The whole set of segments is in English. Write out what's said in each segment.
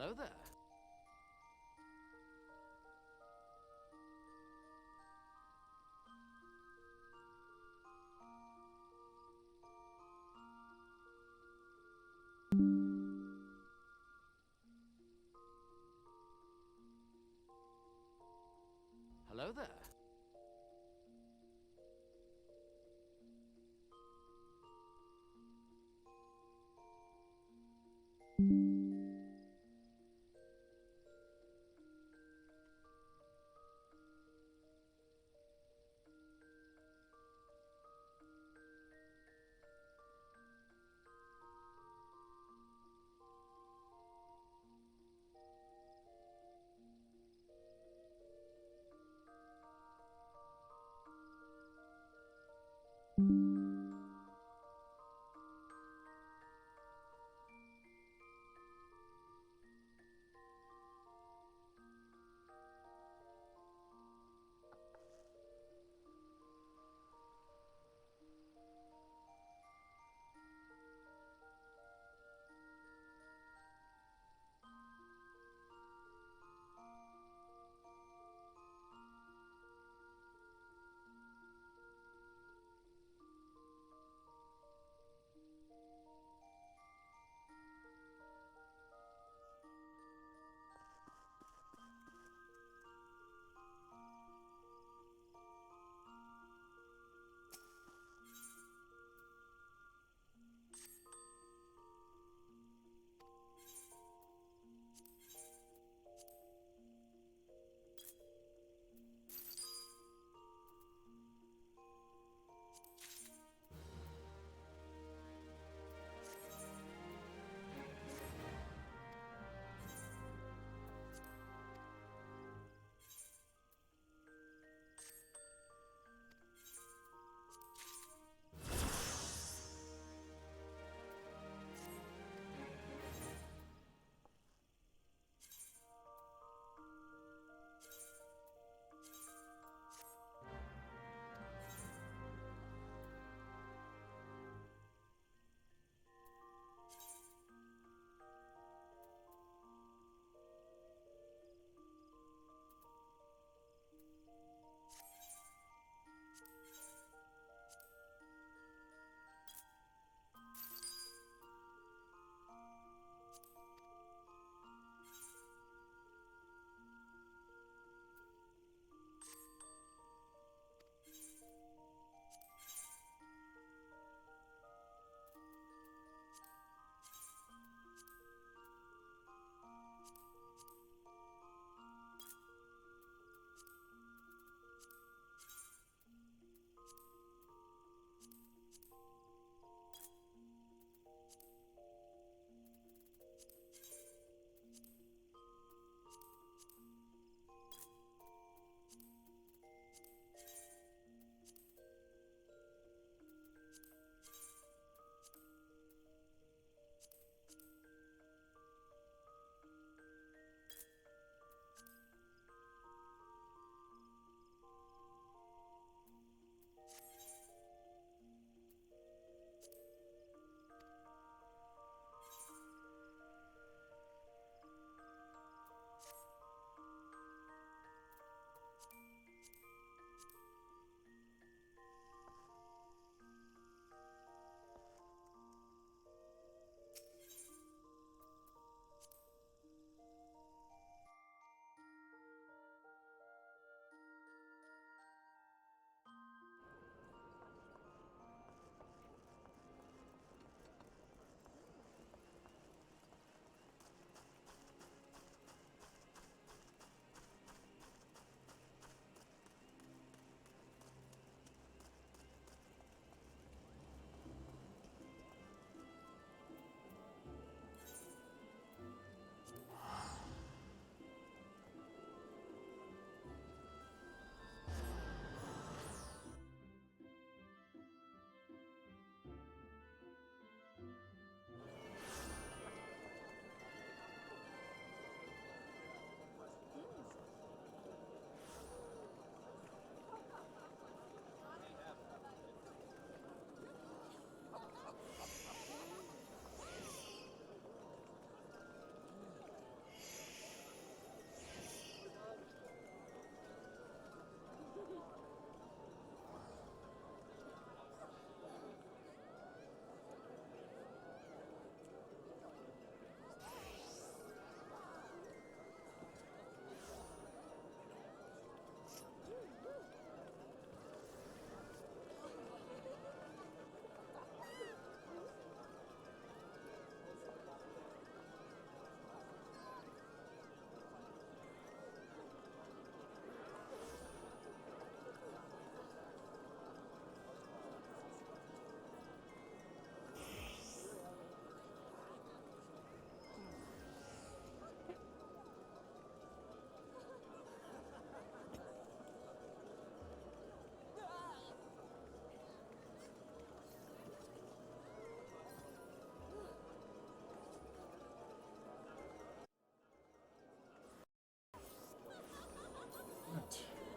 Hello there. Hello there.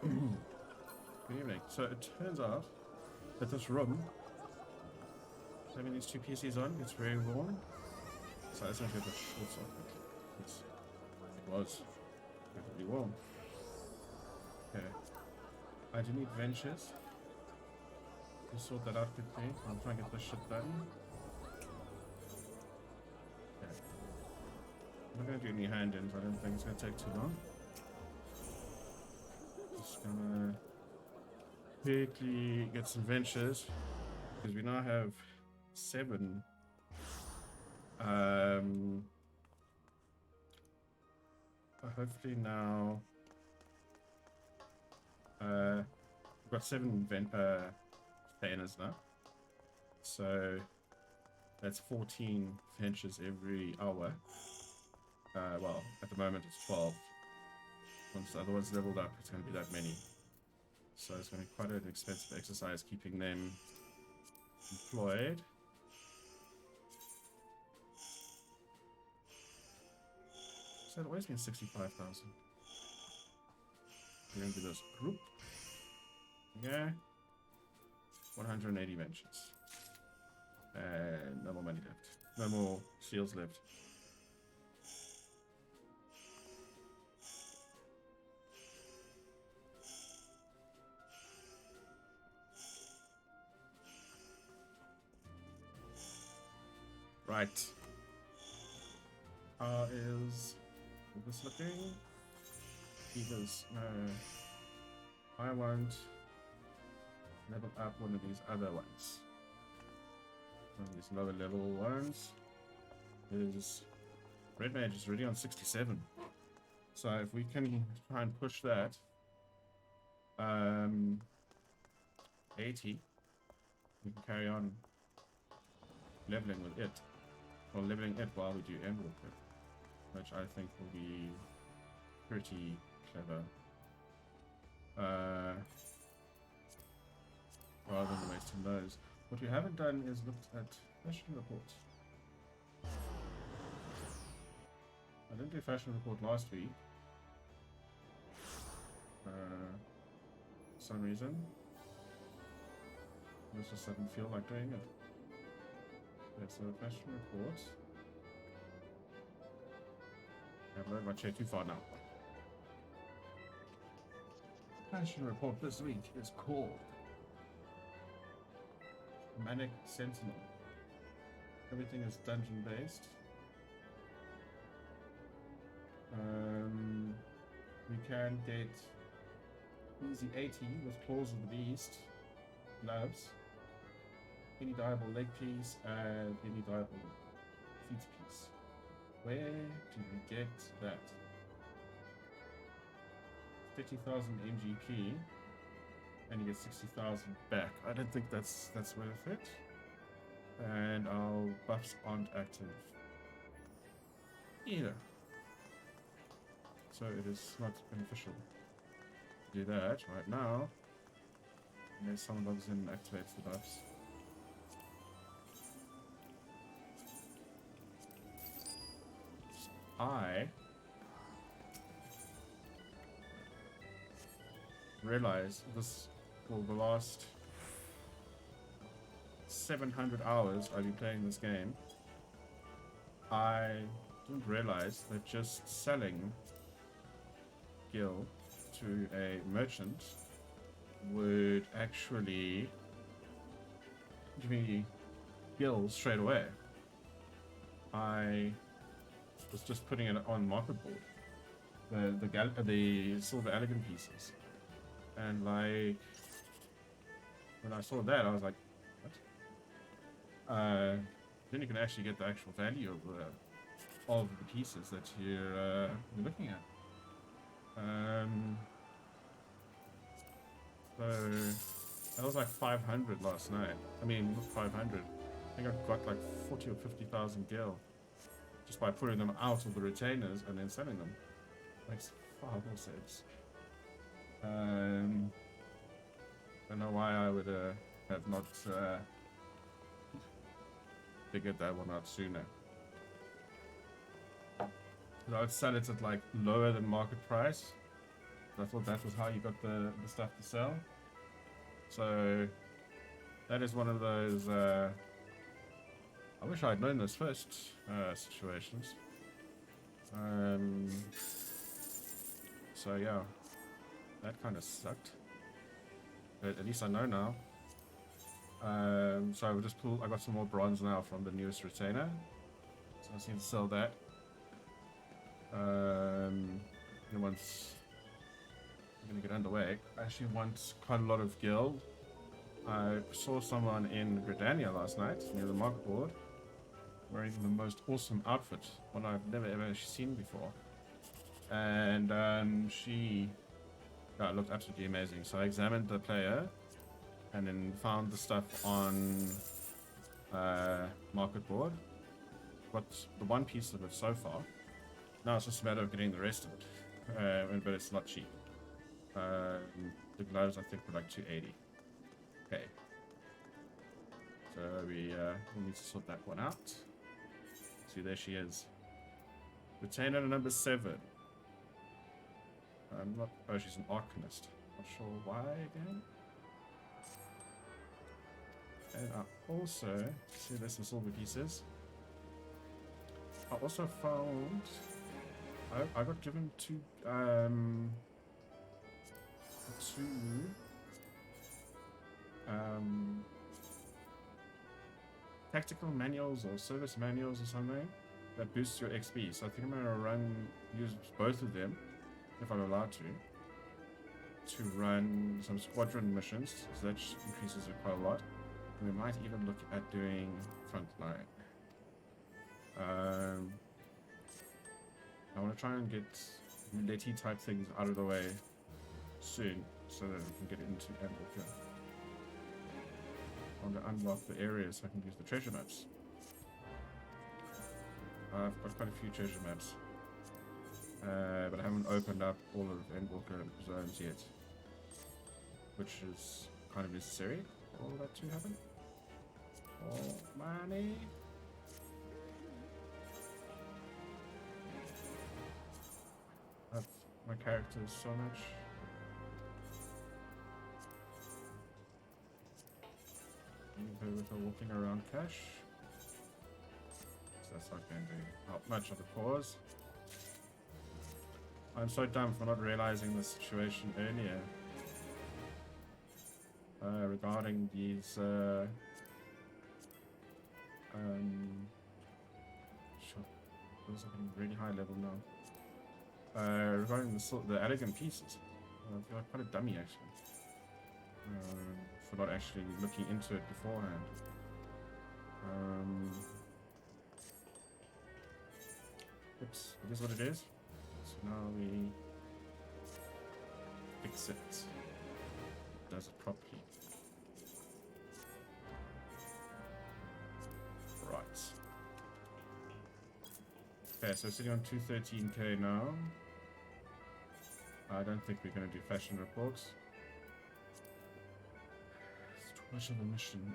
Good evening. So it turns out that this room, having these two PCs on, gets very warm. So I just want to get the shorts off. It was incredibly warm. Okay. I do need ventures. Just sort that out quickly. I'm trying to get this shit done. Okay. I'm not going to do any hand-ins. I don't think it's going to take too long. Just gonna quickly get some ventures because we now have 7 hopefully now we've got 7 containers now, so that's 14 ventures every hour. Well, at the moment it's 12. Once the other one's leveled up, it's going to be that many. So it's going to be quite an expensive exercise keeping them employed. So it always been 65,000. We're going to do this group. Yeah. 180 ventures. And no more money left. No more seals left. Right. How is this looking? Because I want level up one of these other ones. One of these lower level ones is Red Mage is already on 67. So if we can try and push that 80, we can carry on leveling with it. Or leveling it while we do Emerald Pit, which I think will be pretty clever. Rather than wasting those. What we haven't done is looked at fashion reports. I didn't do fashion report last week. For some reason. I just didn't feel like doing it. Okay, so fashion report. I've loaded my chair too far now. Fashion report this week is called Manic Sentinel. Everything is dungeon based. We can get easy 80 with Claws of the Beast, gloves, any diable leg piece, and any diable feet piece. Where do we get that? 30,000 MGP, and you get 60,000 back. I don't think that's worth it. And our buffs aren't active either. So it is not beneficial to do that right now. Unless someone logs in and activates the buffs. I realize this for the last 700 hours I've been playing this game. I didn't realize that just selling Gil to a merchant would actually give me Gil straight away. I was just putting it on market board, the silver elegant pieces, and like when I saw that, I was like, what? Then you can actually get the actual value of the pieces that you're looking at. So that was like 500 last night. I mean, not 500. I think I got like 40 or 50,000 gil just by putting them out of the retainers and then selling them. Makes far more sense. I don't know why I would have not figured that one out sooner. I would sell it at like lower than market price. I I thought that was how you got the stuff to sell. So that is one of those. I wish I'd known this first situations. So yeah, that kind of sucked. But at least I know now. So I will just pull. I got some more bronze now from the newest retainer. So I just need to sell that. And once I'm gonna get underway, I actually want quite a lot of guild. I saw someone in Gridania last night near the market board wearing the most awesome outfit, one I've never ever actually seen before. And she looked absolutely amazing. So I examined the player and then found the stuff on market board. Got the one piece of it so far. Now it's just a matter of getting the rest of it. But it's a lot cheap. The gloves I think were like 280. Okay. So we'll need to sort that one out. See, there she is. Retainer number 7. I'm not. Oh, she's an Arcanist. Not sure why again. And I also see there's some silver pieces. I also found. I got given two tactical manuals or service manuals or something that boosts your XP. So I think I'm gonna use both of them if I'm allowed to run some squadron missions. So that just increases it quite a lot. And we might even look at doing frontline. I want to try and get roulette type things out of the way soon so that we can get into Endwalker. I want to unlock the areas so I can use the treasure maps. I've got quite a few treasure maps, but I haven't opened up all of Endwalker zones yet, which is kind of necessary for all that to happen. Oh, money! My character is so much. With her walking around cash. So that's not going to help much of the cause. I'm so dumb for not realizing the situation earlier. Regarding these those are really high level now. Regarding the elegant pieces, I feel like quite a dummy actually, for not actually looking into it beforehand. Oops, it is what it is. So now we fix it. Does it properly. Right. Okay, so sitting on 213k now. I don't think we're going to do fashion reports. It's too much of a mission.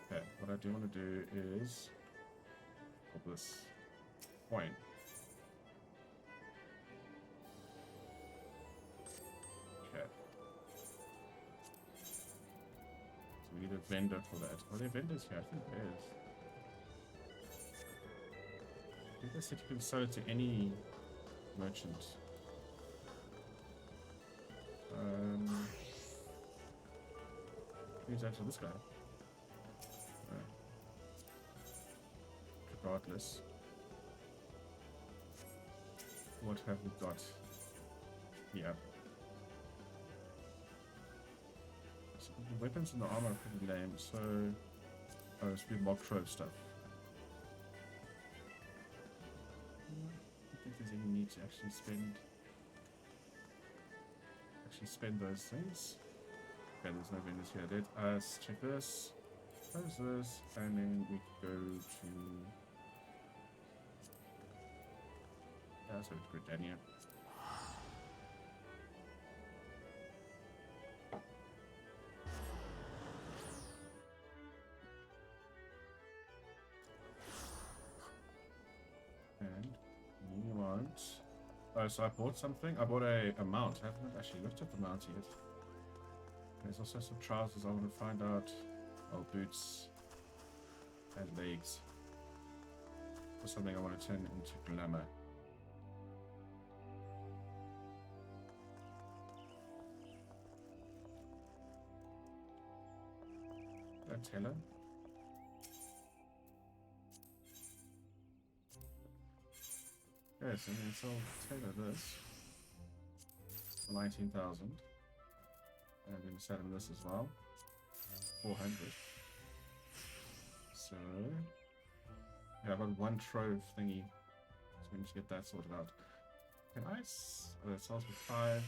Okay, what I do want to do is put this coin. Okay. So we need a vendor for that. Are there vendors here? I think there is. I think they said you can sell it to any merchant. Who's actually this guy? Regardless, what have we got? Yeah. So the weapons and the armor are pretty lame. So, it's good mock trove stuff. I don't think there's any need to actually spend those things. Okay, there's no vendors here. Let us check this, close this, and then we go to so it's Gridania. And you want Oh, so I bought something. I bought a mount. I haven't actually looked at the mount yet. There's also some trousers I want to find out. Oh, boots and legs. For something I want to turn into glamour. Don't tell her. Yes, and then sell Taylor this for 19,000. And then sell him this as well. 400. So yeah, I've got one trove thingy. So we need to get that sorted out. Can I oh, it sells for 5.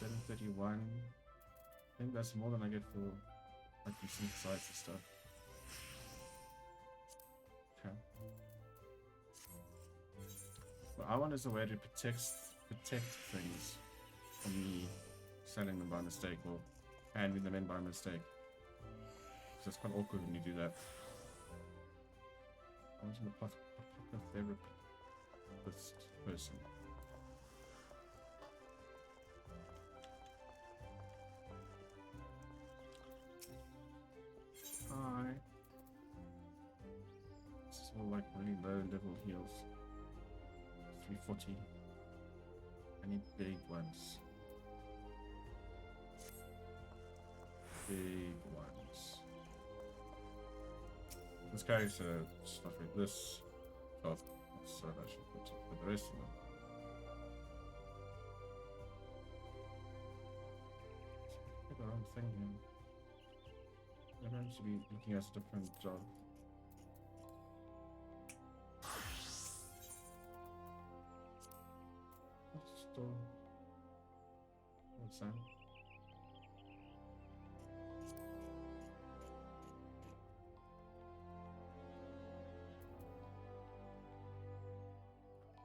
731. I think that's more than I get for like the synthesizer stuff. Okay. What I want is a way to protect things from me selling them by mistake or handing them in by mistake. Because it's quite awkward when you do that. I want to put the therapist person. Hi. This is all like really low level heals. 340. I need big ones. Big ones. This character stuff like this. Oh, so I should put with the rest of them. Get the wrong thing here. I'm going to be looking at a different job. What's that? I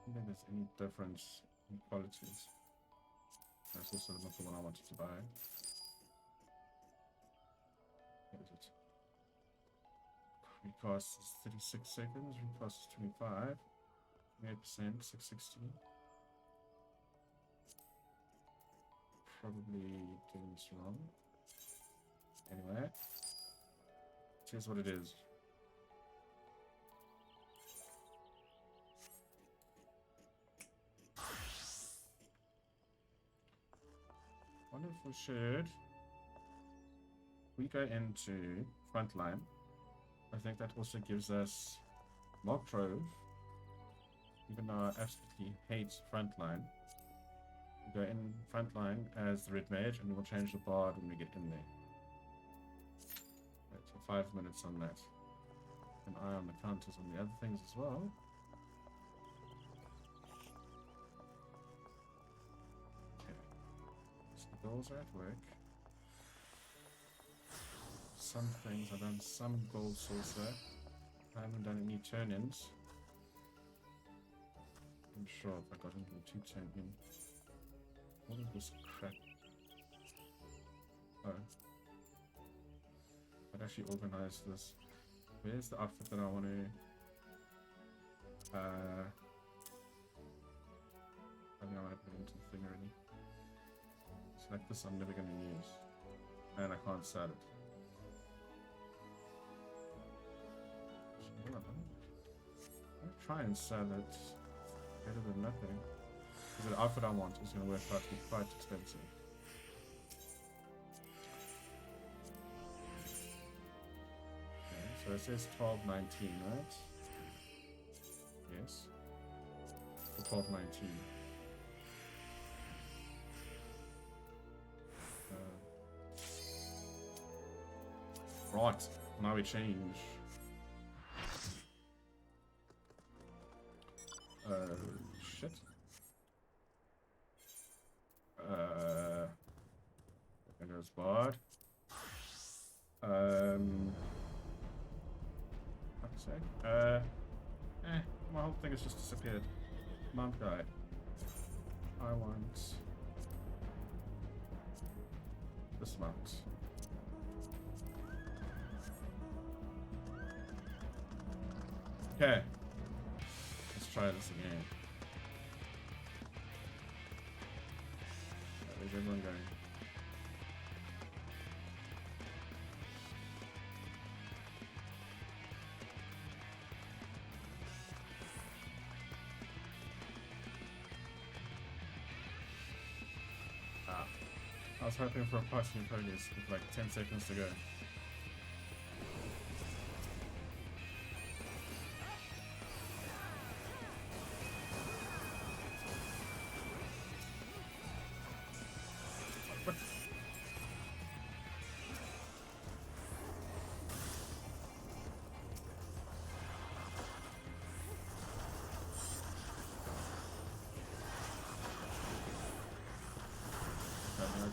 don't think there's any difference in qualities. That's also not the one I wanted to buy. What is it? Recast is 36 seconds, recast is 25. 28%, 660. Probably doing this wrong. Anyway, here's what it is. Wonder if we should. We go into frontline. I think that also gives us Mock Trove. Even though I absolutely hate frontline. We go in frontline as the red mage and we'll change the bard when we get in there. Right, so 5 minutes on that. An eye on the counters on the other things as well. Okay. So the goals are at work. Some things I've done some gold saucer. I haven't done any turn-ins. I'm sure if I got into a 2 turn-in. What is this crap? Oh. I'd actually organize this. Where's the outfit that I want to... I think I might put it into the thing already. Select this I'm never going to use. And I can't sell it. I'll try and sell it better than nothing. Because the outfit I want is going to work out to be quite expensive. Okay, so it says 12.19, right? Yes. For 12.19. Right, now we change. Shit. And there's bard. Fuck's sake. My whole thing has just disappeared. Mount guy. I want this mount. Okay. Let's try this again. Where's everyone going? Ah. I was hoping for a passing progress with like 10 seconds to go. What?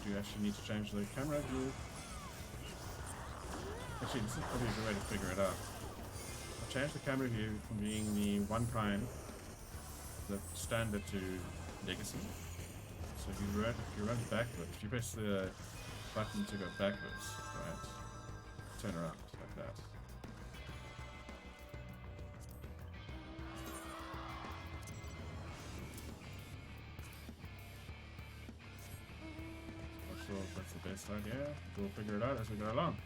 You actually need to change the camera view. Actually, this is probably a good way to figure it out. I'll change the camera view from being the 1 prime, the standard, to legacy. So if you run backwards, if you press the button to go backwards, right, turn around like that. Not sure if that's the best idea. We'll figure it out as we go along.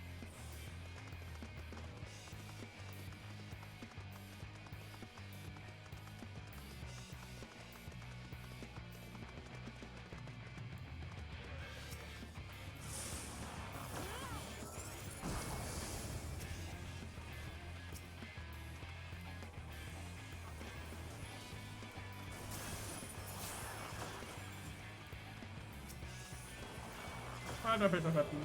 Ah, don't press that button.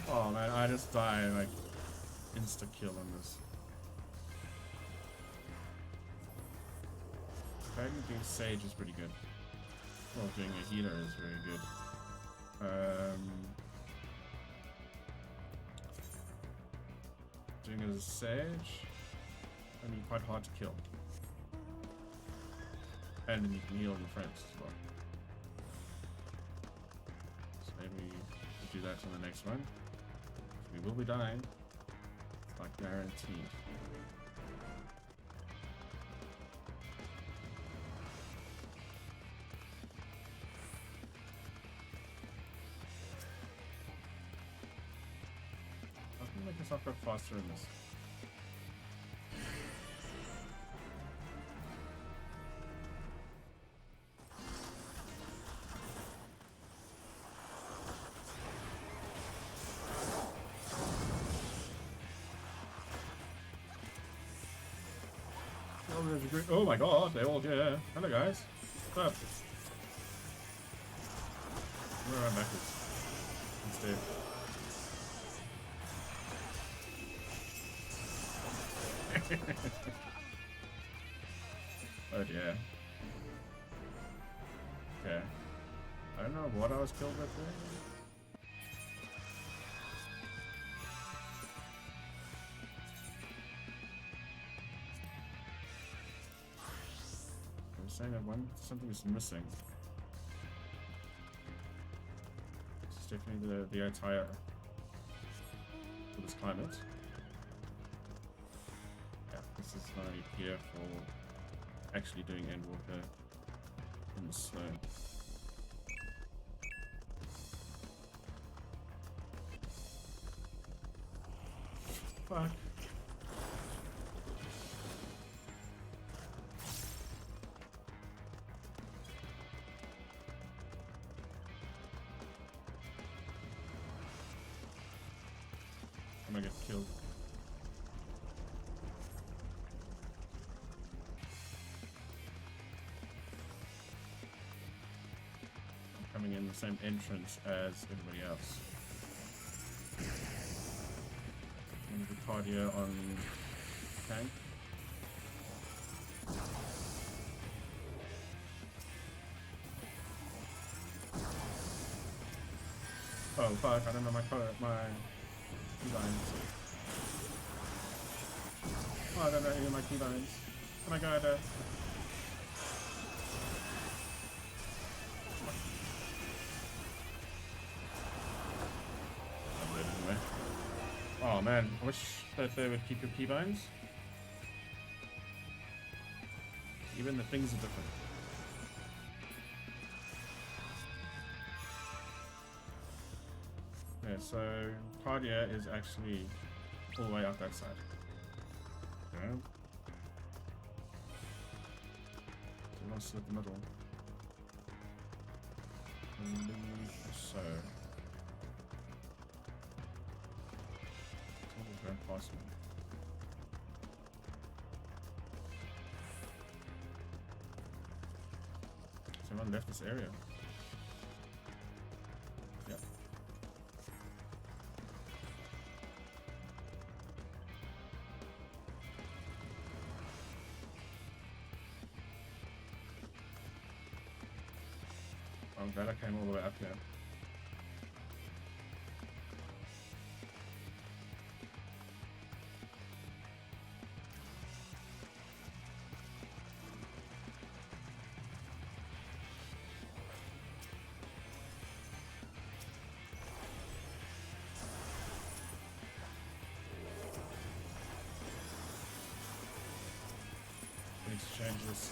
Oh man, I just die like insta kill on this. Apparently doing Sage is pretty good. Well, doing a healer is very good. Doing it as a Sage, I mean, quite hard to kill. And then you can heal your friends as well. So maybe we'll do that in the next one. We will be dying. It's like guaranteed. I can make myself go faster in this. Oh my god, they're all here. Hello guys. What's up? I'm gonna run backwards instead. Oh dear. Okay. I don't know what I was killed with there. Saying that something is missing. This is definitely the attire for this climate. Yeah, this is my gear for actually doing Endwalker in the snow. Fuck. I'm gonna get killed. I'm coming in the same entrance as everybody else. I'm gonna be cardio on tank. Oh fuck, I don't know my keylines. Oh, I don't know any of my keylines. Can I go there? Anyway. Oh man, I wish that they would keep your P-bones. Even the things are different. Yeah, so Cardia is actually all the way out that side. Okay. So we want to split the middle. So. Someone's going past me. Someone left this area. Yep. I'm glad I came all the way up here. I need to change this.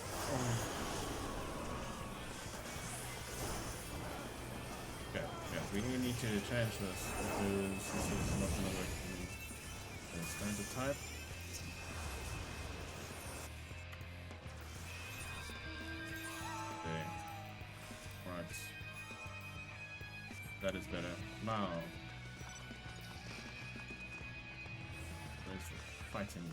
Okay, yeah, we need to change this because this is not going to work for me. Okay, standard type. Okay. Right. That is better. Now. Where's the fighting?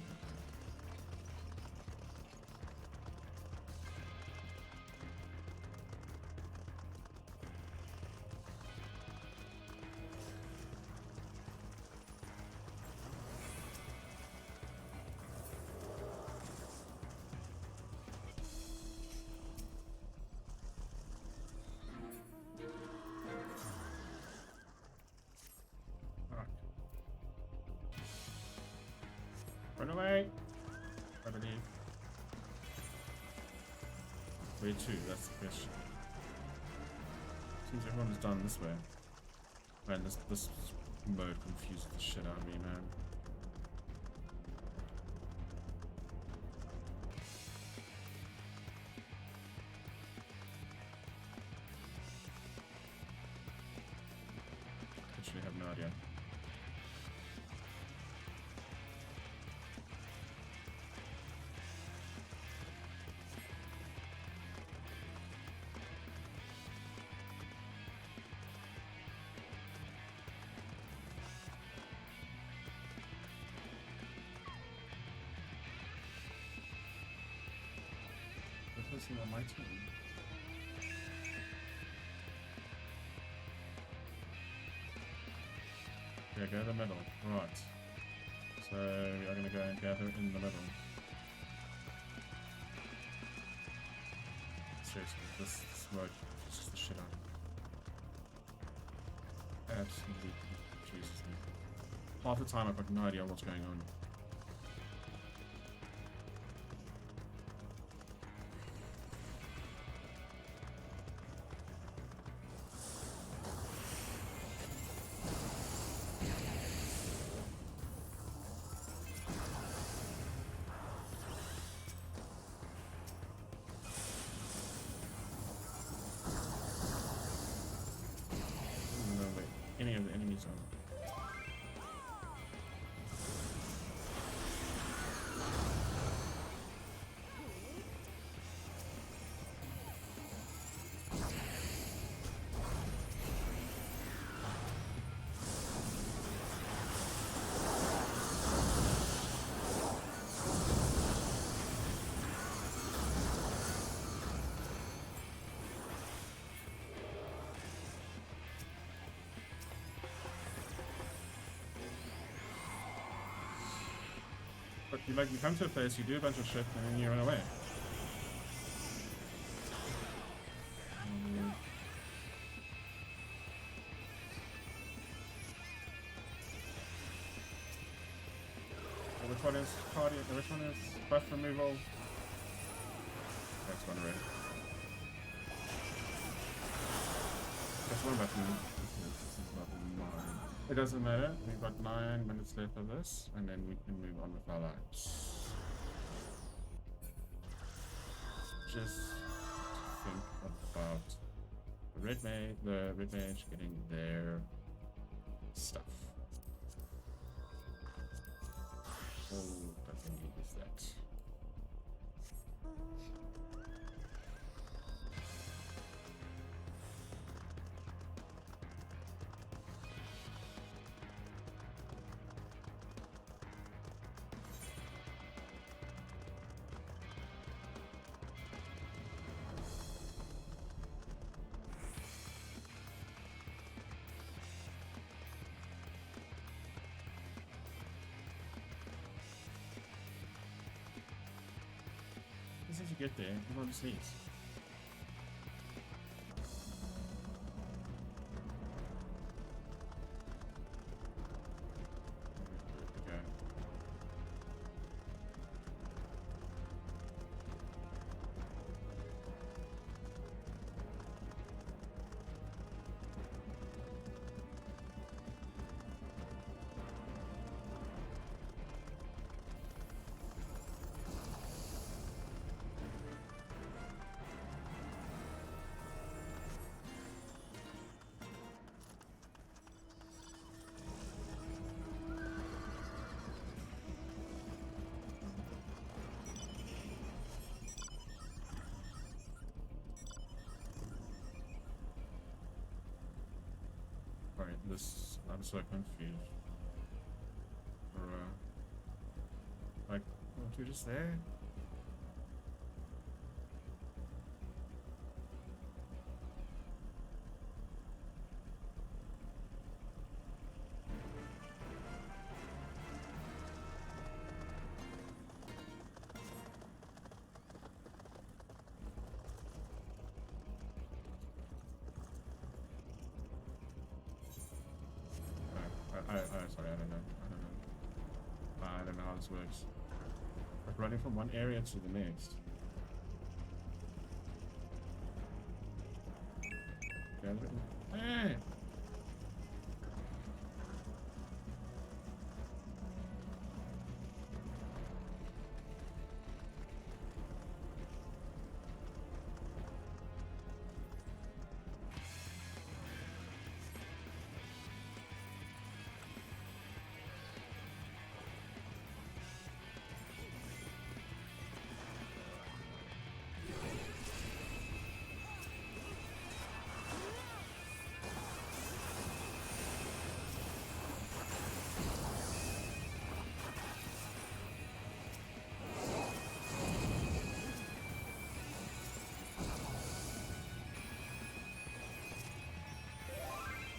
Run away! I believe. Where to? That's the question. Seems everyone is done this way. Man, this mode confuses the shit out of me, man. Literally have no idea. Focusing on my team. Yeah, go to the middle. Right. So we are going to go and gather in the middle. Seriously, this mode is just the shit out of me. Absolutely confuses me. Half the time I've got no idea what's going on. Any of the enemies on. But you come to a place, you do a bunch of shit, and then you run away. Which one is cardio? Which one is buff removal? That's one already. That's one button. Button 9. It doesn't matter. We've got 9 minutes left of this, and then we can move on with our lives. Just think about the red mage getting their stuff. All that we need is that. As soon as you get there, come on the sneeze. Okay. Alright, I'm so confused. Or, like, weren't you just there? Sorry, I don't know. I don't know how this works. Like running from one area to the next. Hey!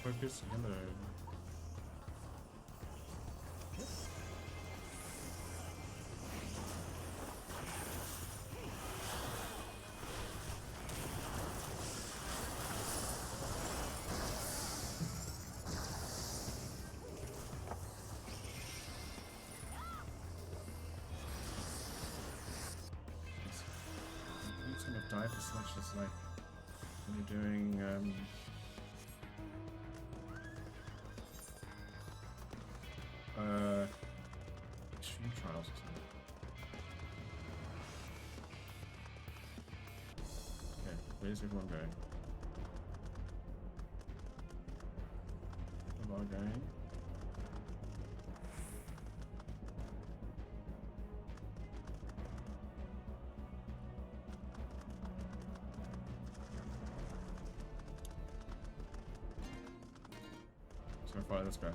Focus, hello. It's gonna dive as much as like when you're doing extreme trials or something. Okay, where's everyone going? Everyone going? So far, let's go.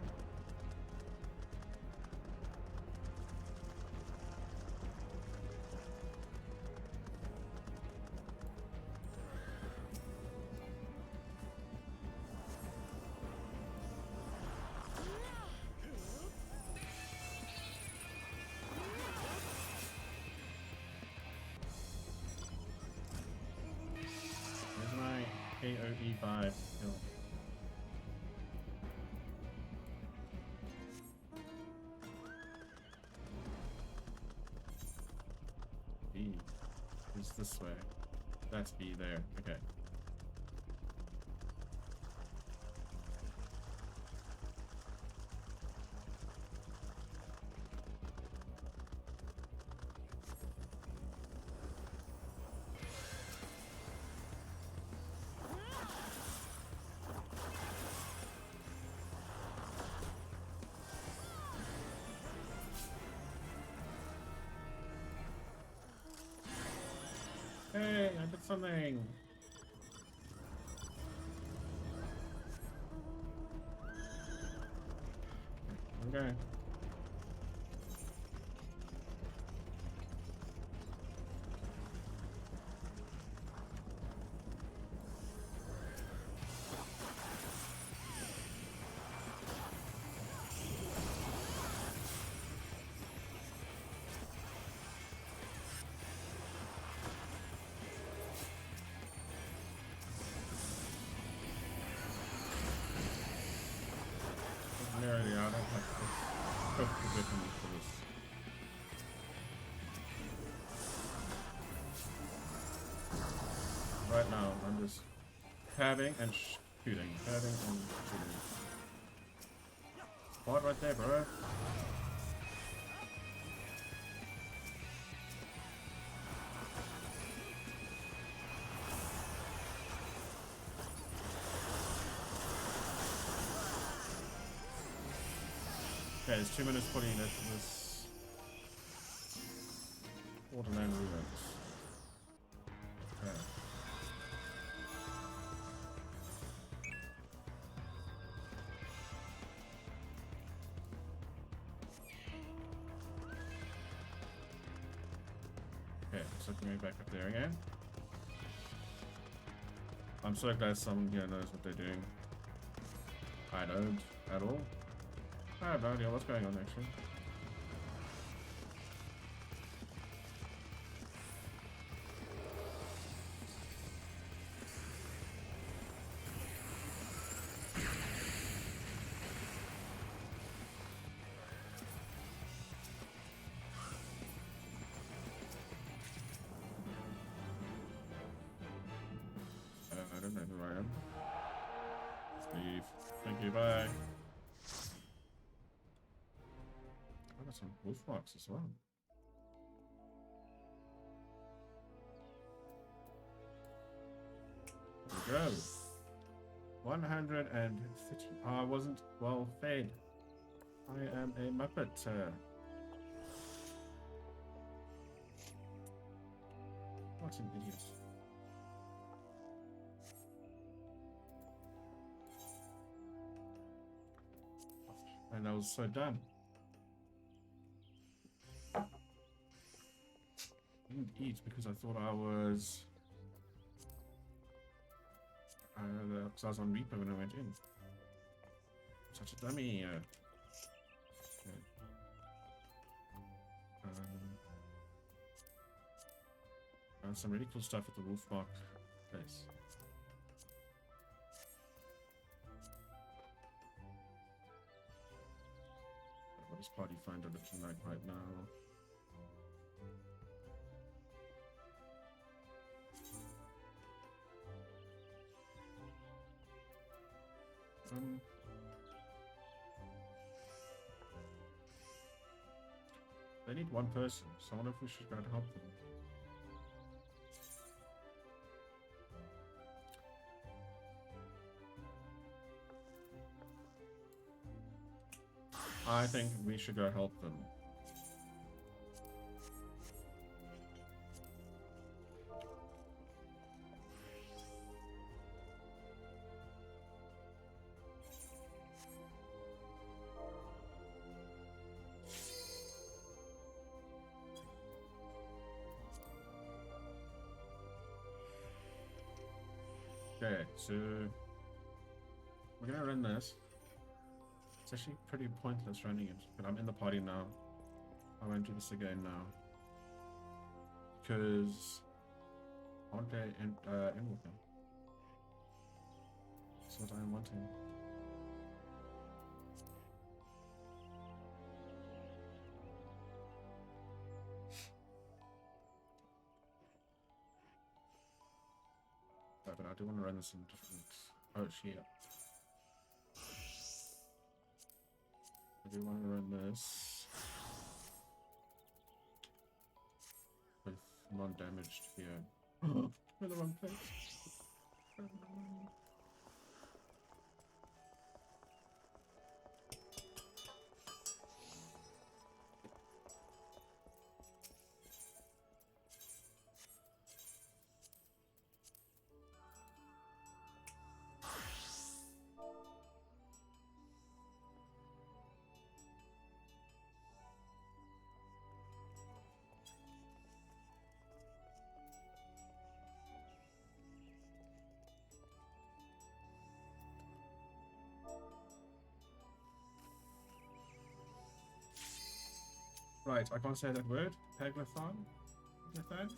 Where's my AOE vibe? Kill. Is this way? That's B there. Okay. Hey, I did something. Okay. Ordinarily, I don't have to cook the weapon for this. Right now, I'm just stabbing and shooting. Stabbing and shooting. Spot right there, bro. Okay, it's 2 minutes 40 into this ordinary ruins. Okay. Okay, so can we back up there again? I'm so glad someone here knows what they're doing. I don't at all. I have no idea what's going on actually. I don't know who I am. Let's leave. Thank you, bye. I got some wolf marks as well. There we go. 130. I wasn't well fed. I am a Muppet. What an idiot. And I was so done. I didn't eat because I thought I was... because I was on Reaper when I went in. Such a dummy. Okay. Found some really cool stuff at the Wolfmark place. What does Party Finder looking like right now? They need one person, so I wonder if we should go and help them. I think we should go help them. Okay, so we're gonna run this. It's actually pretty pointless running it, but I'm in the party now. I won't do this again now. Because I want to play Invoker. That's what I'm wanting. do want to run this in different. Oh, shit. I do want to run this with non-damaged here. We're the wrong place. Right, I can't say that word. Peglathon? Peglathon?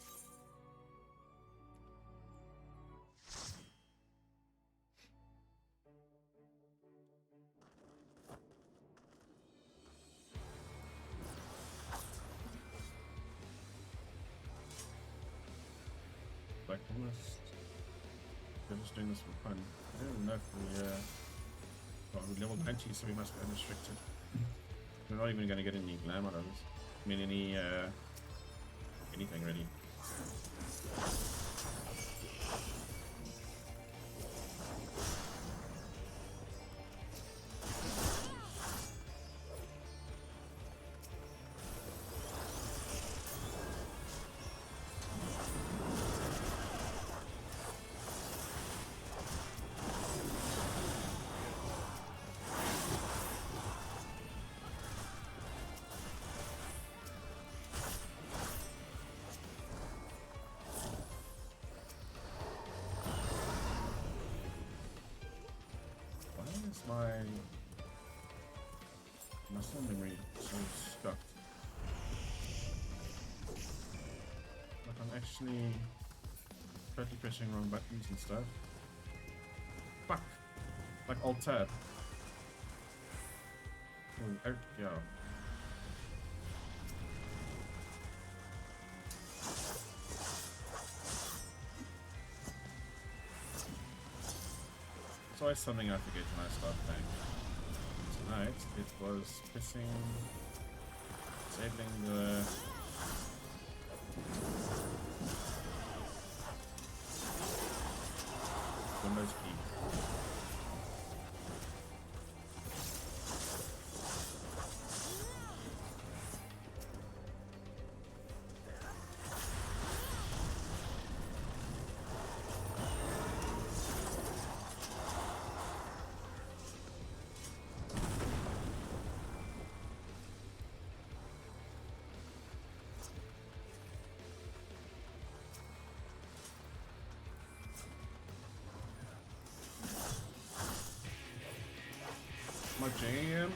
Like, almost. We're just doing this for fun. I don't even know if we, well, we're level 90, so we must be unrestricted. We're not even going to get any glam out of this. I mean, anything really. My muscle memory so stuck. Like I'm actually totally pressing wrong buttons and stuff. Fuck! Like Alt Tab. Oh, yeah. It's always something I forget when I start playing. Tonight it was pressing, disabling the Windows key. My jam.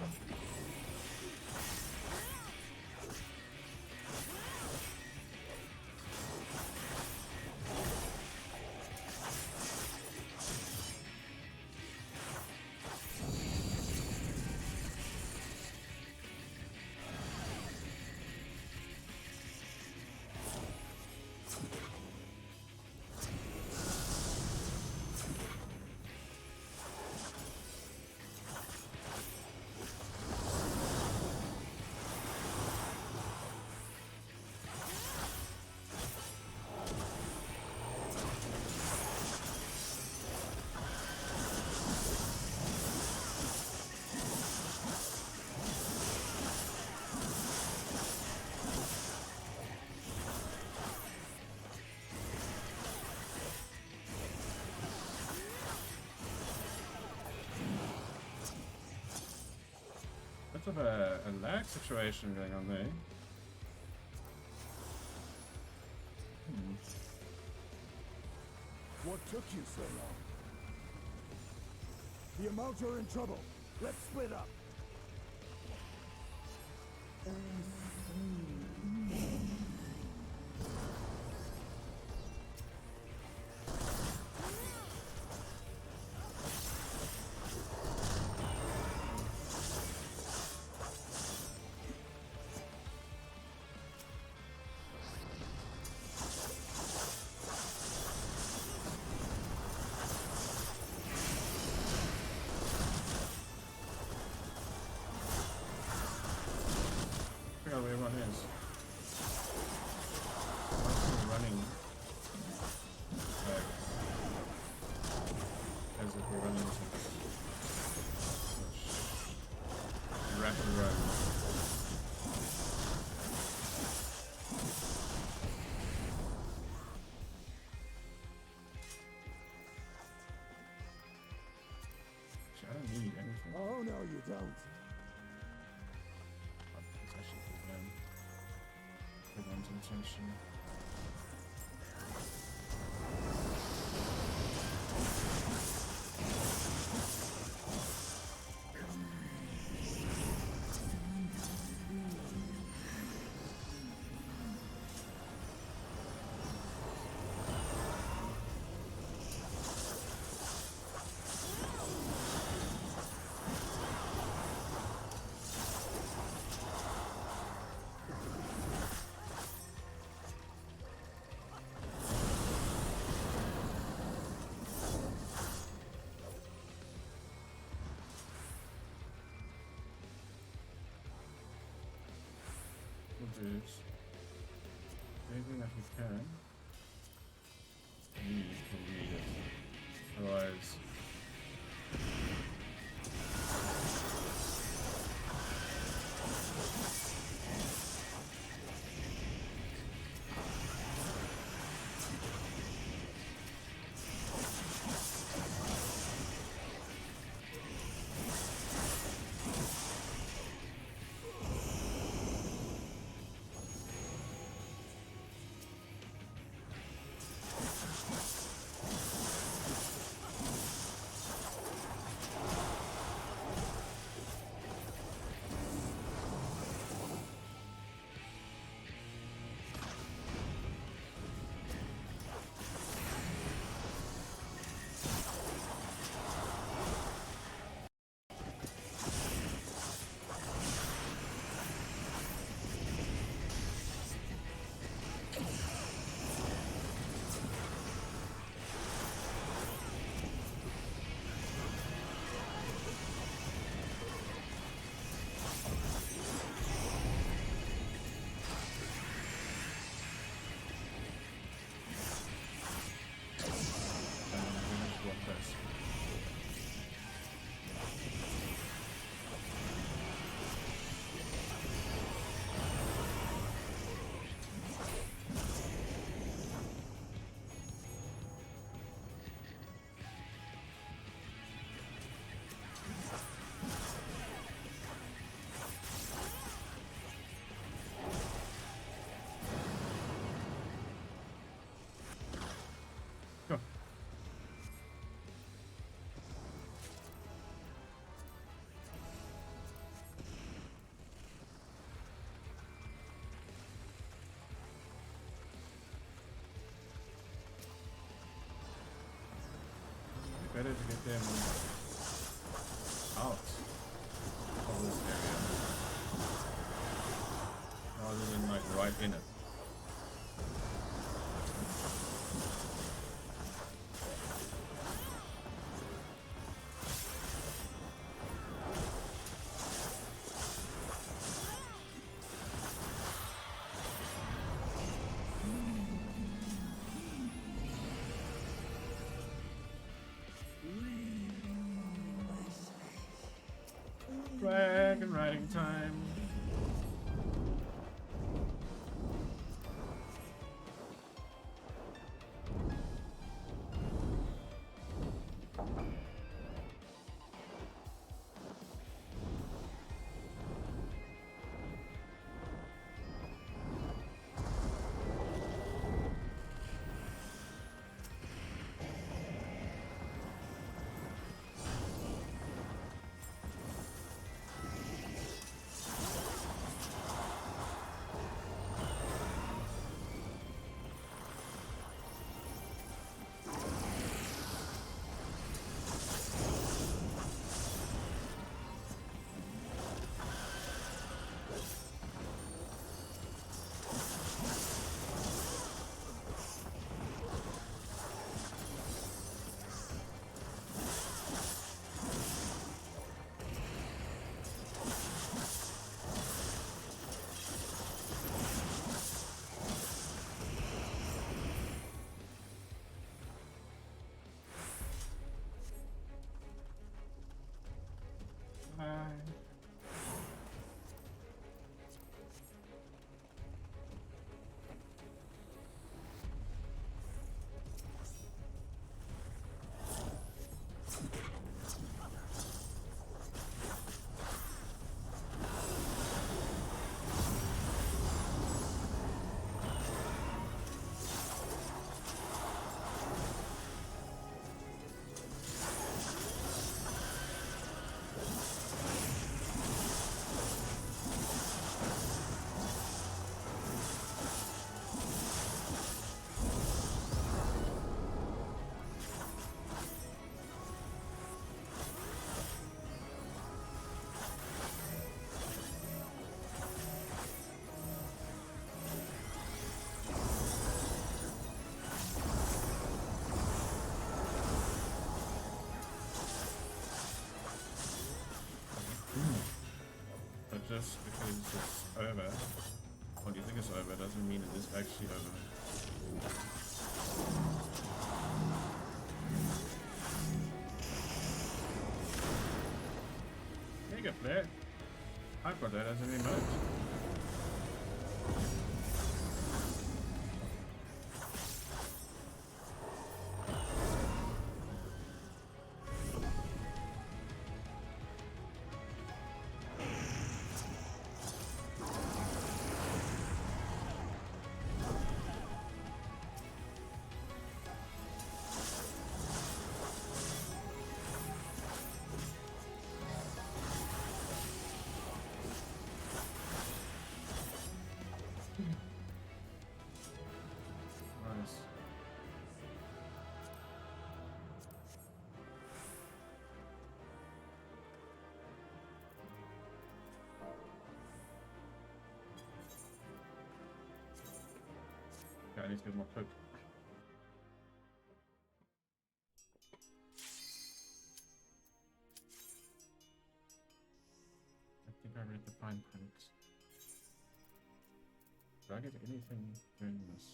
Bit of a lag situation going on there. What took you so long? The Amalto are in trouble. Let's split up. We're running into rapid run. I don't need anything. Oh, no, you don't. It's actually good, man. Everyone's intention. We'll do this. Anything that we can. We'll need it. Otherwise. Go. Better to get them out of this area rather than like right in it. Dragon riding time. just because it's over, or you think it's over, doesn't mean it is actually over. Mega Flare? I've got that as an emote. Nice. Okay, I need to get more coke. I think I read the fine print. Did I get anything doing this?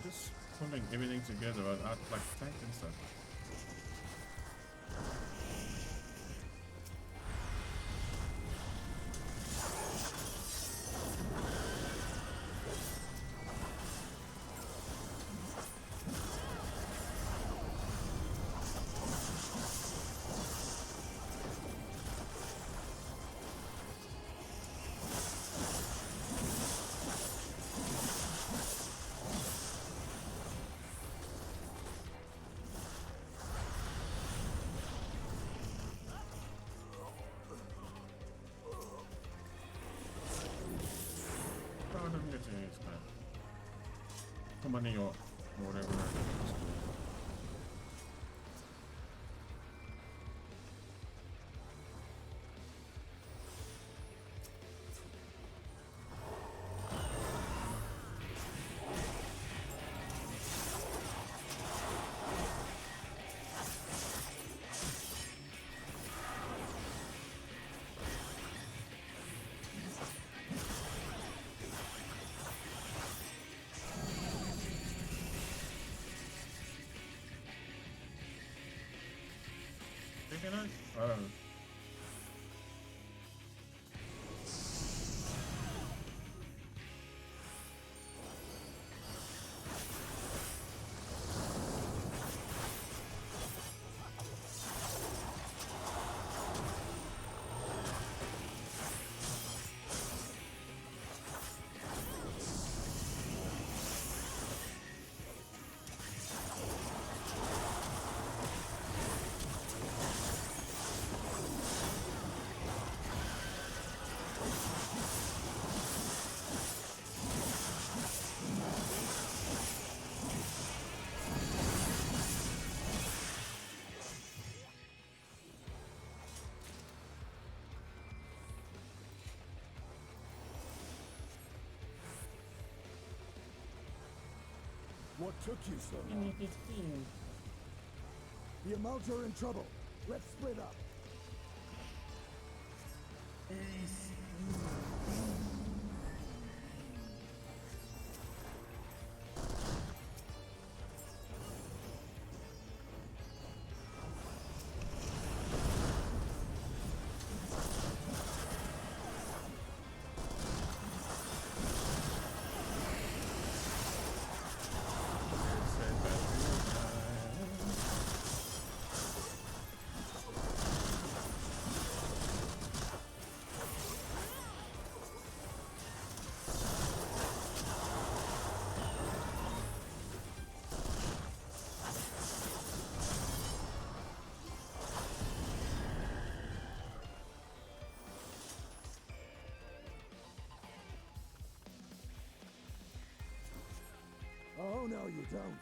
Just pulling everything together out like tank and stuff. Oh, no, I'm getting it, man. Come on, New York, or whatever. What took you so Give me long? 15. The Amalj are in trouble. Let's split up. Oh, no, you don't.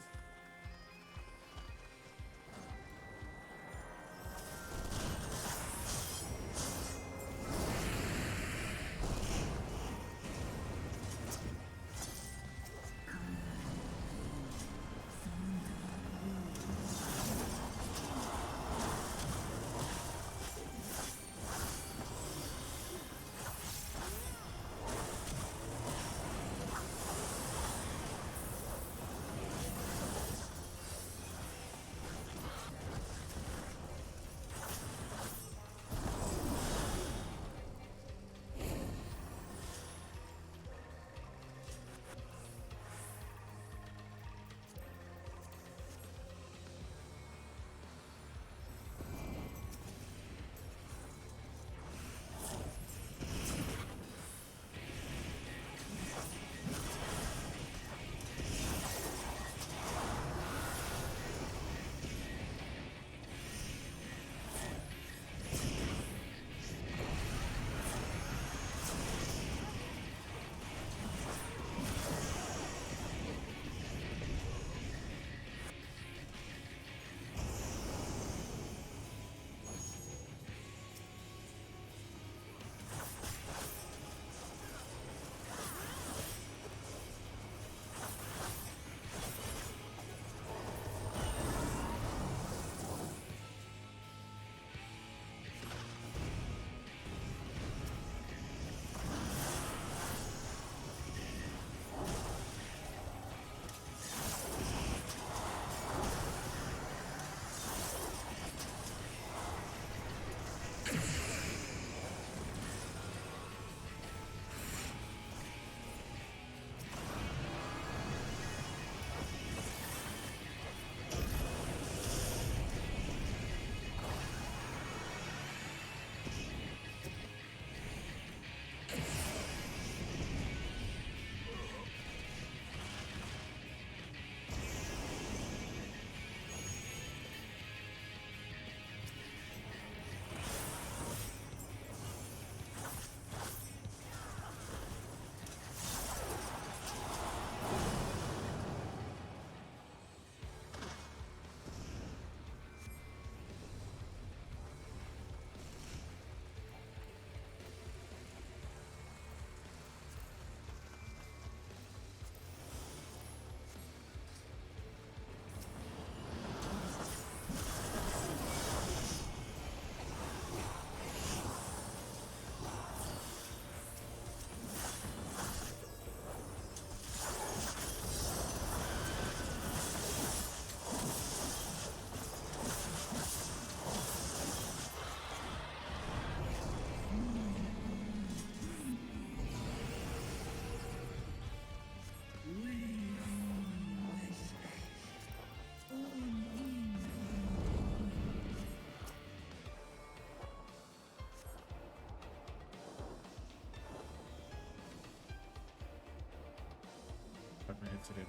Fuck, my headset in.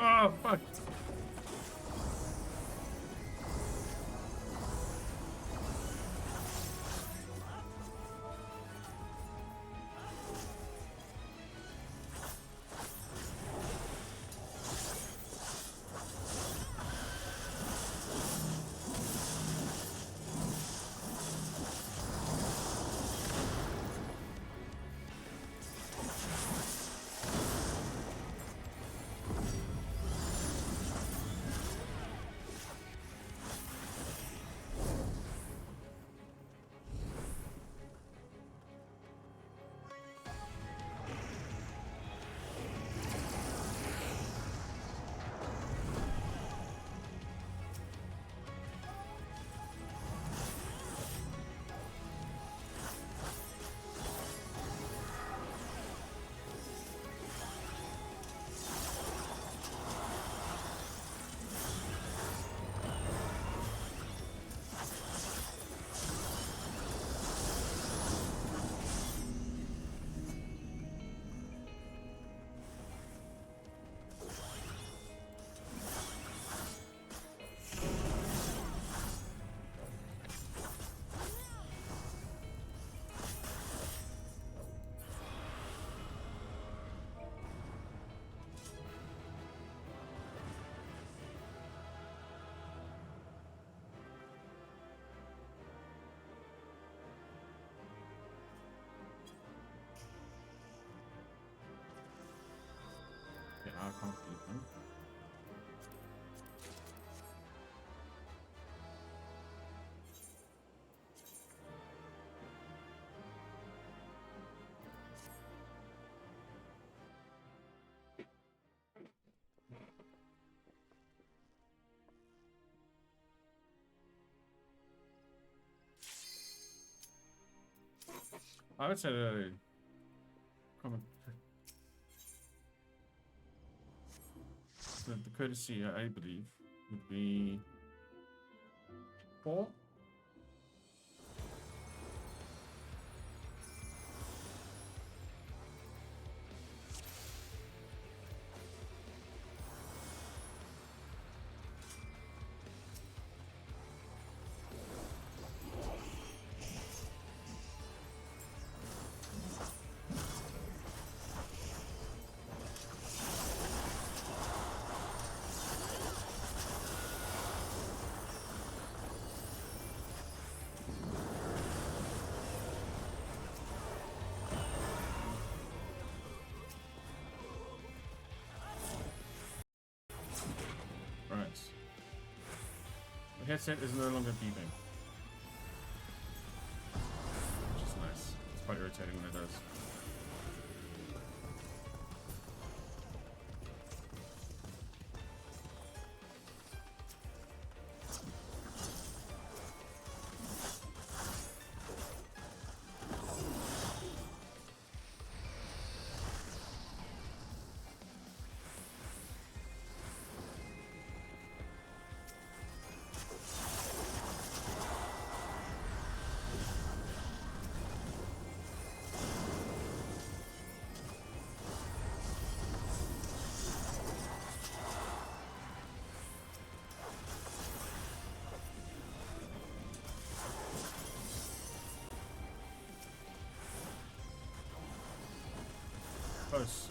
Oh, fuck. Yeah, I can't beat them. I would say the common the courtesy, I believe, would be 4. Right. The headset is no longer beeping. Which is nice. It's quite irritating when it does. Close.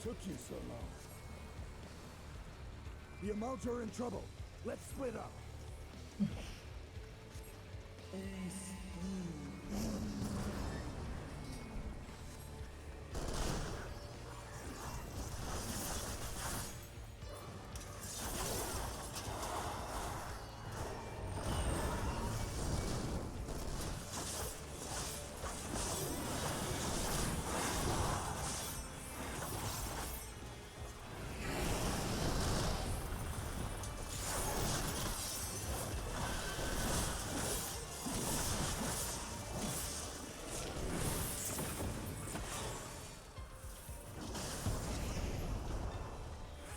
took you so long? The Amalta are in trouble. Let's split up.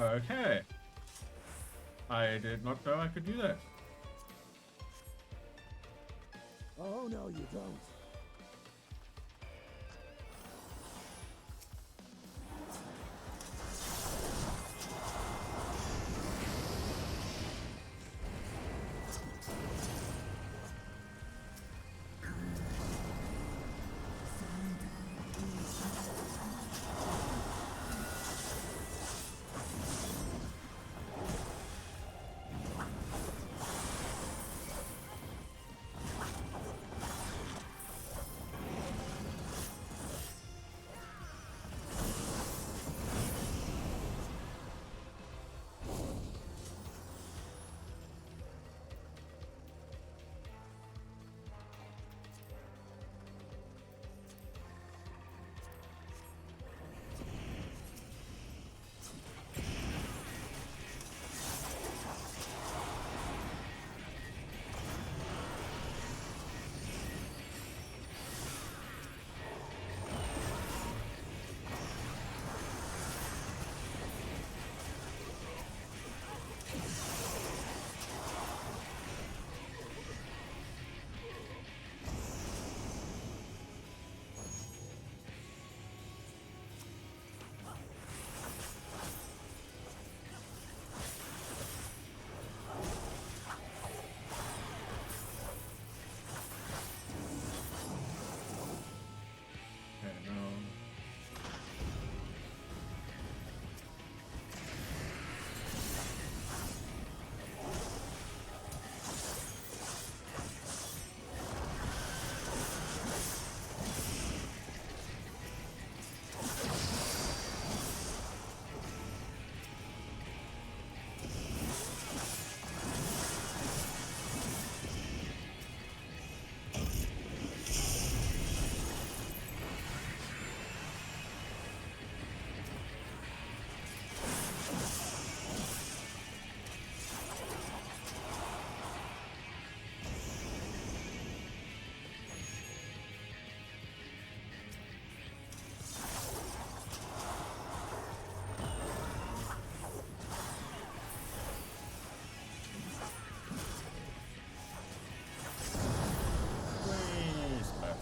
Okay. I did not know I could do that. Oh, no, you don't. Okay, no. Please, but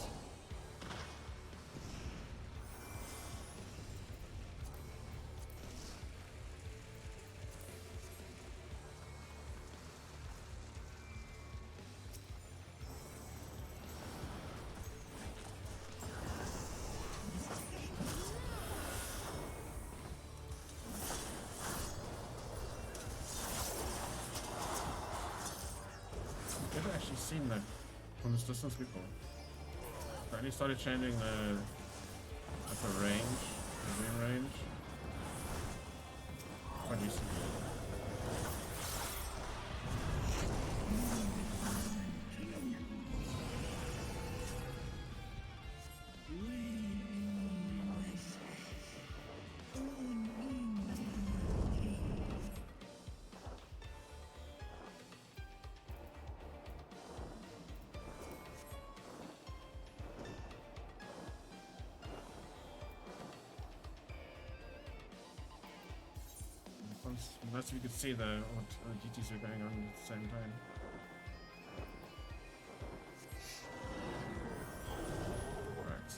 I've never actually seen that from this distance before. I only started changing the range, the zoom range. Quite recently. Unless we could see what duties are going on at the same time. Right.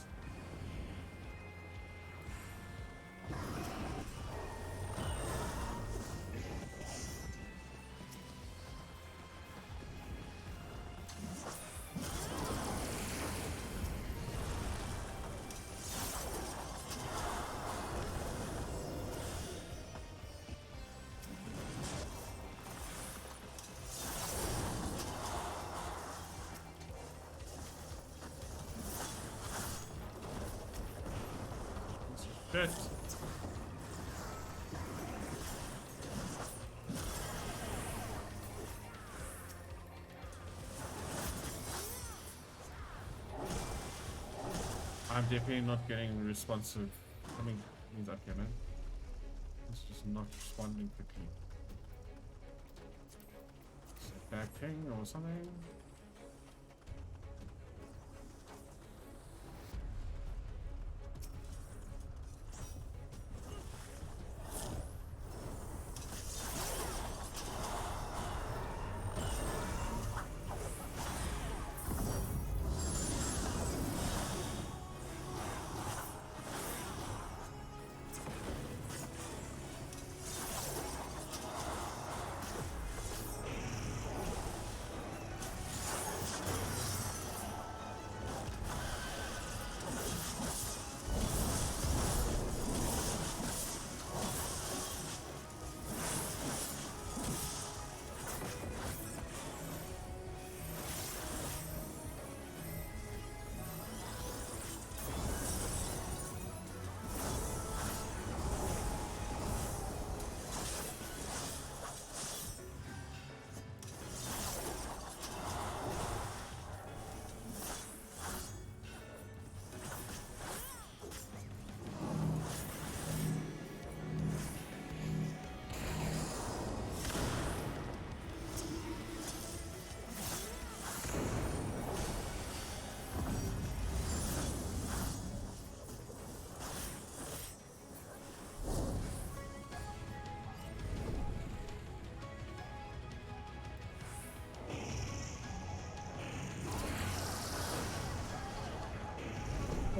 Shit. I'm definitely not getting responsive. Coming things up here, man. It's just not responding quickly. Is it a bad ping or something?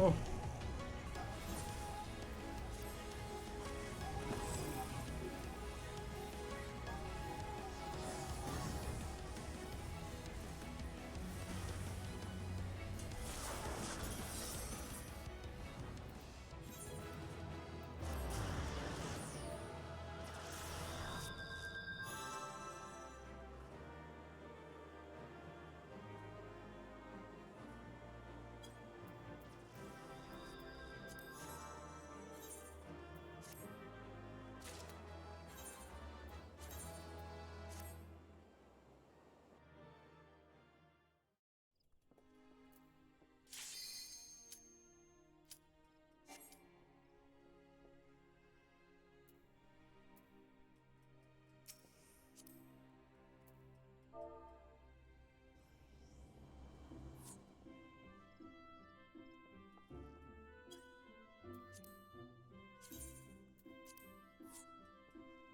Oh.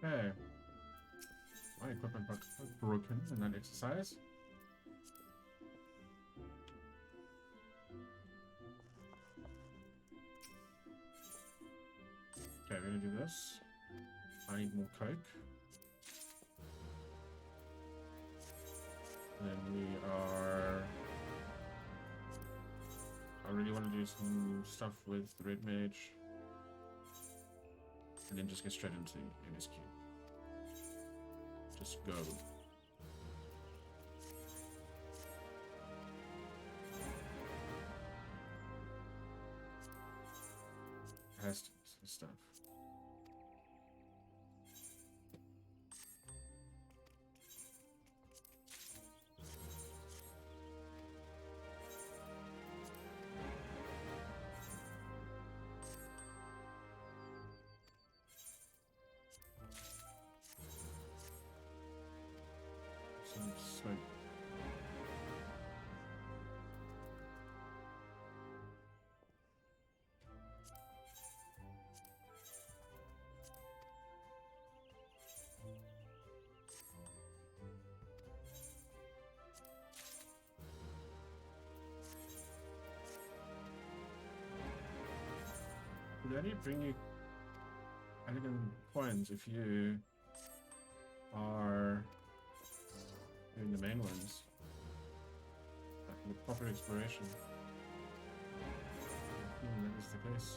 Okay. My equipment got broken in that exercise. Okay, we're gonna do this. I need more coke. And then we are... I really want to do some stuff with the Red Mage. And then just get straight into MSQ. Just go. Has to be stuff. Some smoke. Will only bring you elegant coins if you are doing the main ones, like the proper exploration. That is the case.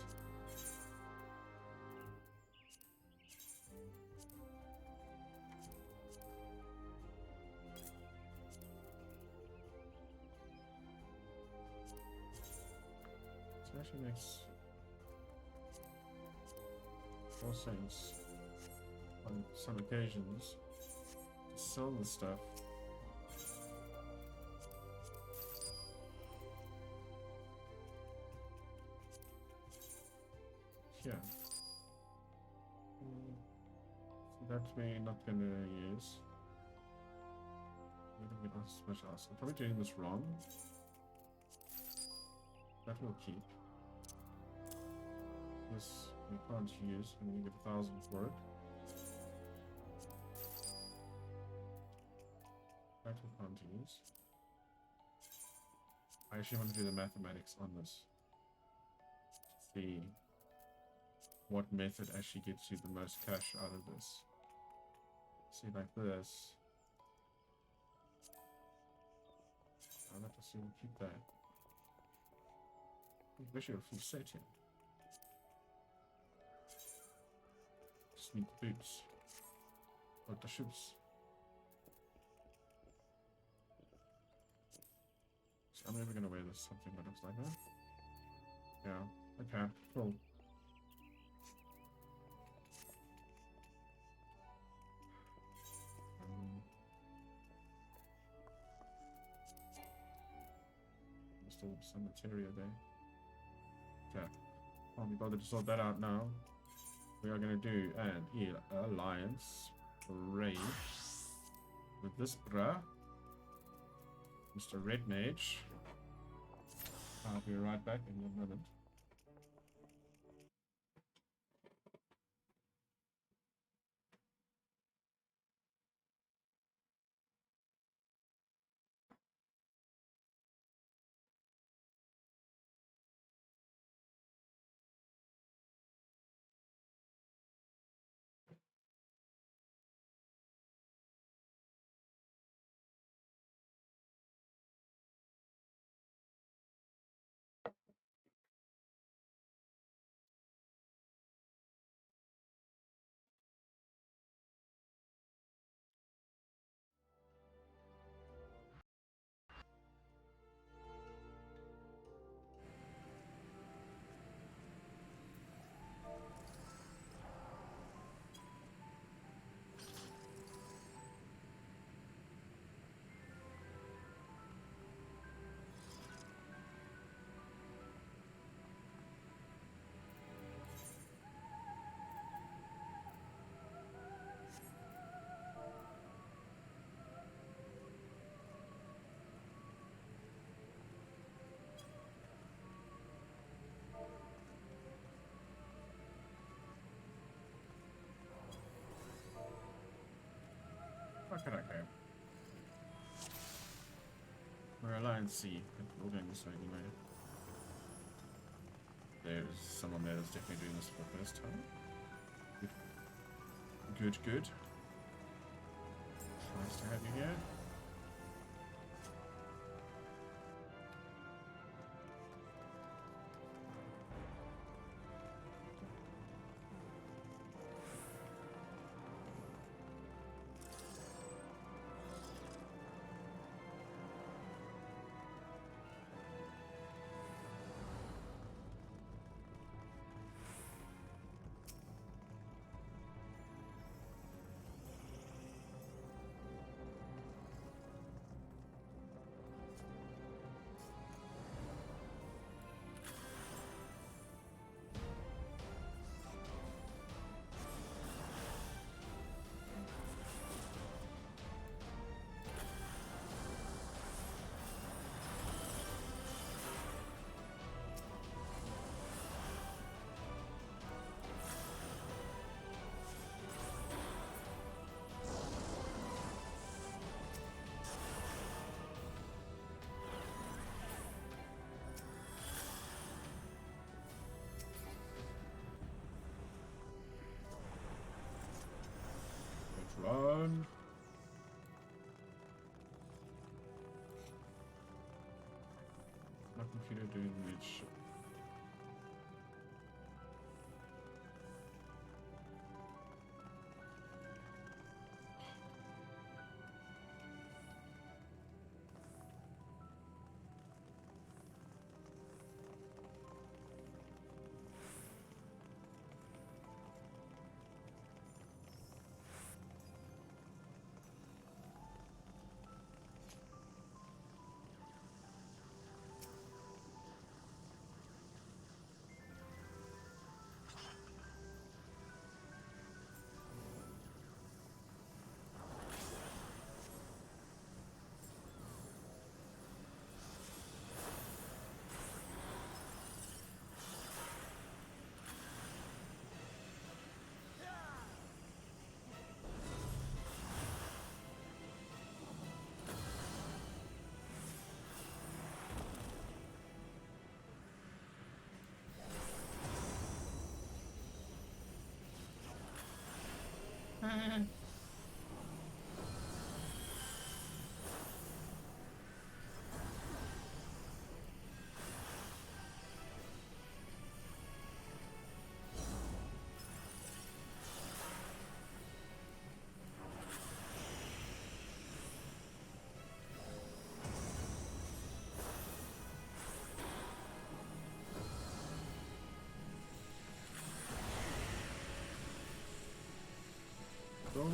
So actually makes All Saints on some occasions to sell the stuff. Here. So that we're not gonna use. We don't get as much else. I'm probably doing this wrong. That will keep. This we can't use, and we get 1,000 for it. That we can't use. I actually want to do the mathematics on this. See what method actually gets you the most cash out of this. See, like this. I'll have to see, we'll keep that. We should have a full set here. Just need the boots. Or the shoes. So I'm never gonna wear this, something that looks like that. Yeah, okay, cool. Still some material there. Okay, can't be bothered to sort that out now. We are going to do an alliance raid with this bruh, Mr. Red Mage. I'll be right back in a moment. Okay. We're Alliance C. We're going this way anyway. There's someone there that's definitely doing this for the first time. Good. Nice to have you here. Run. My computer doing weird shit. Go.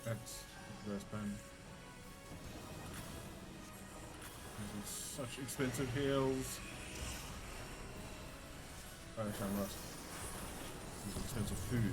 That's the worst plan. These are such expensive heals. Oh, actually, I'm lost. These are expensive food.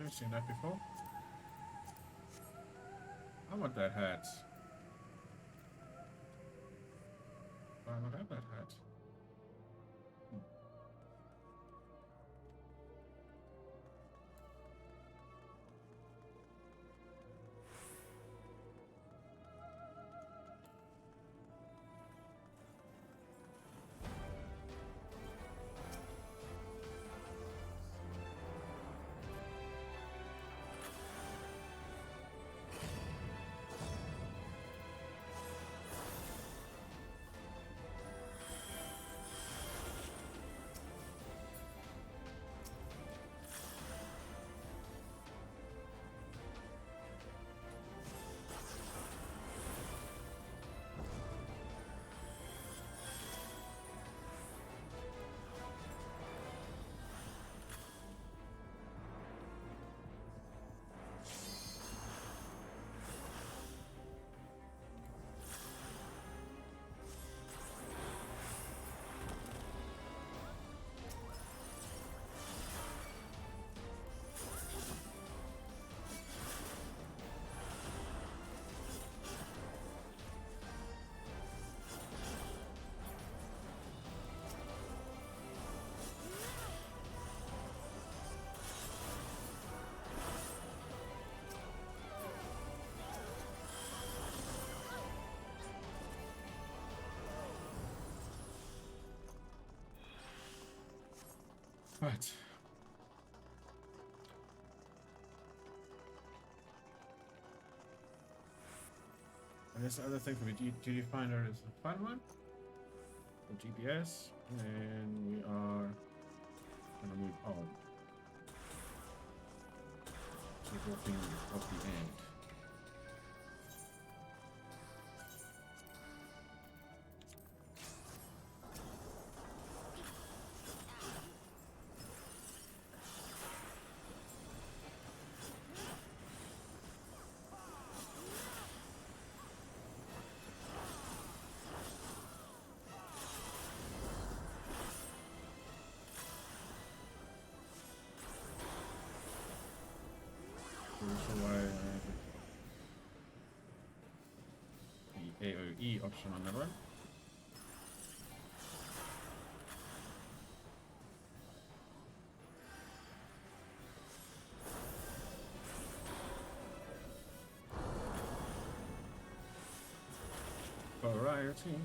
I've seen that before. I want that hat. Why not have that hat? Right. And this other thing for me, do you find her as a fun one? The GPS, and we are gonna move on. So walking off the end. Also why the AOE option on that one. Variety.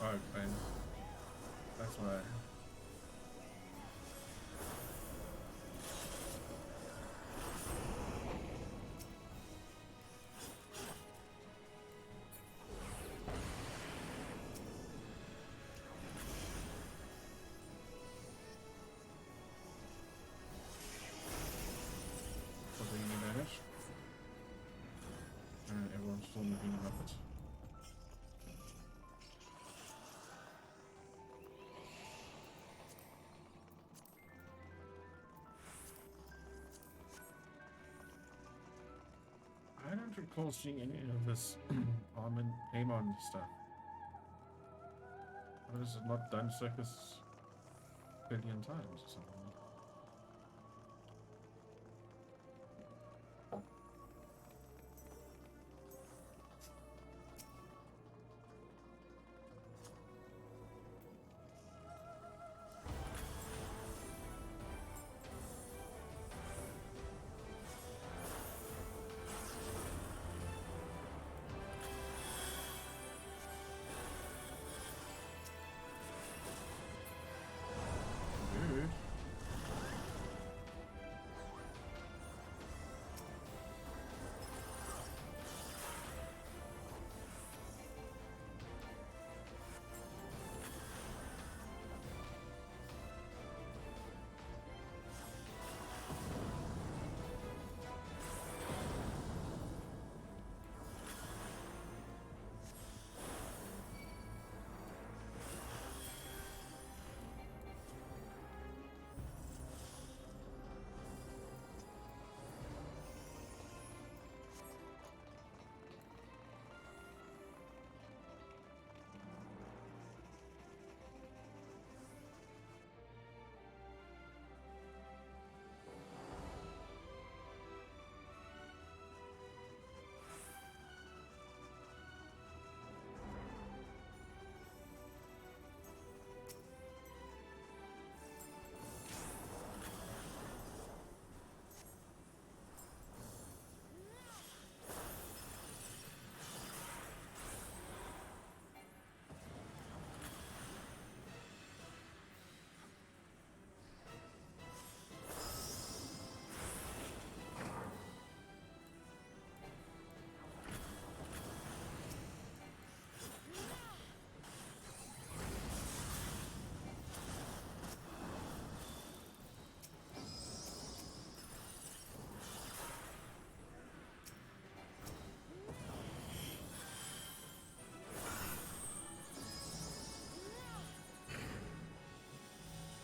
Oh, man. That's why. recall seeing any of this Amon stuff. Why is it not done circus billion times or something? Dude.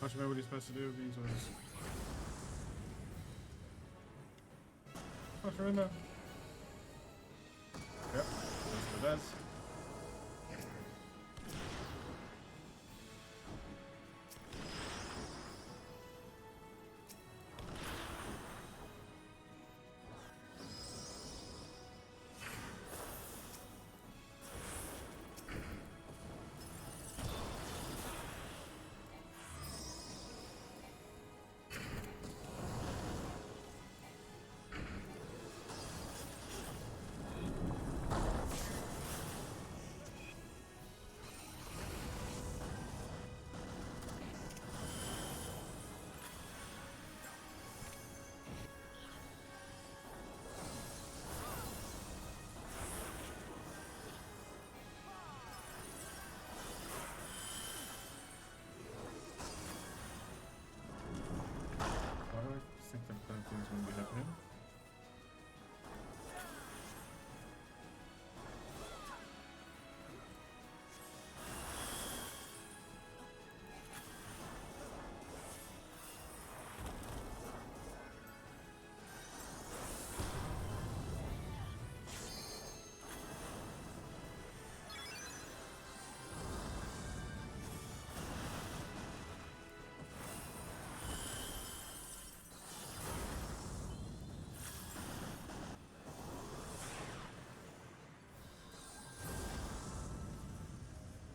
I don't remember what he's supposed to do with these ones. I remember. Yep, that's what it does. Why do I think that bad things going to be happening?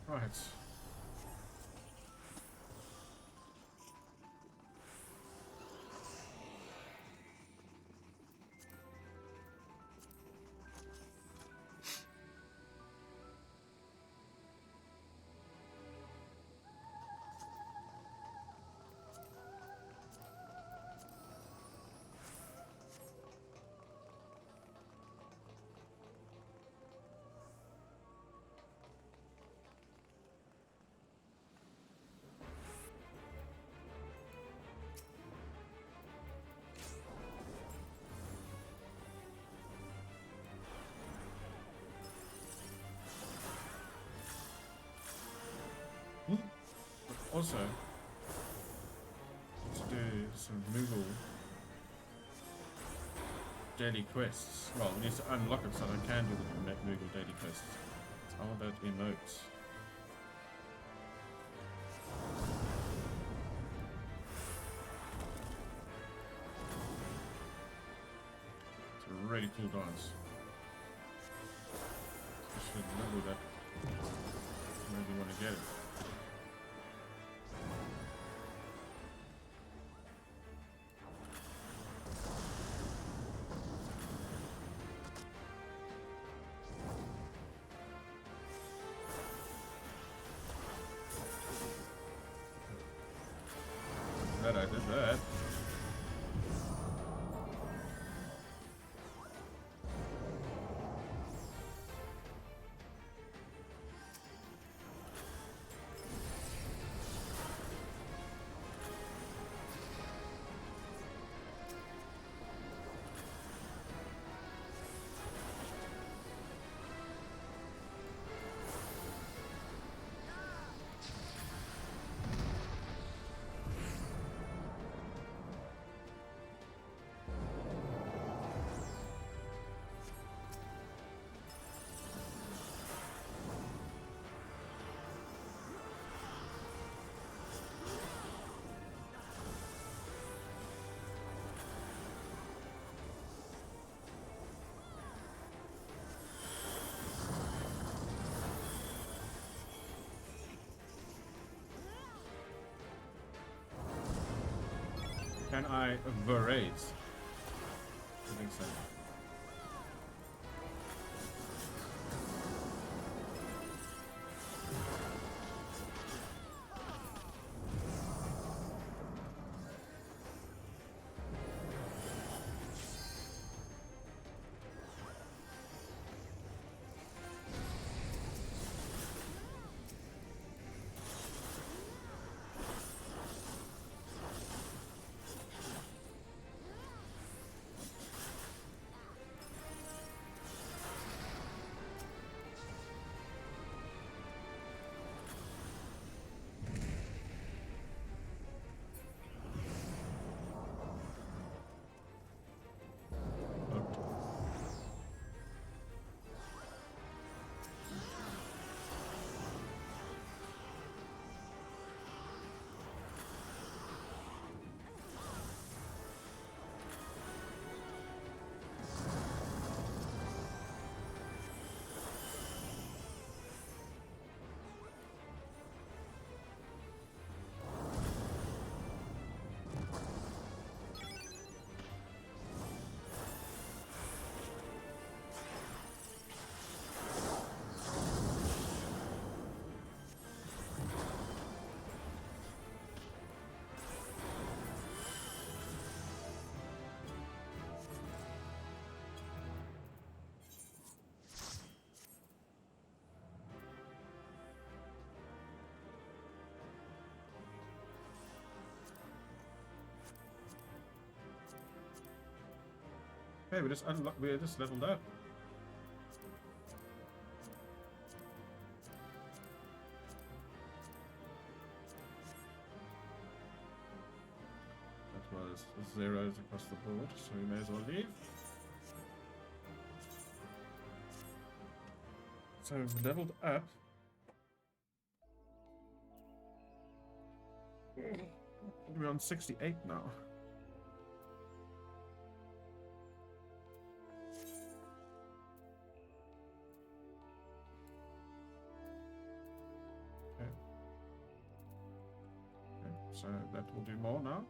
Right. Also, to do some Moogle daily quests. Well, it needs to unlock it so I can do the Moogle daily quests. How about emotes? It's a really cool dance. Especially the level that maybe want to get it. That I did that. Can I verate? I think so. Hey, we just leveled up. That was zeros across the board, so we may as well leave. So we've leveled up. We're on 68 now. So that will do more now.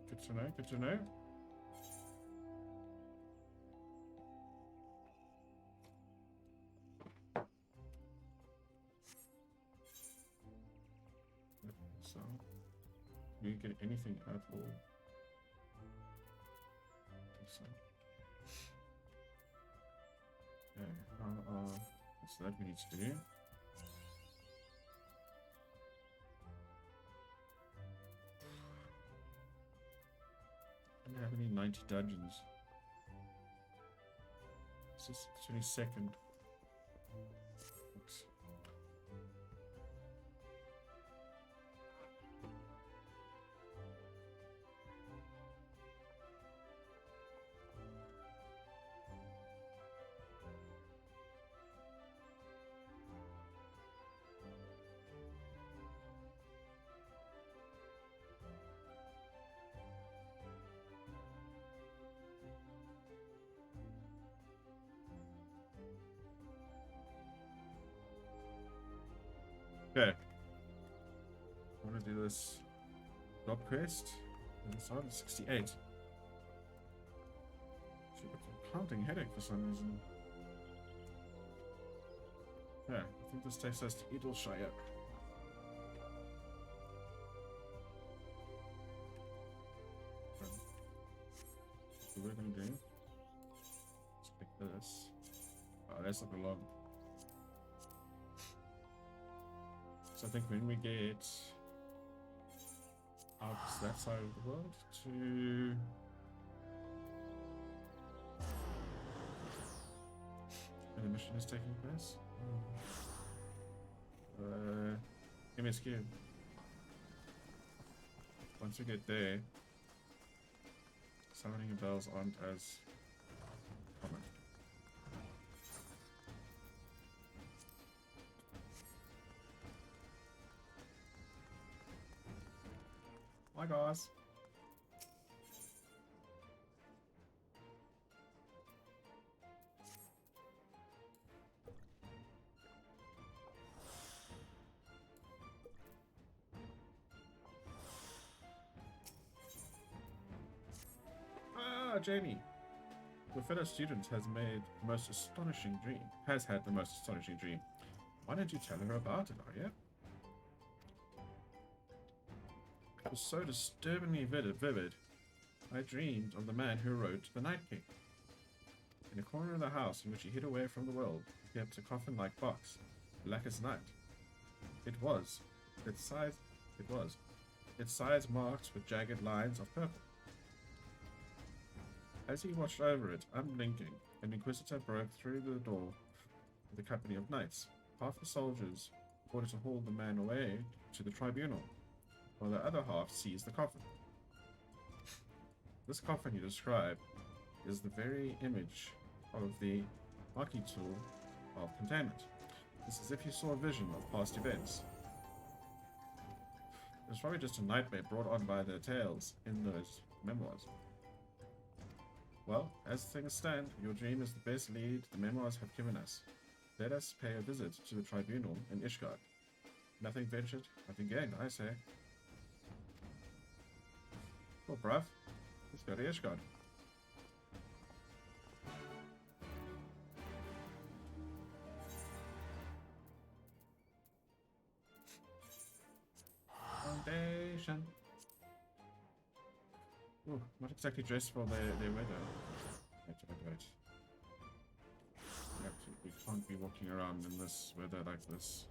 Good to know, good to know. So, do you get anything at all? So, okay, what's that we need to do? I don't have any 90 dungeons. This is 22nd. Oops. this job quest. And it's on 68. It's a counting headache for some reason. Yeah, I think this takes us to Edelshire. So we're gonna do. Let's pick this. Oh, that's not long. So I think when we get out that side of the world to where the mission is taking place. MSQ. Once we get there, summoning bells aren't as common. Hi guys. Ah, Jamie. Your fellow student has made the most astonishing dream. Has had the most astonishing dream. Why don't you tell her about it, Arya? It was so disturbingly vivid. I dreamed of the man who wrote The Night King. In a corner of the house in which he hid away from the world, he kept a coffin-like box, black as night. Its sides marked with jagged lines of purple. As he watched over it, unblinking, an inquisitor broke through the door with a company of knights. Half the soldiers ordered to haul the man away to the tribunal, while the other half seized the coffin. This coffin you describe is the very image of the Maki tool of containment. It's as if you saw a vision of past events. It was probably just a nightmare brought on by the tales in those memoirs. Well, as things stand, your dream is the best lead the memoirs have given us. Let us pay a visit to the tribunal in Ishgard. Nothing ventured, nothing gained, I say. Well, bruv, let's go to Ishgard. Foundation. Ooh, not exactly dressed for their weather. Wait. We can't be walking around in this weather like this.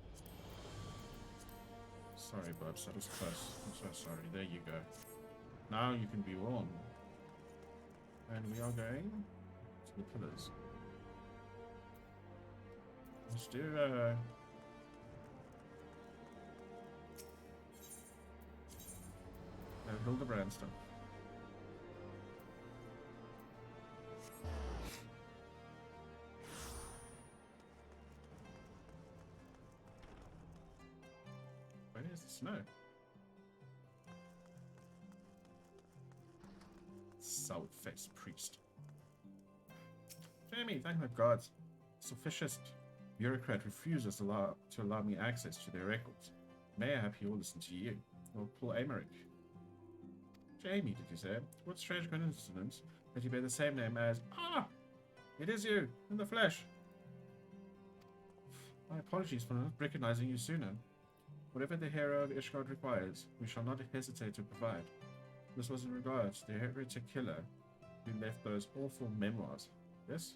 Sorry, bubs, that was close. I'm so sorry. There you go. Now you can be warm. And we are going to the pillars. Let's do Hildebrand stuff. Where is the snow? South-faced priest. Jamie, thank the gods. This officious bureaucrat refuses to allow me access to their records. Mayhap he will listen to you, or Paul Emmerich. Jamie, did you say? What strange coincidence that you bear the same name as... Ah! It is you, in the flesh. My apologies for not recognizing you sooner. Whatever the hero of Ishgard requires, we shall not hesitate to provide. This was in regard to the heretic killer who left those awful memoirs. Yes?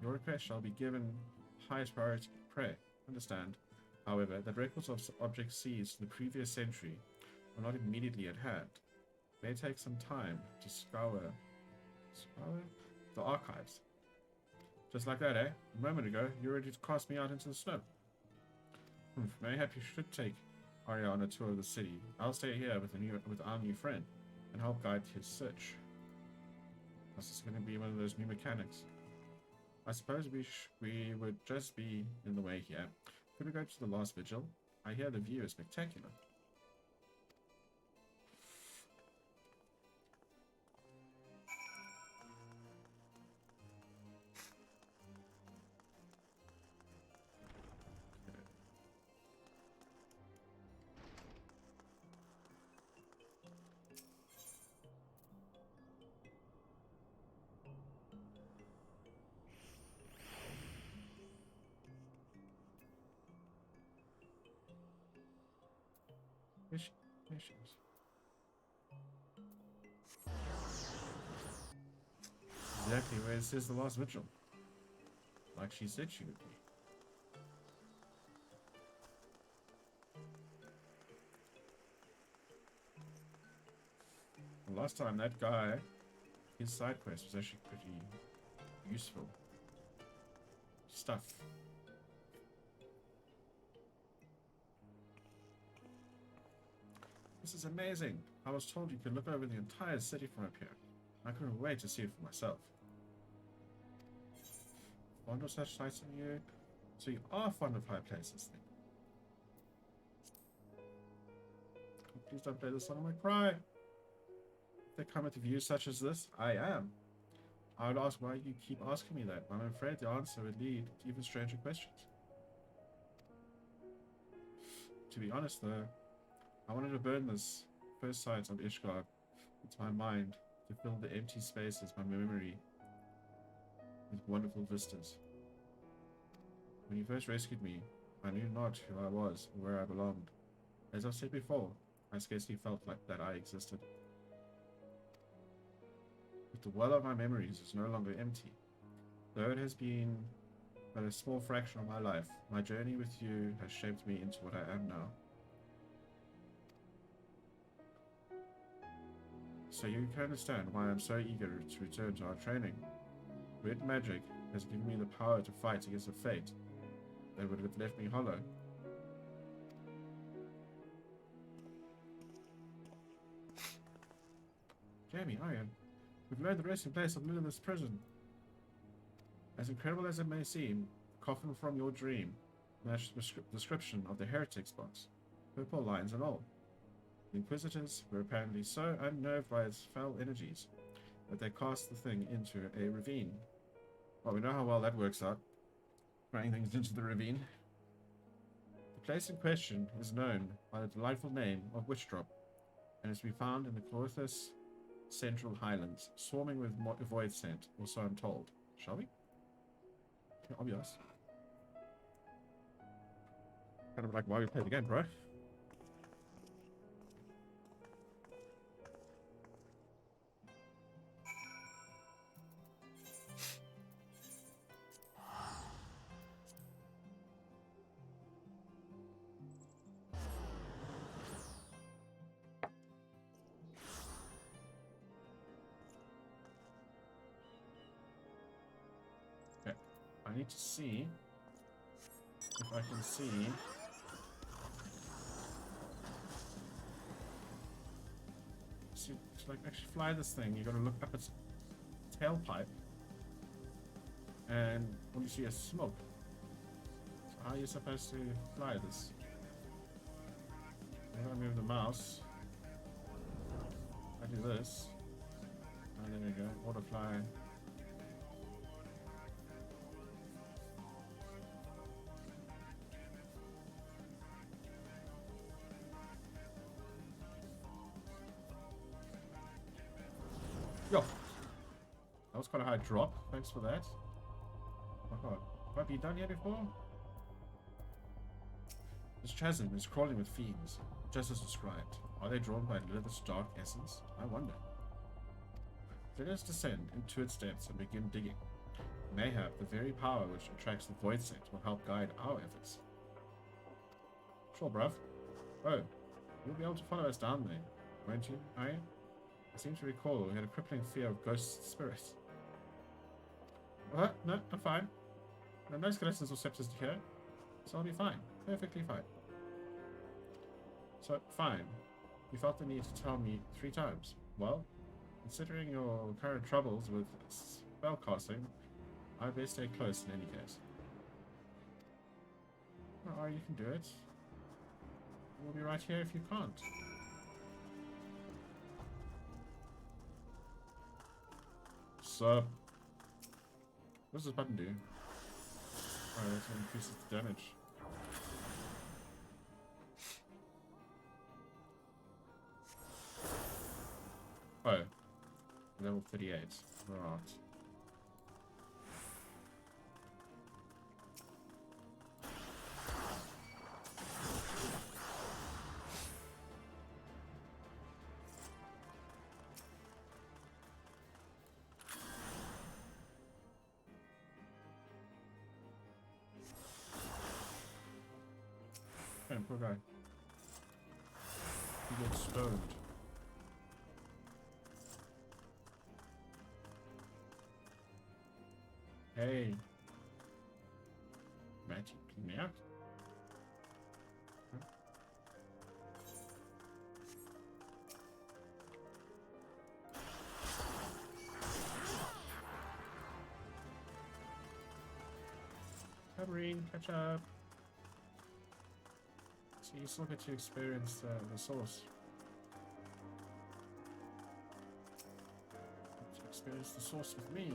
Your request shall be given highest priority. Pray. Understand, however, that records of objects seized in the previous century are not immediately at hand. It may take some time to scour the archives. Just like that, eh? A moment ago, you were ready to cast me out into the snow. Mayhap you should take Arya on a tour of the city. I'll stay here with our new friend and help guide his search. This is going to be one of those new mechanics. I suppose we would just be in the way here. Could we go to the last vigil? I hear the view is spectacular. Where's she? There she is. Exactly where it says the last vigil. Like she said she would be. The last time that guy, his side quest was actually pretty useful stuff. This is amazing. I was told you could look over the entire city from up here. I couldn't wait to see it for myself. Fond of such sights in you? So you are fond of high places then? Oh, please don't play the song of my cry. If they come with views such as this, I am. I would ask why you keep asking me that, but I'm afraid the answer would lead to even stranger questions. To be honest though, I wanted to burn this first sight of Ishgard into my mind to fill the empty spaces my memory with wonderful vistas. When you first rescued me, I knew not who I was or where I belonged. As I've said before, I scarcely felt like that I existed. But the well of my memories is no longer empty. Though it has been but a small fraction of my life, my journey with you has shaped me into what I am now. So you can understand why I'm so eager to return to our training. Red magic has given me the power to fight against a fate that would have left me hollow. Jamie, Iron, we've learned the resting place of Lilith's prison. As incredible as it may seem, the coffin from your dream matched the description of the heretics box, purple lines and all. The Inquisitors were apparently so unnerved by its foul energies that they cast the thing into a ravine. Well, we know how well that works out, throwing things into the ravine. The place in question is known by the delightful name of Witchdrop, and is to be found in the Clothis Central Highlands, swarming with void scent, or so I'm told. Shall we? Yeah, obvious. Kind of like why we play the game, bro. I need to see if I can see to like actually fly this thing. You got to look up its tailpipe, and when you see a smoke, so how are you supposed to fly this? If I move the mouse, I do this. Oh, there we go. Auto fly. Yo, that was quite a high drop. Thanks for that. Oh my god, have I been down here before? This chasm is crawling with fiends, just as described. Are they drawn by Lilith's dark essence? I wonder. Let us descend into its depths and begin digging. Mayhap the very power which attracts the void scent will help guide our efforts. Sure, bruv. Oh, you'll be able to follow us down there, won't you, Iron? I seem to recall we had a crippling fear of ghost spirits. What? No, I'm fine. There are no skeletons or scepters here, so I'll be fine. Perfectly fine. So, fine. You felt the need to tell me 3 times. Well, considering your current troubles with spellcasting, I best stay close in any case. Oh, you can do it. We'll be right here if you can't. So, what does this button do? Oh, that increases the damage. Oh, level 38. Right. poor guy. He gets stoned. Hey. Matty, clean me out. Huh? Covering, catch up. So you still get to experience the source. Get to experience the source with me.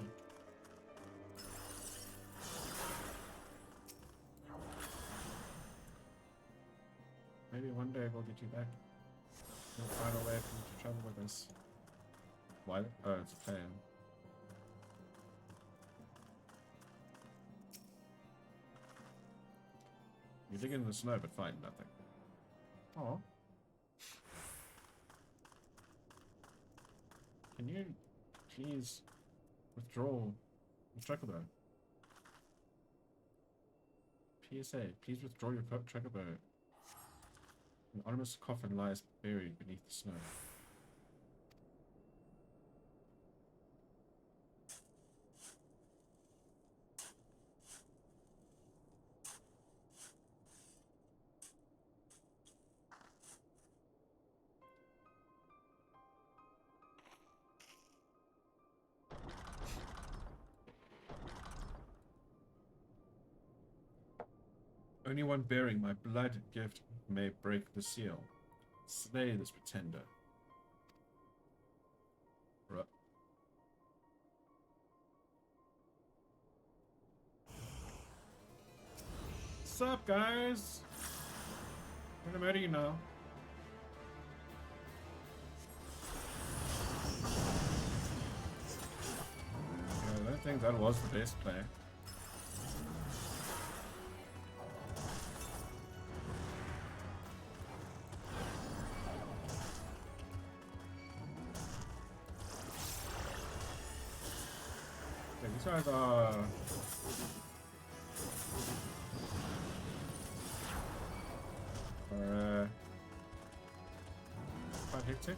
Maybe one day we'll get you back. We'll find a way for you to travel with us. Why? Oh, it's a plan. You dig in the snow but find nothing. Oh. Can you please withdraw the chocobo? PSA, please withdraw your chocobo. An anonymous coffin lies buried beneath the snow. Only one bearing my blood gift may break the seal. Slay this pretender. Ruh. What's up, guys? I'm gonna murder you now. Yeah, I don't think that was the best play. These guys are quite hectic.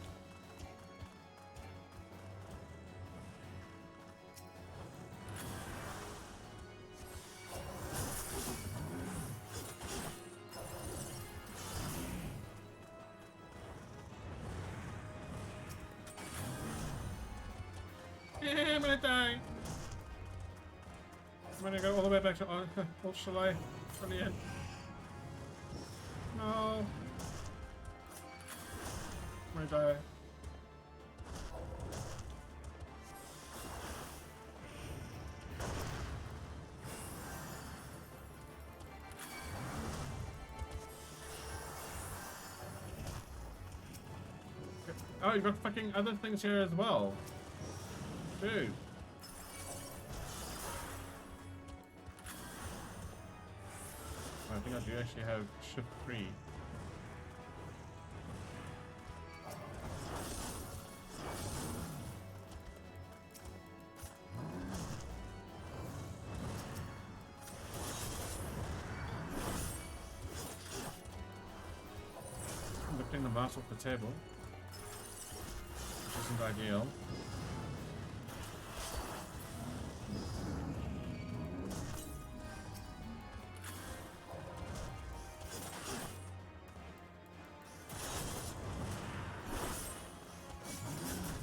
Yeah, I'm gonna die. I'm gonna go all the way back to Old Chalet from the end. No. I'm gonna die. Oh, you've got fucking other things here as well. Dude. I think I do actually have shift 3. I'm lifting the mouse off the table, which isn't ideal.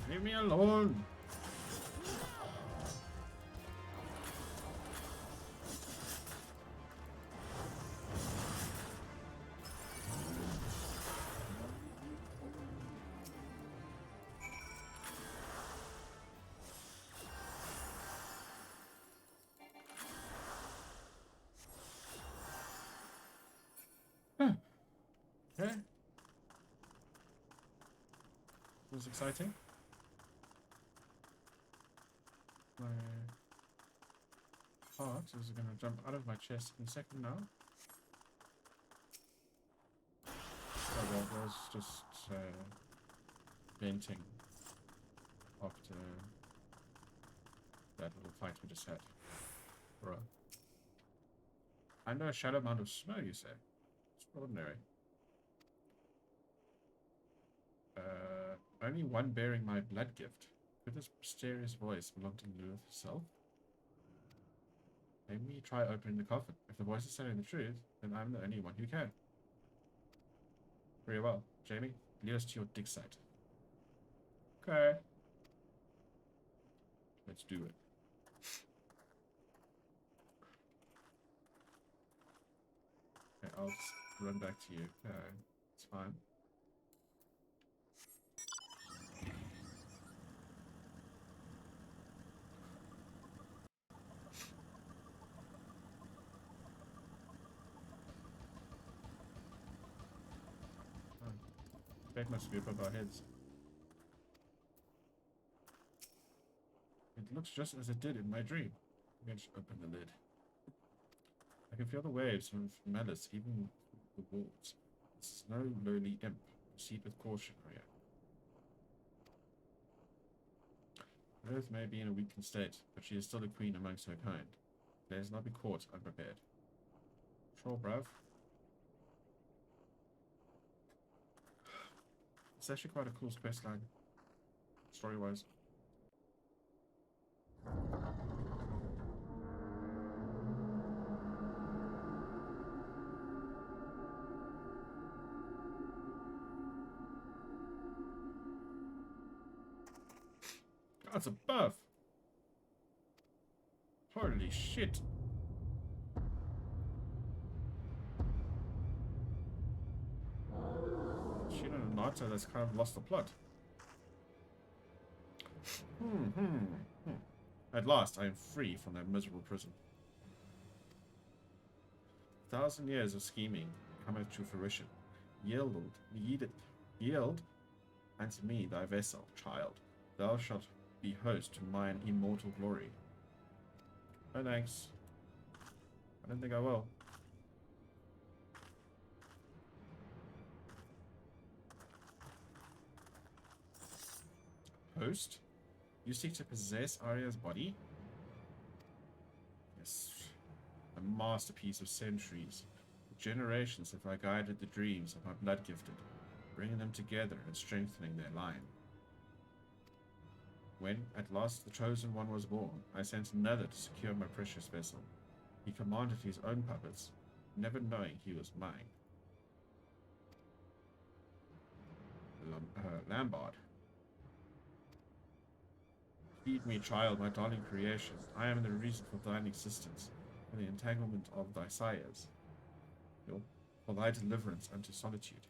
Leave me alone. Okay. It was exciting. My heart is going to jump out of my chest in a second now. So that was just venting after that little fight we just had. Bruh. And a shadow amount of snow, you say? Extraordinary. Only one bearing my blood gift. Could this mysterious voice belong to Lilith herself? Maybe try opening the coffin. If the voice is telling the truth, then I'm the only one who can. Very well. Jamie, lead us to your dig site. Okay. Let's do it. Okay, I'll just run back to you. Okay, it's fine. That must be above our heads. It looks just as it did in my dream. Maybe I should open the lid. I can feel the waves of malice even the walls. This is no lowly imp. Proceed with caution, Arya. Earth may be in a weakened state, but she is still a queen amongst her kind. Let us not be caught unprepared. Sure, bruv. It's actually quite a cool quest line, story-wise. That's a buff. Holy shit. Shit on a Naruto that's kind of lost the plot. At last, I am free from that miserable prison. 1,000 years of scheming cometh to fruition. Yield unto me thy vessel, child. Thou shalt be host to mine immortal glory. No thanks. I don't think I will. Host? You seek to possess Arya's body? Yes. A masterpiece of centuries. Generations have I guided the dreams of my blood gifted, bringing them together and strengthening their line. When, at last, the Chosen One was born, I sent another to secure my precious vessel. He commanded his own puppets, never knowing he was mine. Lambard. Feed me, child, my darling creation. I am the reason for thine existence, for the entanglement of thy sires, for thy deliverance unto solitude.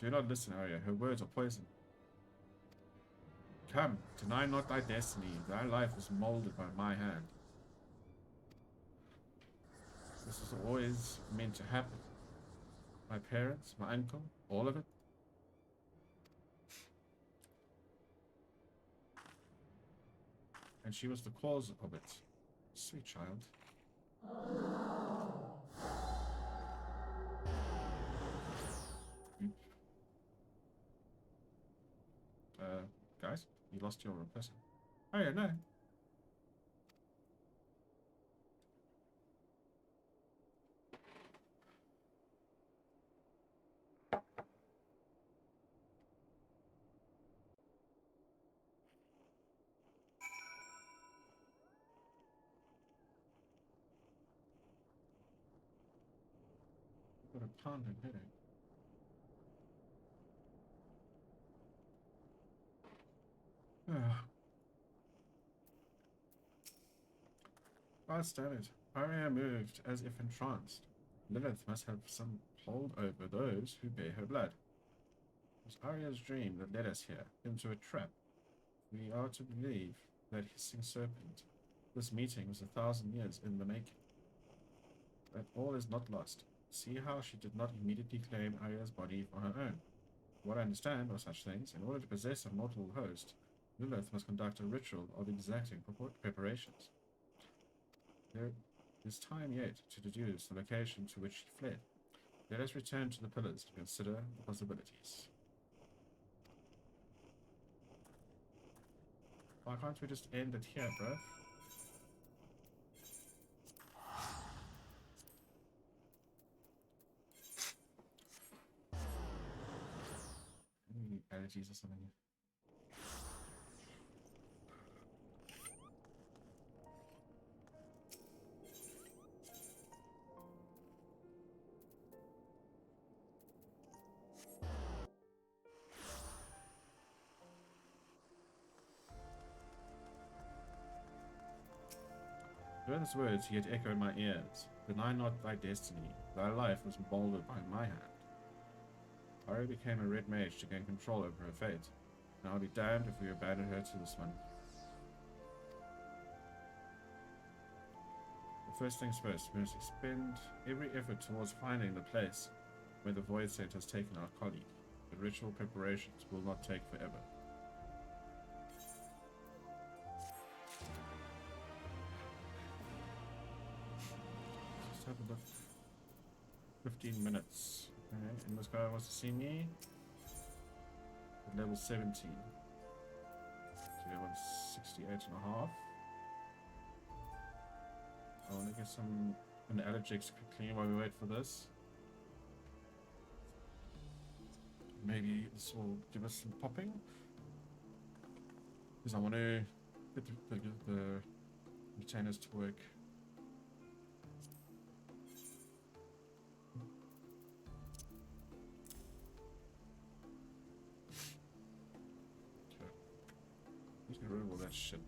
Do not listen, Arya. Her words are poison. Come, deny not thy destiny. Thy life was molded by my hand. This was always meant to happen. My parents, my uncle, all of it. And she was the cause of it. Sweet child. Guys, you lost your person. Oh yeah, no. Got a pounding headache. God damn it. Arya moved as if entranced. Lilith must have some hold over those who bear her blood. It was Arya's dream that led us here, into a trap. We are to believe that hissing serpent. This meeting was 1,000 years in the making. But all is not lost. See how she did not immediately claim Arya's body for her own. What I understand of such things, in order to possess a mortal host, Lilith must conduct a ritual of exacting preparations. There is time yet to deduce the location to which she fled. Let us return to the pillars to consider the possibilities. Why can't we just end it here, bruh? abilities or something. Those words yet echo in my ears. Deny not thy destiny. Thy life was molded by my hand. Ari became a red mage to gain control over her fate. And I'll be damned if we abandon her to this one. But first things first, we must expend every effort towards finding the place where the Void Scent has taken our colleague. The ritual preparations will not take forever. Just have a look. 15 minutes. Okay, and this guy wants to see me at level 17. So he wants 68 and a half. I want to get some analgesics quickly while we wait for this. Maybe this will give us some popping. Because I want to get the retainers to work. Okay. Let's get rid of all that shit.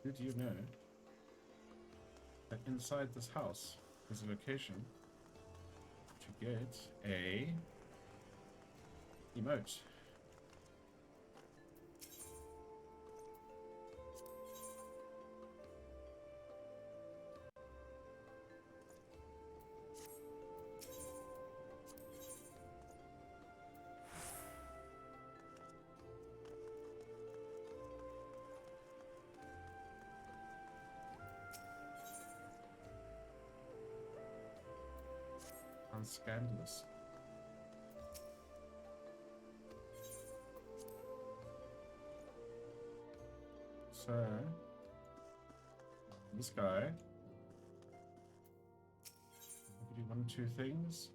Did you know that inside this house is a location to get a emote? Scandalous. So this guy, I can do 1 or 2 things,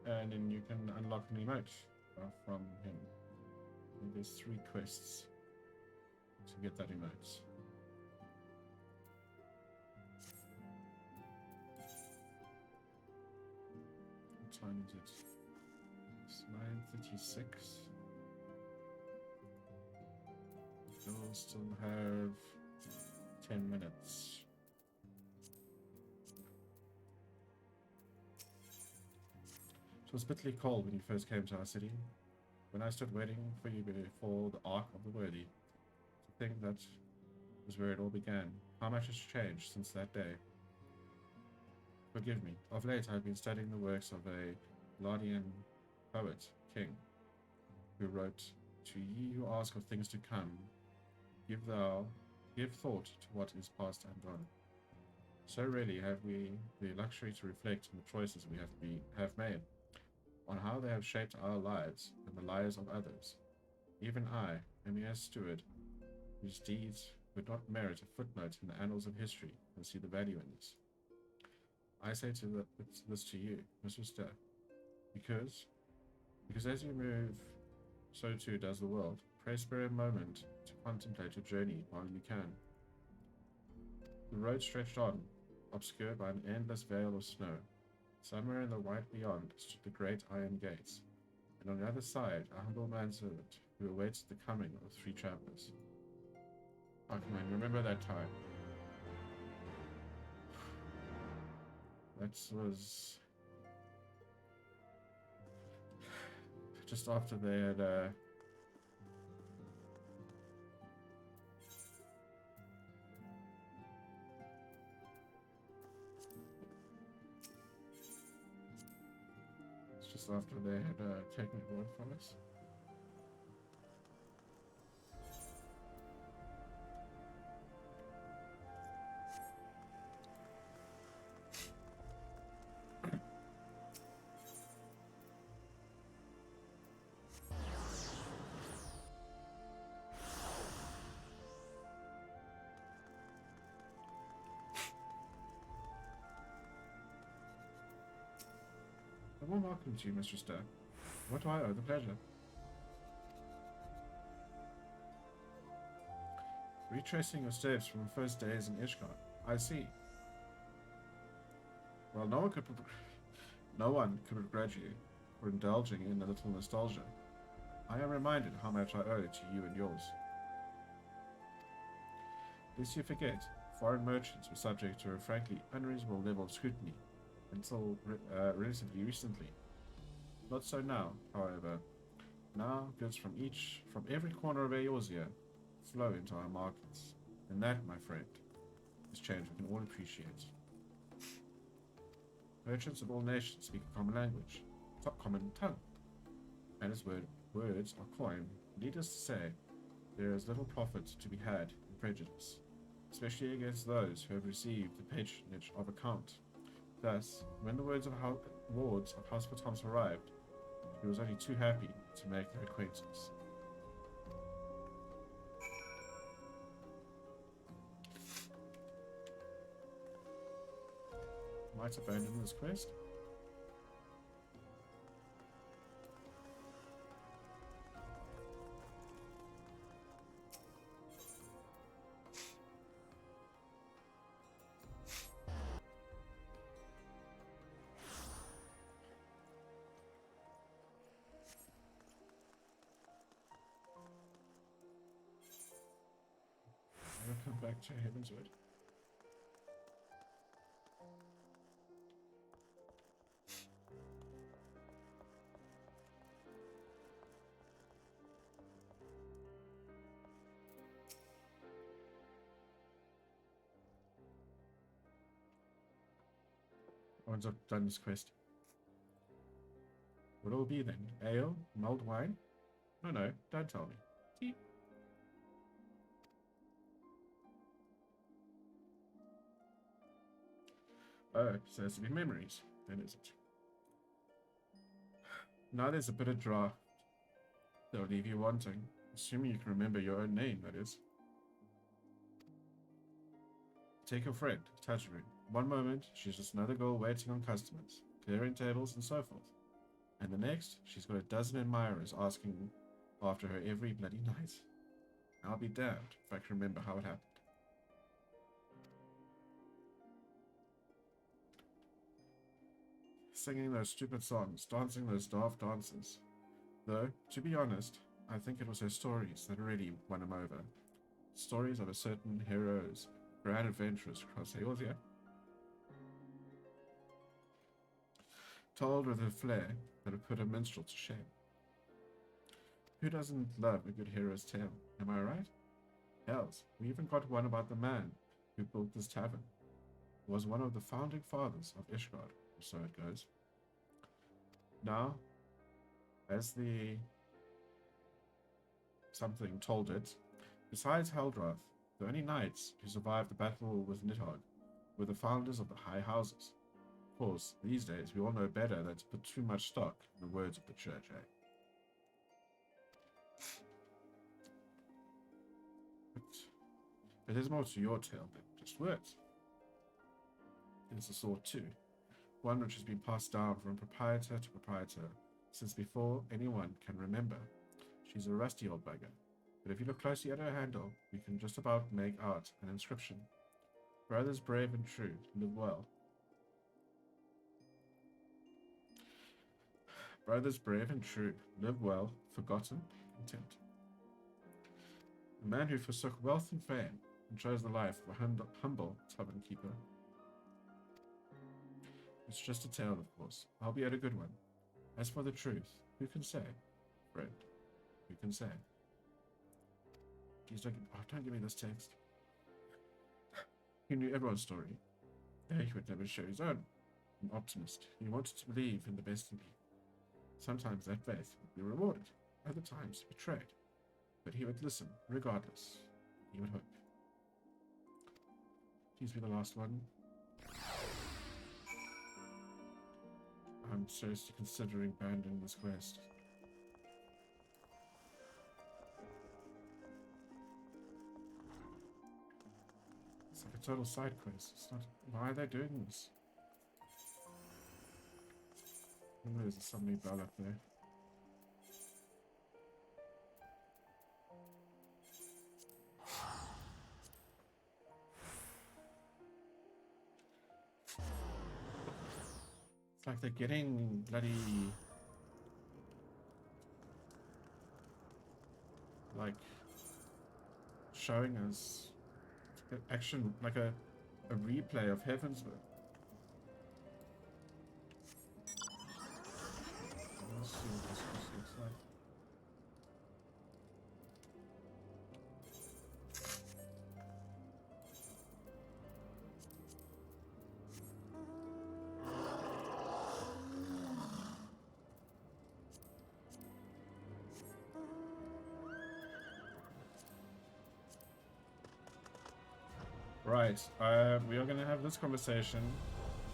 and then you can unlock an emote from him. And there's 3 quests to get that emote. What time is it? It's 9:36. we'll still have 10 minutes. It was bitterly cold when you first came to our city. When I stood waiting for you before the Ark of the Worthy, to think that was where it all began. How much has changed since that day? Forgive me. Of late, I've been studying the works of a Lardian poet, king, who wrote, "To ye who ask of things to come, give thought to what is past and gone." So rarely have we the luxury to reflect on the choices we have made, on how they have shaped our lives and the lives of others. Even I, a mere steward, whose deeds would not merit a footnote in the annals of history, can see the value in this. I say this to you, Mr. Starr, because as you move, so too does the world. Pray spare a moment to contemplate your journey while you can. The road stretched on, obscured by an endless veil of snow. Somewhere in the white beyond stood the great iron gates, and on the other side a humble manservant who awaits the coming of 3 travelers. Archman, remember that time? That was just after they had taken it away from us. A warm welcome to you, Mr. Starr. What do I owe the pleasure? Retracing your steps from the first days in Ishgard. I see. Well, no one could begrudge you for indulging in a little nostalgia. I am reminded how much I owe to you and yours. Lest you forget, foreign merchants were subject to a frankly unreasonable level of scrutiny until relatively recently. Not so now, however. Now goods from every corner of Eorzea flow into our markets, and that, my friend, is change we can all appreciate. Merchants of all nations speak a common language, common tongue, and as words are coined, needless to say, there is little profit to be had in prejudice, especially against those who have received the patronage of a count. Thus, when the wards of House Fatams arrived, he was only too happy to make their acquaintance. Might abandon this quest. I'll come back to Heavenswood. Once I've done this quest. What will it be then? Ale? Mulled wine? No, don't tell me. See? Oh, so it's to be memories, then is it? Now there's a bit of draft. They'll leave you wanting. Assuming you can remember your own name, that is. Take your friend, Tajru. One moment, she's just another girl waiting on customers, clearing tables and so forth. And the next, she's got a dozen admirers asking after her every bloody night. I'll be damned if I can remember how it happened. Singing those stupid songs, dancing those daft dances. Though, to be honest, I think it was her stories that really won him over. Stories of a certain hero's grand adventures across Eorzea, told with a flair that would put a minstrel to shame. Who doesn't love a good hero's tale? Am I right? Hells, we even got one about the man who built this tavern. He was one of the founding fathers of Ishgard, or so it goes. Now, as the something told it, besides Heldrath, the only knights who survived the battle with Nidhogg were the founders of the High Houses. Of course, these days we all know better than to put too much stock in the words of the church, eh? But there's more to your tale than just words. There's a sword too, one which has been passed down from proprietor to proprietor since before anyone can remember. She's a rusty old bugger, but if you look closely at her handle, you can just about make out an inscription. Brothers brave and true, live well. Brothers brave and true, live well, forgotten, content. A man who forsook wealth and fame and chose the life of a humble tavern keeper. It's just a tale, of course, albeit a good one. As for the truth, who can say? Friend, who can say? Please don't give me this text. He knew everyone's story, though he would never show his own. An optimist, he wanted to believe in the best in people. Sometimes that faith would be rewarded, other times betrayed. But he would listen, regardless. He would hope. Please be the last one. I'm seriously considering abandoning this quest. It's like a total side quest. It's not. Why are they doing this? I know there's a somebody bell up there. It's like they're getting bloody like showing us action, like a replay of Heavensward. Let's see what this looks like. Right, we are going to have this conversation.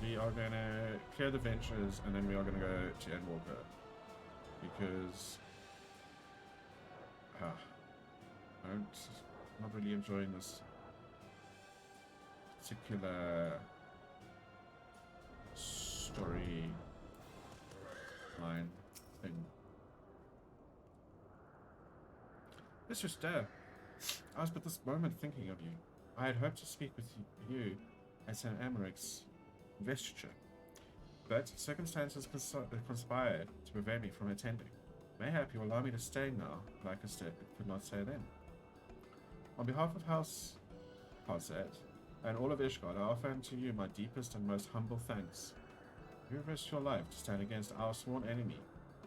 We are going to clear the ventures, and then we are going to go to Endwalker. Because I'm not really enjoying this particular story line thing. It's just I was but this moment thinking of you. I had hoped to speak with you at St. Amaric's investiture, but circumstances conspired to prevent me from attending. Mayhap you will allow me to stay now, like I said, but could not say then. On behalf of House Harzad and all of Ishgard, I offer unto you my deepest and most humble thanks. You risked your life to stand against our sworn enemy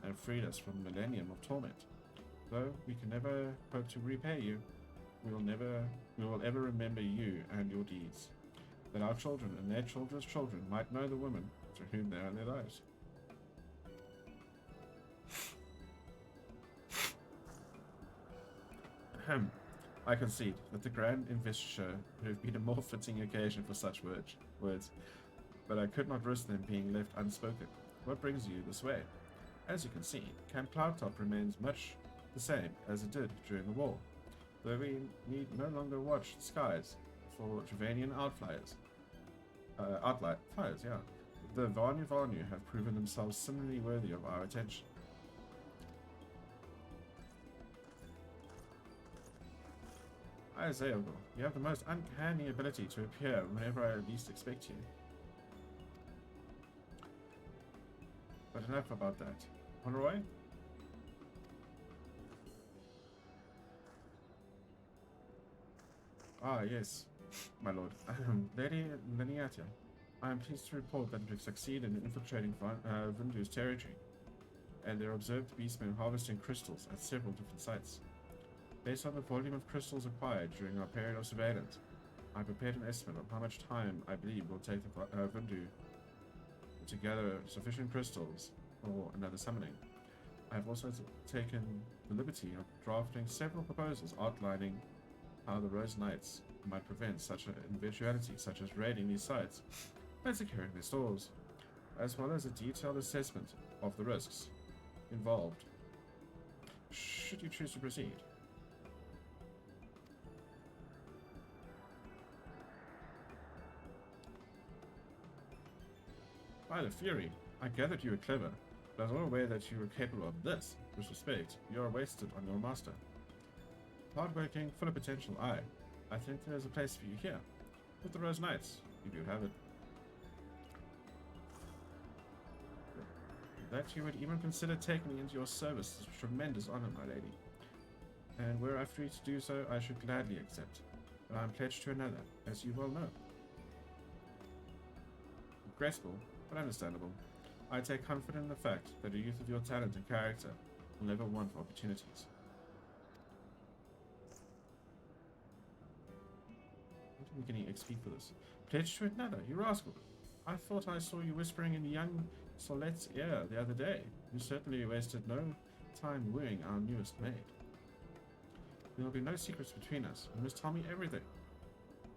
and freed us from a millennium of torment. Though we can never hope to repay you, we will ever remember you and your deeds, that our children and their children's children might know the woman to whom they owe their lives. I concede that the grand investiture would have been a more fitting occasion for such words, but I could not risk them being left unspoken. What brings you this way? As you can see, Camp Cloudtop remains much the same as it did during the war, though we need no longer watch the skies for Dravanian outflyers. Fires, yeah. The Varnu have proven themselves similarly worthy of our attention. Isaiah, you have the most uncanny ability to appear whenever I least expect you. But enough about that. Conroy? Ah, yes, my lord. Lady Leniatia, I am pleased to report that we've succeeded in infiltrating Vundu's territory, and there are observed beastmen harvesting crystals at several different sites. Based on the volume of crystals acquired during our period of surveillance, I prepared an estimate of how much time I believe will take the Vundu to gather sufficient crystals for another summoning. I have also taken the liberty of drafting several proposals outlining how the Rose Knights might prevent such an eventuality, such as raiding these sites and securing their stores, as well as a detailed assessment of the risks involved, should you choose to proceed. By the Fury, I gathered you were clever, but I was not aware that you were capable of this. With respect, you are wasted on your master. Hardworking, full of potential, I think there is a place for you here, with the Rose Knights, if you have it. That you would even consider taking me into your service is a tremendous honor, my lady. And were I free to do so, I should gladly accept. But I am pledged to another, as you well know. Graceful, but understandable. I take comfort in the fact that a youth of your talent and character will never want for opportunities. I didn't get any XP for this. Pledged to another, you rascal. I thought I saw you whispering in young Solette's ear the other day. You certainly wasted no time wooing our newest maid. There will be no secrets between us. You must tell me everything.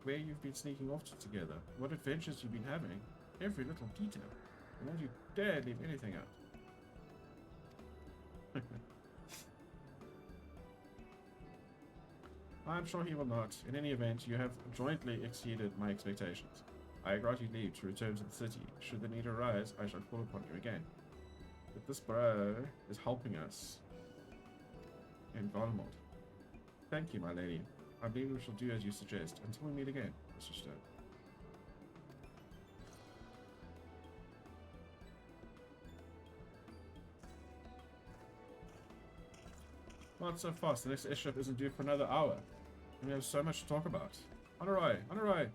Where you've been sneaking off to together, what adventures you've been having, every little detail. And don't you dare leave anything out. I'm sure he will not. In any event, you have jointly exceeded my expectations. I grant you leave to return to the city. Should the need arise, I shall call upon you again. But this bro is helping us in Voldemort. Thank you, my lady. I believe we shall do as you suggest until we meet again, Mr. Stone. Not so fast. The next airship isn't due for another hour. And we have so much to talk about. Honorai! Honorai!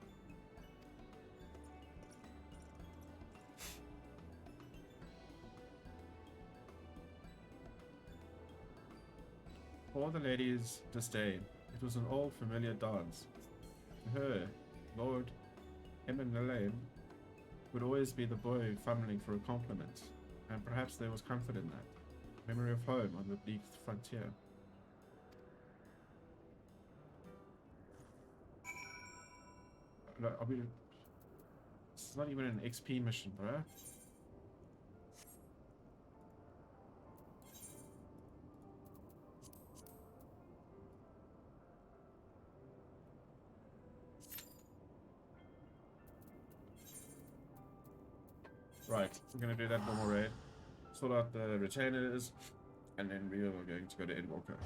For the lady's disdain, it was an old familiar dance. To her, Lord Eminelane would always be the boy fumbling for a compliment, and perhaps there was comfort in that. Memory of home on the bleak frontier. No, I mean, it's not even an XP mission, bro. Right, we're gonna do that normal raid, sort out the retainers, and then we are going to go to Endwalker.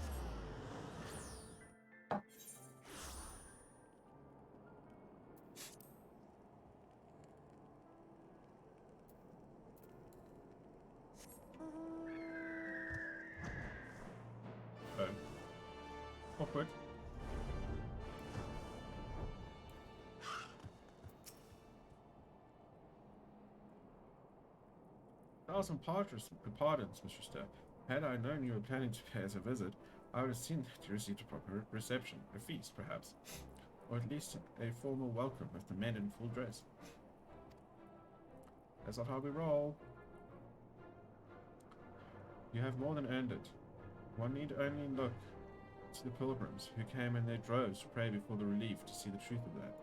Awkward. $1,000 pardons, Mr. Step. Had I known you were planning to pay us a visit, I would have seen that you received a proper reception, a feast, perhaps, or at least a formal welcome with the men in full dress. That's not how we roll. You have more than earned it. One need only look to the pilgrims who came in their droves to pray before the relief to see the truth of that.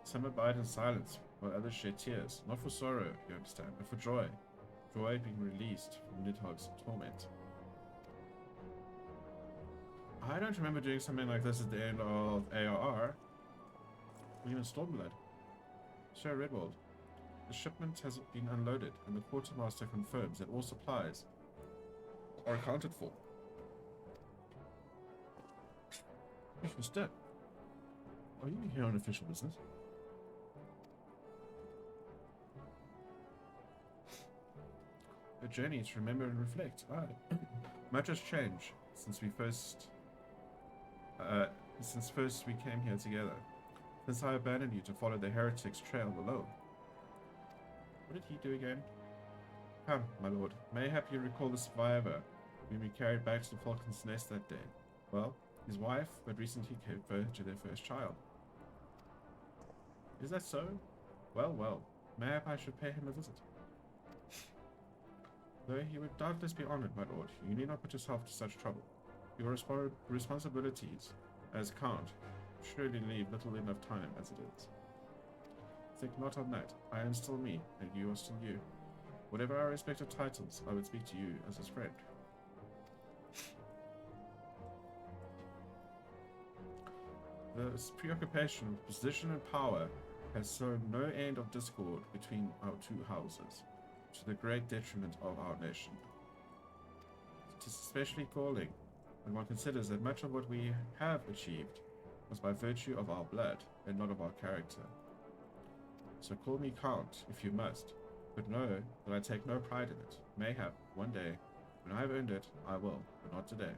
Some abide in silence, while others shed tears, not for sorrow, you understand, but for joy. Joy being released from Nidhogg's torment. I don't remember doing something like this at the end of ARR, or even Stormblood. Sir Redwald, the shipment has been unloaded, and the quartermaster confirms that all supplies are accounted for. Mr. Step, are you here on official business? A journey to remember and reflect. Much has changed since we first since first we came here together. Since I abandoned you to follow the heretic's trail alone. What did he do again? Come, my lord. Mayhap you recall the survivor whom we carried back to the Falcon's Nest that day. Well, his wife but recently gave birth to their first child. Is that so? Well, well. Mayhap I should pay him a visit. Though he would doubtless be honored, my lord, you need not put yourself to such trouble. Your responsibilities as Count surely leave little enough time as it is. Think not on that. I am still me, and you are still you. Whatever our respective titles, I would speak to you as his friend. This preoccupation with position and power has sown no end of discord between our two houses, to the great detriment of our nation. It is especially galling when one considers that much of what we have achieved was by virtue of our blood and not of our character. So call me Count if you must, but know that I take no pride in it. Mayhap, one day, when I have earned it, I will, but not today.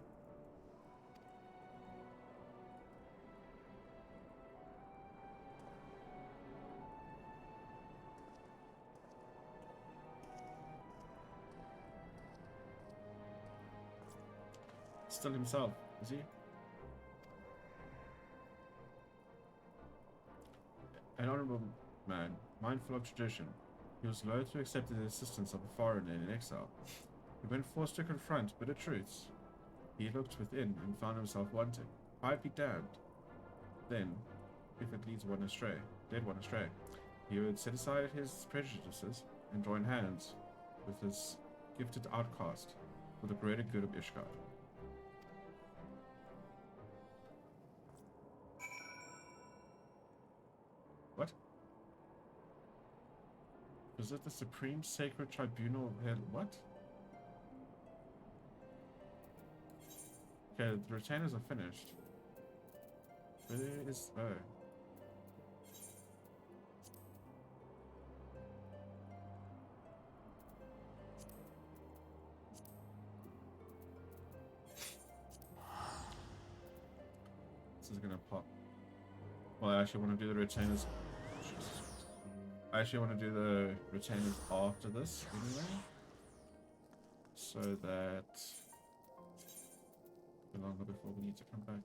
Still himself, is he? An honorable man, mindful of tradition, he was loath to accept the assistance of a foreigner in exile. He went forced to confront bitter truths. He looked within and found himself wanting. I'd be damned. Then, if it leads one astray, he would set aside his prejudices and join hands with his gifted outcast for the greater good of Ishgard. What? Was it the Supreme Sacred Tribunal held? What? Okay, the retainers are finished. Where is... oh. This is gonna pop. Well, I actually want to do the retainers. I actually want to do the retainers after this anyway, so that longer before we need to come back.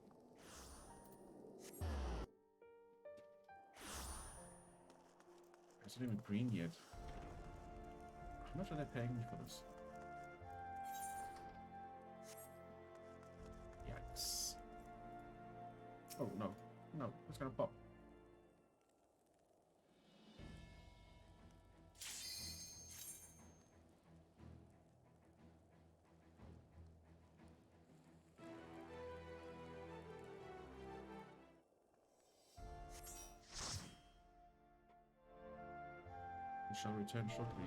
It's not even green yet. How much are they paying me for this? Yikes. Oh no, no, it's gonna pop. We shall return shortly.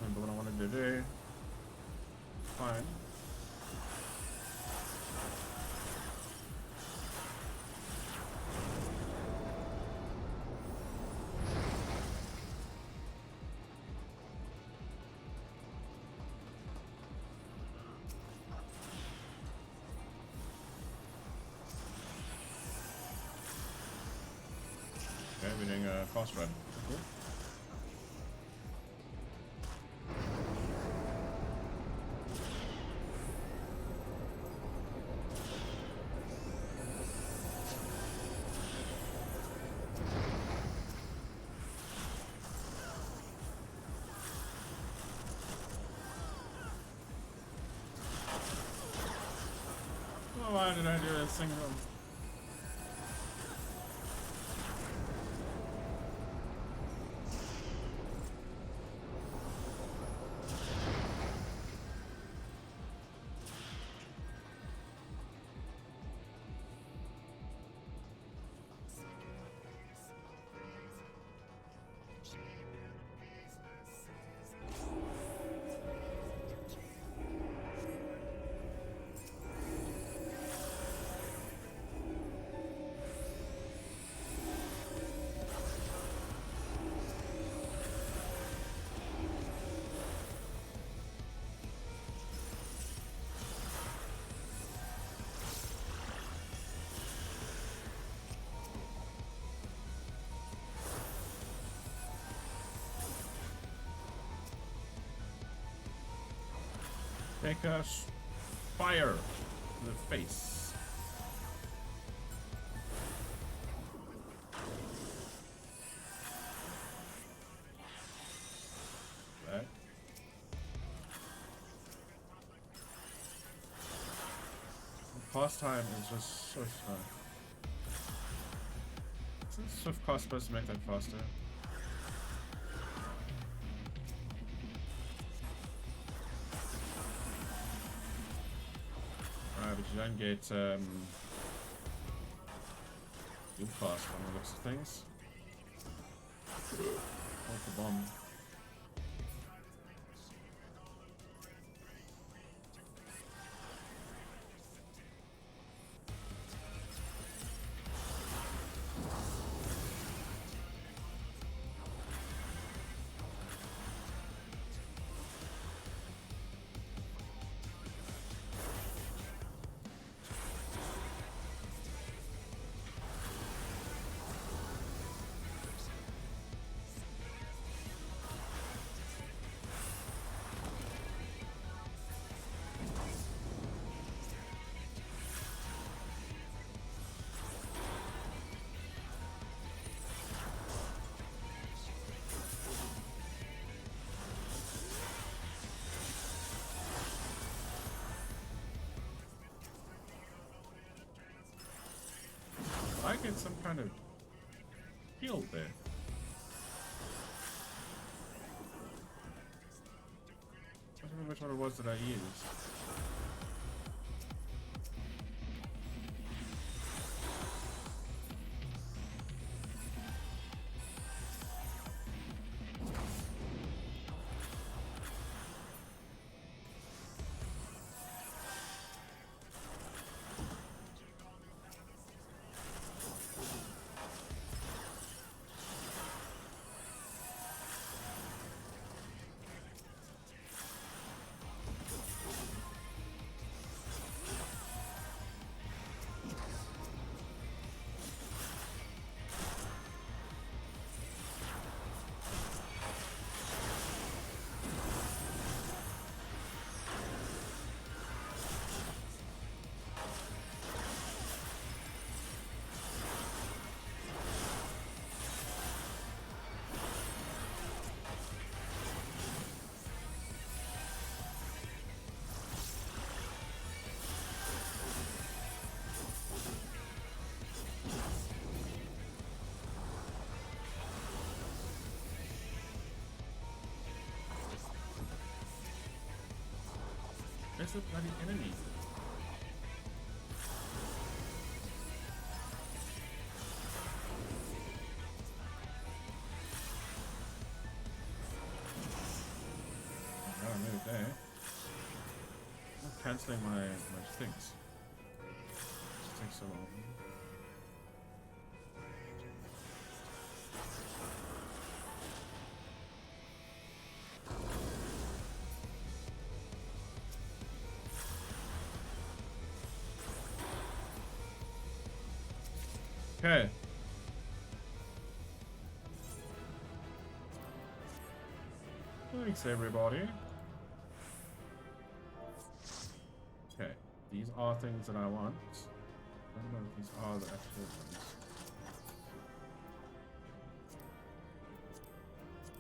Remember what I wanted to do. Fine. Okay, we're doing a fast run. Cool. Oh, why did I do a single? make us fire in the face. Right. Pastime is just so slow. Isn't Swift Cast supposed to make that faster? Right, but you don't get good fast on the looks of things. Hold the bomb. I get some kind of heal there. I don't remember which one it was that I used. Where's the bloody enemy? Oh, no, there. I'm cancelling my things. It takes so long. Okay. Thanks, everybody. Okay, these are things that I want. I don't know if these are the actual ones.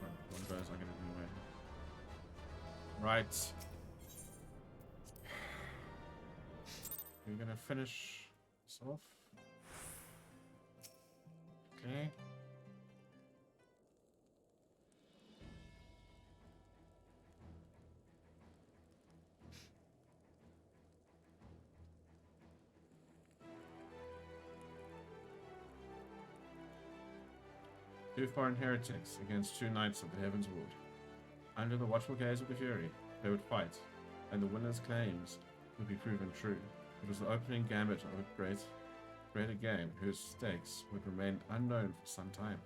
Right, one goes, I get it anyway. Right. We're gonna finish this off. Okay. Two foreign heretics against two knights of the Heaven's Ward. Under the watchful gaze of the Fury, they would fight, and the winner's claims would be proven true. It was the opening gambit of a greater game whose stakes would remain unknown for some time.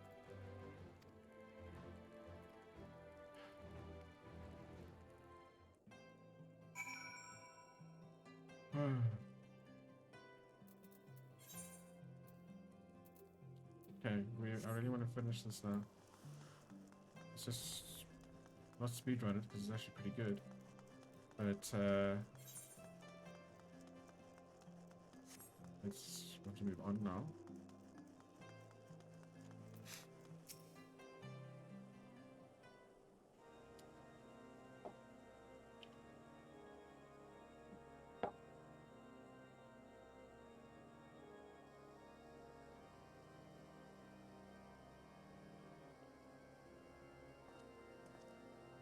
Okay, I really want to finish this now. Let's just not speedrun it because it's actually pretty good. But let's want to move on now.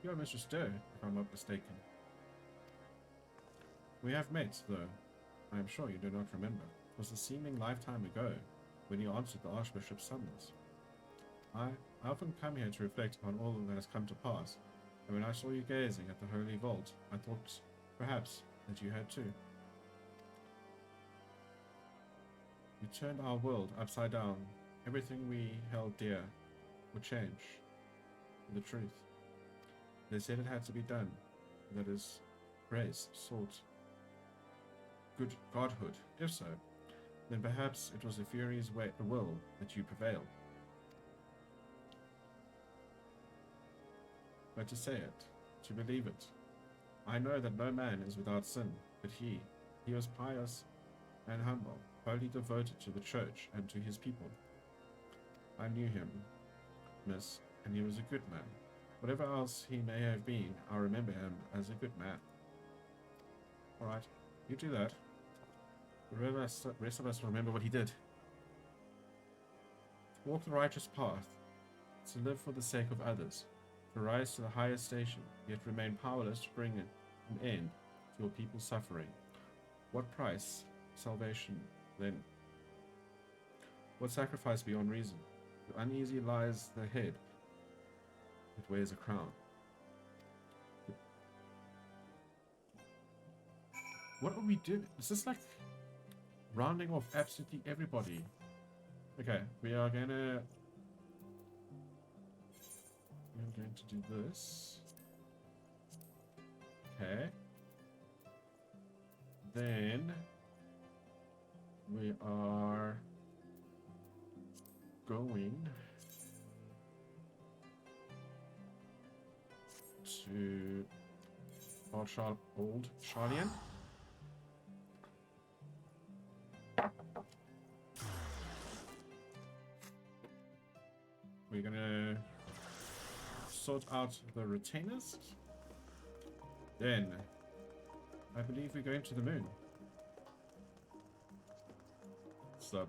You are Mr. Stowe, if I'm not mistaken. We have met, though. I am sure you do not remember. It was a seeming lifetime ago when you answered the Archbishop's summons. I often come here to reflect upon all that has come to pass, and when I saw you gazing at the Holy Vault, I thought, perhaps, that you had too. You turned our world upside down. Everything we held dear would change. For the truth. They said it had to be done. That is, grace sought good godhood. If so, then perhaps it was the Fury's will that you prevailed. But to say it, to believe it, I know that no man is without sin, but he was pious and humble, wholly devoted to the church and to his people. I knew him, miss, and he was a good man. Whatever else he may have been, I remember him as a good man. Alright, you do that. The rest of us remember what he did. To walk the righteous path, to live for the sake of others, to rise to the highest station, yet remain powerless to bring an end to your people's suffering. What price? Salvation, then. What sacrifice beyond reason? Uneasy lies the head. It wears a crown. What are we doing? Is this like rounding off absolutely everybody? Okay, we are going to do this. Okay. Then we are going to Old Charlian. We're gonna sort out the retainers. Then I believe we're going to the moon. So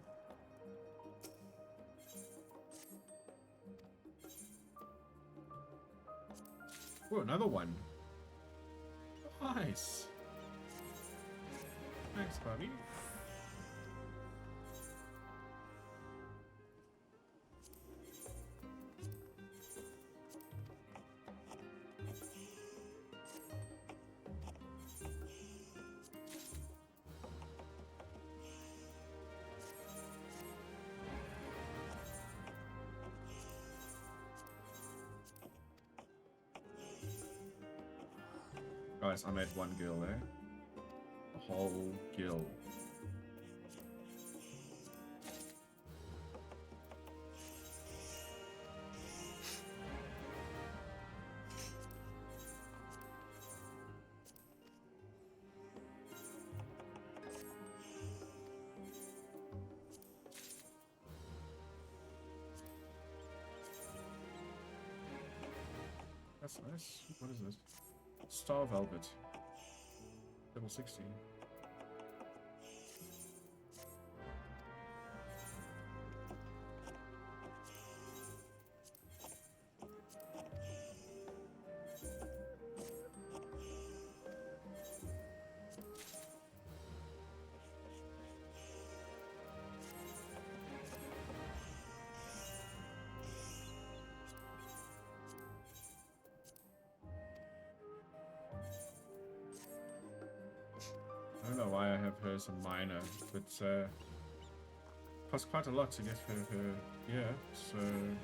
oh, another one. Nice. Thanks, buddy. Guys, I made one girl there. A whole guild. That's nice. What is this? Star Velvet. Level 16. I don't know why I have her as a minor, but costs quite a lot to get her here, so I'm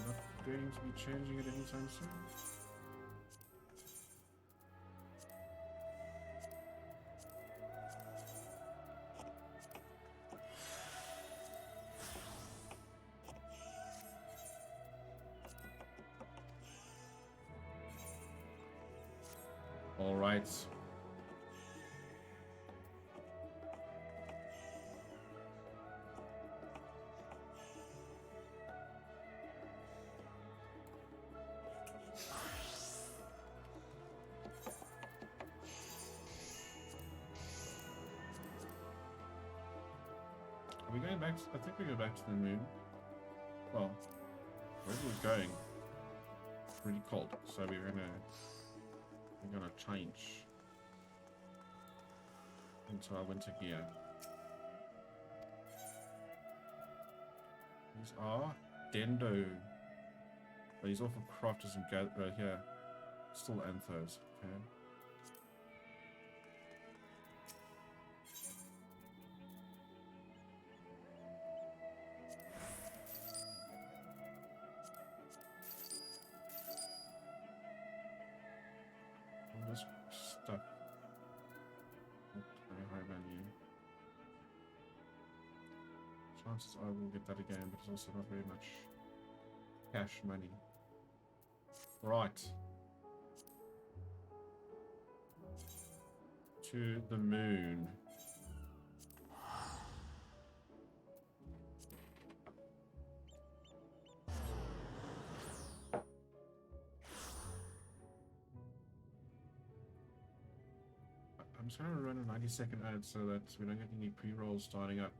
not going to be changing it anytime soon. All right. Are we going back? I think we go back to the moon. Well, wherever we're going, it's really cold, so we're gonna change into our winter gear. These are Dendo. But he's all for crafters and gather here. Still Anthos, okay. All this stuff. Very high value. Chances are we'll get that again, but it's also not very much cash money. Right. To the moon. I'm just going to run a 90-second ad so that we don't get any pre-rolls starting up.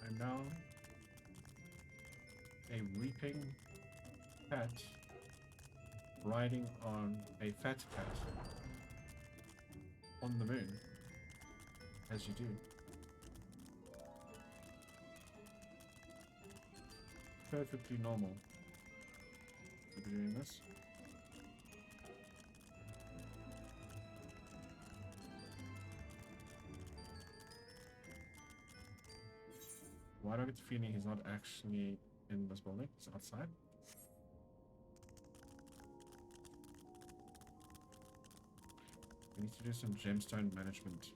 I'm now a reaping cat riding on a fat cat on the moon, as you do. Perfectly normal to be doing this. Why do I get the feeling he's not actually in this building? He's outside. We need to do some gemstone management.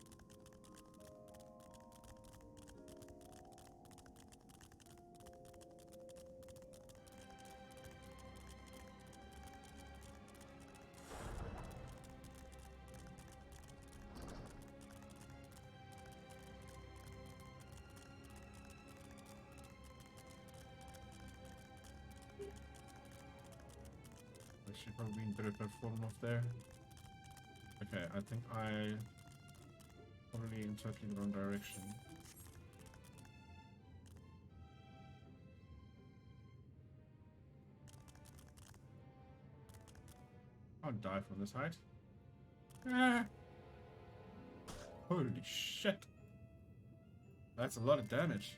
I should probably better fallen off there. Okay, I think I probably in totally the wrong direction. I'll die from this height. Ah. Holy shit. That's a lot of damage.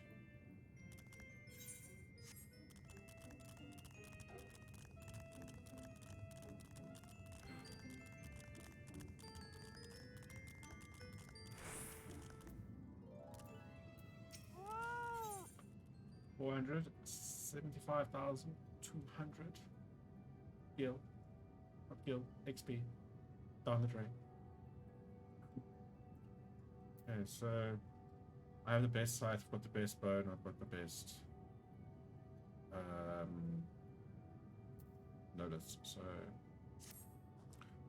$475,200 gil, not gil, XP down the drain. Okay, so I have the best scythe, I've got the best bow, and I've got the best notice. So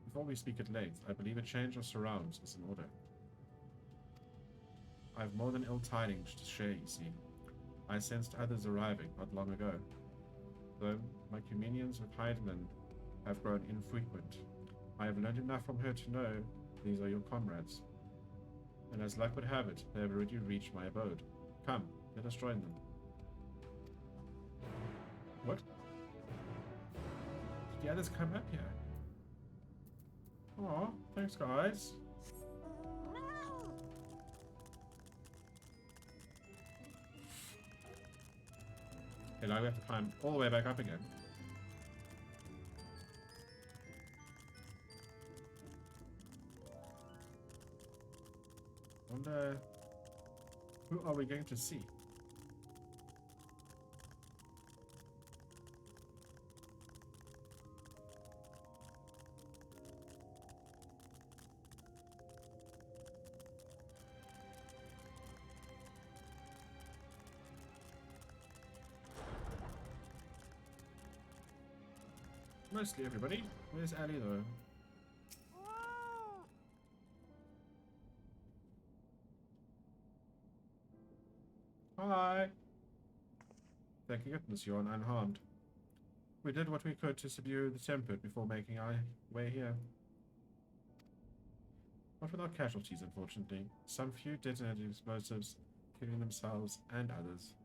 before we speak at length, I believe a change of surrounds is in order. I have more than ill tidings to share, you see. I sensed others arriving not long ago. Though my communions with Heidelin have grown infrequent, I have learned enough from her to know these are your comrades. And as luck would have it, they have already reached my abode. Come, let us join them. What? Did the others come up here? Aw, thanks guys. Okay, now we have to climb all the way back up again. Wonder who are we going to see? Mostly everybody. Where's Ali though? Hi! Thank goodness you're unharmed. We did what we could to subdue the Tempered before making our way here. Not without casualties, unfortunately. Some few detonated explosives, killing themselves and others.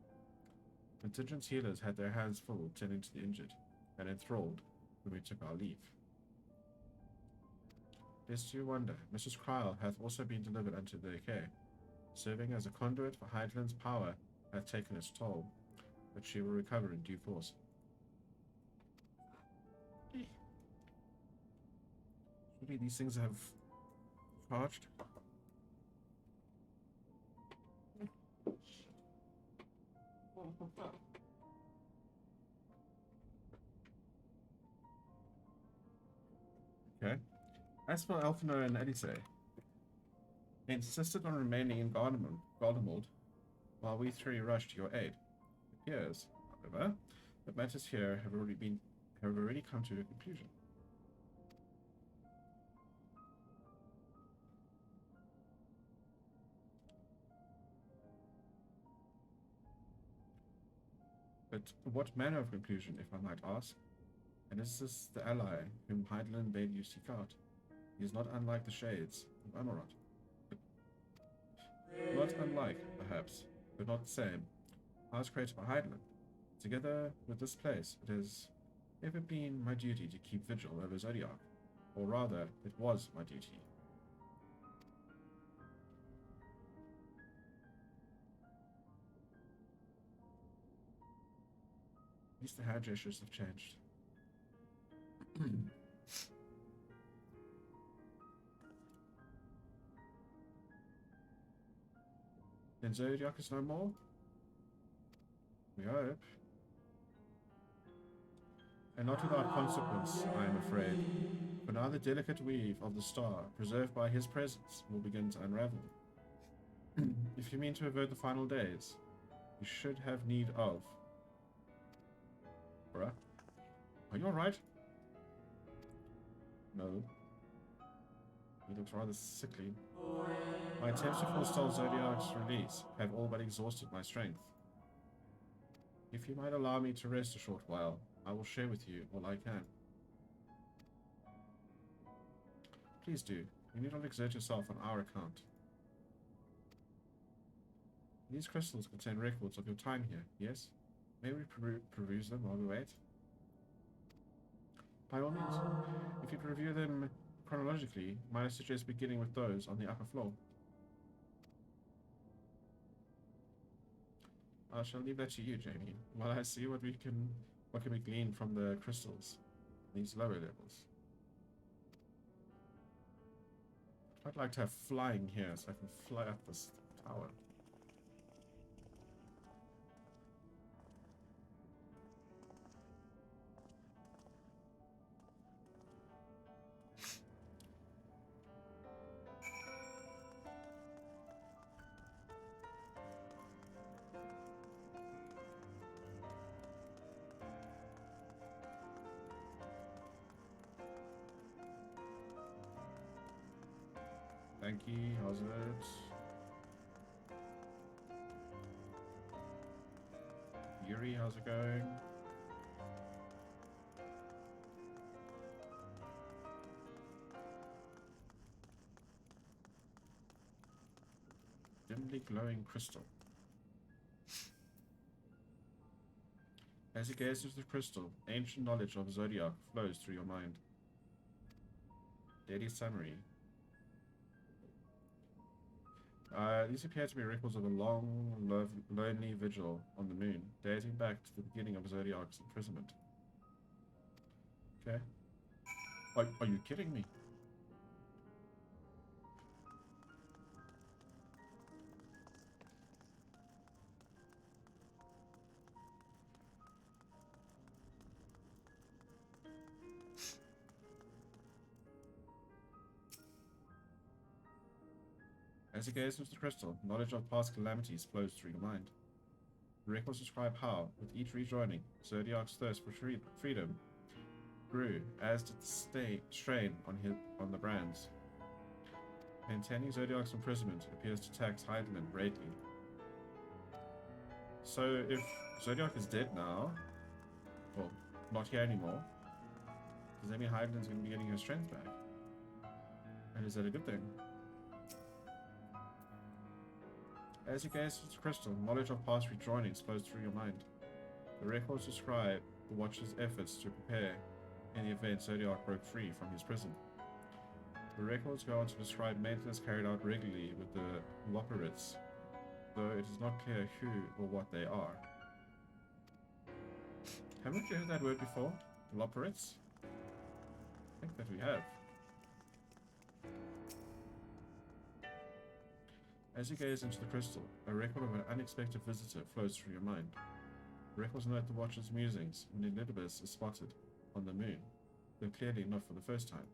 Contingent healers had their hands full tending to the injured, and enthralled when we took our leave. Lest you wonder, Mrs. Krile hath also been delivered unto their care. Serving as a conduit for Heidelin's power hath taken its toll, but she will recover in due course. Surely these things have charged. Okay. As for Elfino and Elise, they insisted on remaining in Gardermold while we three rushed to your aid. It appears, however, that matters here have already come to a conclusion. But what manner of conclusion, if I might ask? And is this the ally whom Heidelin bade you seek out? He is not unlike the Shades of Amaurot. Not unlike, perhaps, but not the same. I was created by Heidelin. Together with this place, it has ever been my duty to keep vigil over Zodiac. Or rather, it was my duty. At least the hand gestures have changed. Then Zodiac is no more? We hope. And not without consequence, I am afraid. For now the delicate weave of the star, preserved by his presence, will begin to unravel. If you mean to avert the final days, you should have need of... Bruh? Are you alright? No. He looks rather sickly. My attempts to forestall Zodiac's release have all but exhausted my strength. If you might allow me to rest a short while, I will share with you all I can. Please do. You need not exert yourself on our account. These crystals contain records of your time here, yes? May we peruse them while we wait? By all means. If you review them chronologically, might I suggest beginning with those on the upper floor? I shall leave that to you, Jamie, while I see what can be gleaned from the crystals, these lower levels. I'd like to have flying here so I can fly up this tower. Thank you, how's it? Yuri, how's it going? Dimly glowing crystal. As you gaze into the crystal, ancient knowledge of Zodiac flows through your mind. Daily summary. These appear to be records of a long, lonely vigil on the moon, dating back to the beginning of Zodiac's imprisonment. Okay. Are you kidding me? As you gaze into the crystal, knowledge of past calamities flows through your mind. The records describe how, with each rejoining, Zodiac's thirst for freedom grew, as did the strain on the brands. Maintaining Zodiac's imprisonment appears to tax Heidelin greatly. So if Zodiac is dead now, well, not here anymore, does that mean Heidelin's going to be getting her strength back? And is that a good thing? As you gaze into the crystal, knowledge of past rejoinings flows through your mind. The records describe the Watcher's efforts to prepare in the event Zodiac broke free from his prison. The records go on to describe maintenance carried out regularly with the Loporrits, though it is not clear who or what they are. Haven't we heard that word before? Loporrits? I think that we have. As you gaze into the crystal, a record of an unexpected visitor flows through your mind. Records note the Watcher's musings when Elidibus is spotted on the moon, though clearly not for the first time.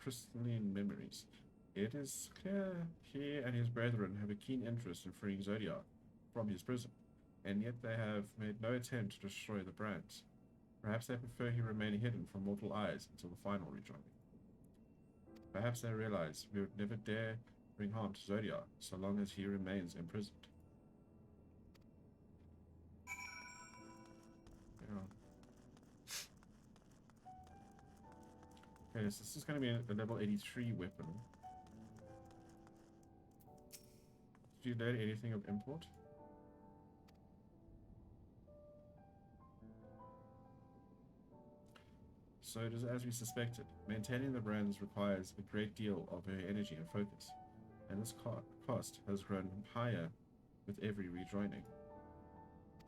Crystalline memories. It is clear he and his brethren have a keen interest in freeing Zodiac from his prison, and yet they have made no attempt to destroy the brands. Perhaps they prefer he remain hidden from mortal eyes until the final rejoining. Perhaps they realize we would never dare bring harm to Zodiac so long as he remains imprisoned. Yeah. Okay, so this is going to be a level 83 weapon. Did you learn anything of import? So it is as we suspected. Maintaining the brands requires a great deal of her energy and focus, and this cost has grown higher with every rejoining.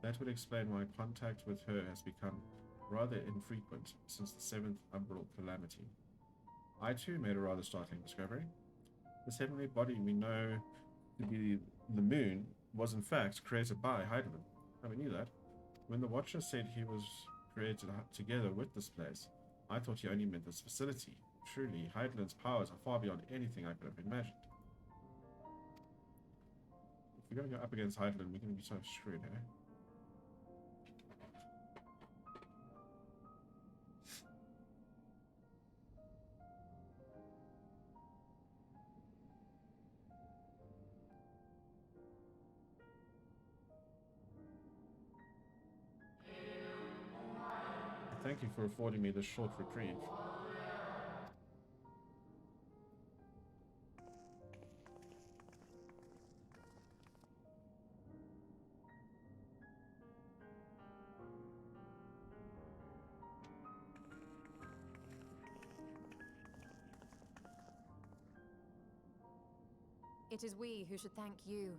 That would explain why contact with her has become rather infrequent since the 7th Umbral Calamity. I too made a rather startling discovery. This heavenly body we know to be the moon was in fact created by Heidelin. And we knew that. When the Watcher said he was created together with this place, I thought he only meant this facility. Truly, Heidelin's powers are far beyond anything I could have imagined. If we're going to go up against Heidelin, we're going to be so screwed, eh? Thank you for affording me this short reprieve. It is we who should thank you.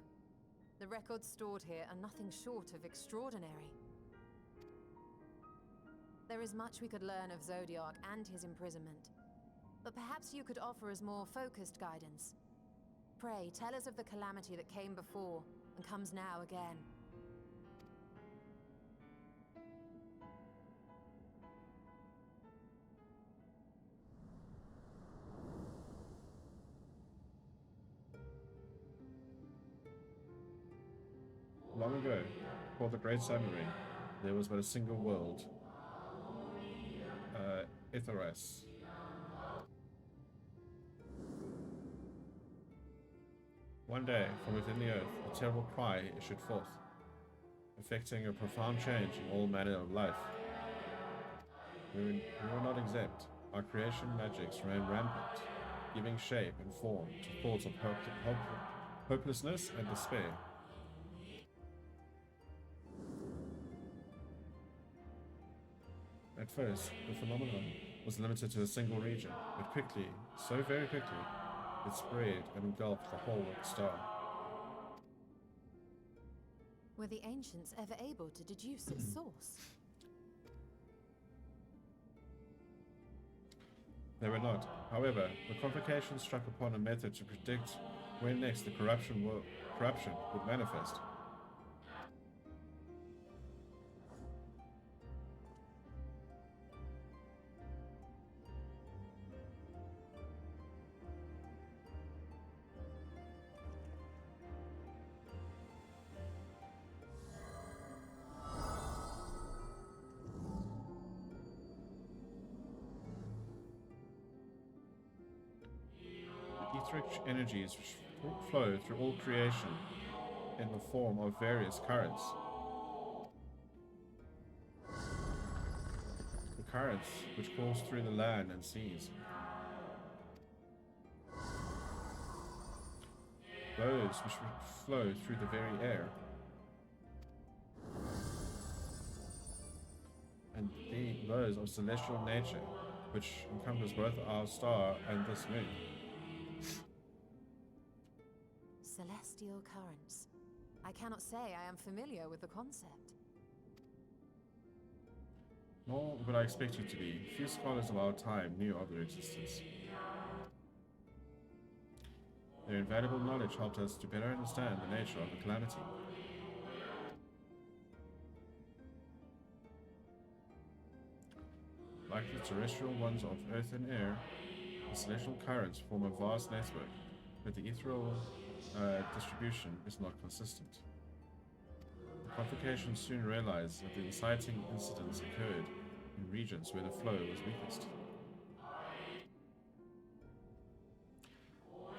The records stored here are nothing short of extraordinary. There is much we could learn of Zodiac and his imprisonment, but perhaps you could offer us more focused guidance. Pray, tell us of the calamity that came before and comes now again. Long ago, before the Great Submarine, there was but a single world, Itheras. One day, from within the earth, a terrible cry issued forth, effecting a profound change in all manner of life. We were not exempt. Our creation magics ran rampant, giving shape and form to thoughts of hopelessness and despair. At first, the phenomenon was limited to a single region, but quickly, so very quickly, it spread and engulfed the whole of the star. Were the ancients ever able to deduce its source? They were not. However, the convocation struck upon a method to predict when next the corruption would manifest. Etheric energies flow through all creation in the form of various currents. The currents which course through the land and seas. Those which flow through the very air. And those of celestial nature, which encompass both our star and this moon. Celestial currents. I cannot say I am familiar with the concept. Nor would I expect you to be. Few scholars of our time knew of their existence. Their invaluable knowledge helped us to better understand the nature of the calamity. Like the terrestrial ones of earth and air, the celestial currents form a vast network, but the ethereal distribution is not consistent. The convocation soon realized that the inciting incidents occurred in regions where the flow was weakest.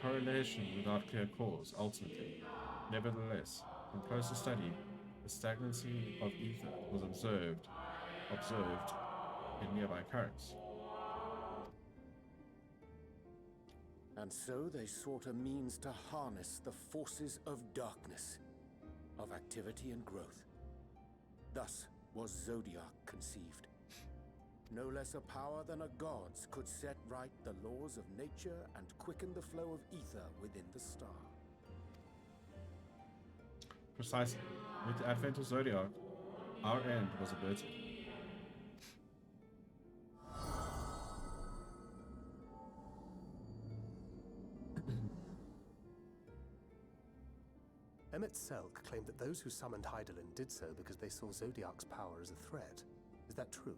Correlation without clear cause, ultimately. Nevertheless, in closer study, the stagnancy of ether was observed in nearby currents. And so they sought a means to harness the forces of darkness, of activity and growth. Thus was Zodiac conceived. No less a power than a god's could set right the laws of nature and quicken the flow of ether within the star. Precisely. With the advent of Zodiac, our end was averted. Emmett Selk claimed that those who summoned Hydaelyn did so because they saw Zodiac's power as a threat. Is that true?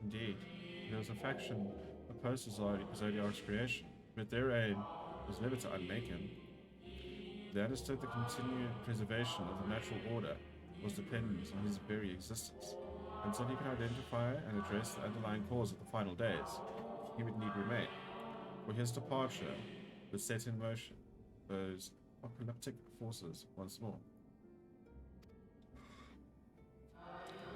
Indeed, there was a faction opposed to Zodiac's creation, but their aim was never to unmake him. They understood the continued preservation of the natural order was dependent on his very existence. Until he could identify and address the underlying cause of the final days, he would need remain. For his departure would set in motion those apocalyptic forces once more.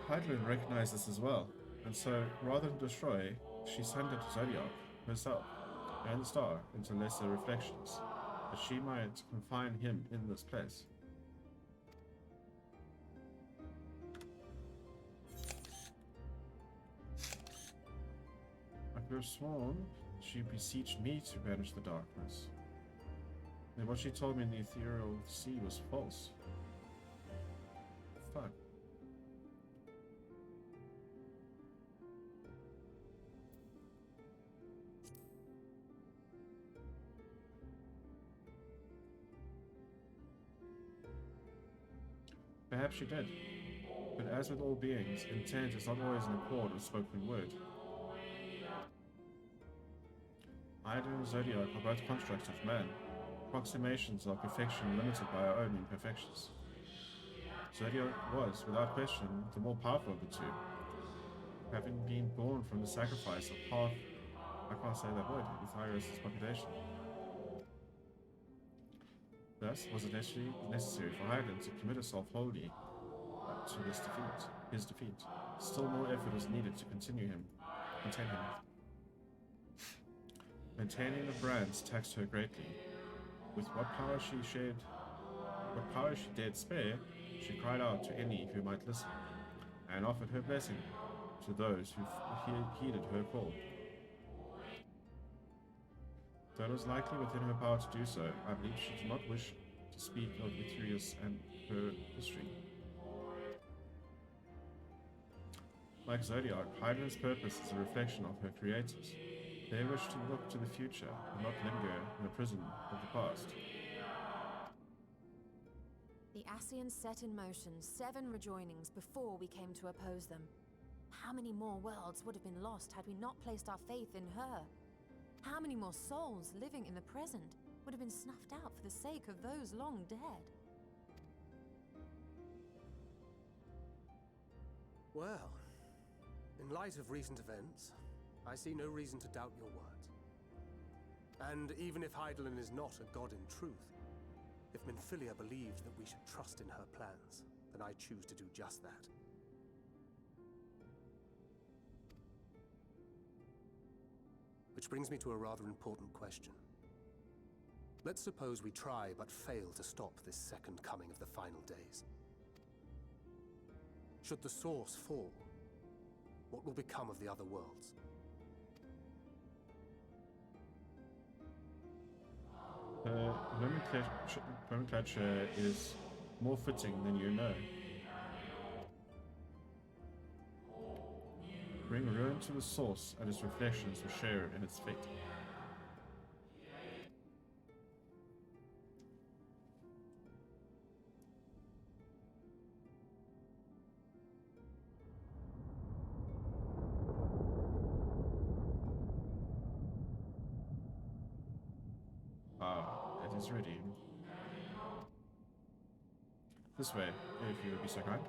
Hydaelyn recognized this as well, and so, rather than destroy, she sundered Zodiac herself and the star into lesser reflections, that she might confine him in this place. I could have sworn she beseeched me to banish the darkness. Then what she told me in the ethereal sea was false. Fuck. Perhaps she did. But as with all beings, intent is not always in accord with spoken word. Idol and Zodiac are both constructs of man, approximations of perfection limited by our own imperfections. Zodiac was, without question, the more powerful of the two, having been born from the sacrifice of half, I can't say that word, Etheirus' population. Thus, was it necessary for Hydaelyn to commit herself wholly to his defeat. Still more effort was needed to contain him. Maintaining the brands taxed her greatly. With what power she dared spare, she cried out to any who might listen, and offered her blessing to those who heeded her call. Though it was likely within her power to do so, I believe she did not wish to speak of Etheirus and her history. Like Zodiac, Hydaelyn's purpose is a reflection of her creators. They wish to look to the future and not linger in the prison of the past. The Ascians set in motion 7 rejoinings before we came to oppose them. How many more worlds would have been lost had we not placed our faith in her? How many more souls living in the present would have been snuffed out for the sake of those long dead? Well, in light of recent events, I see no reason to doubt your words. And even if Hydaelyn is not a god in truth, if Minfilia believed that we should trust in her plans, then I choose to do just that. Which brings me to a rather important question. Let's suppose we try but fail to stop this second coming of the final days. Should the Source fall, what will become of the other worlds? Nomenclature is more fitting than you know. Bring ruin to the Source, and its reflections will share in its fate. It is ready. This way, if you would be so kind.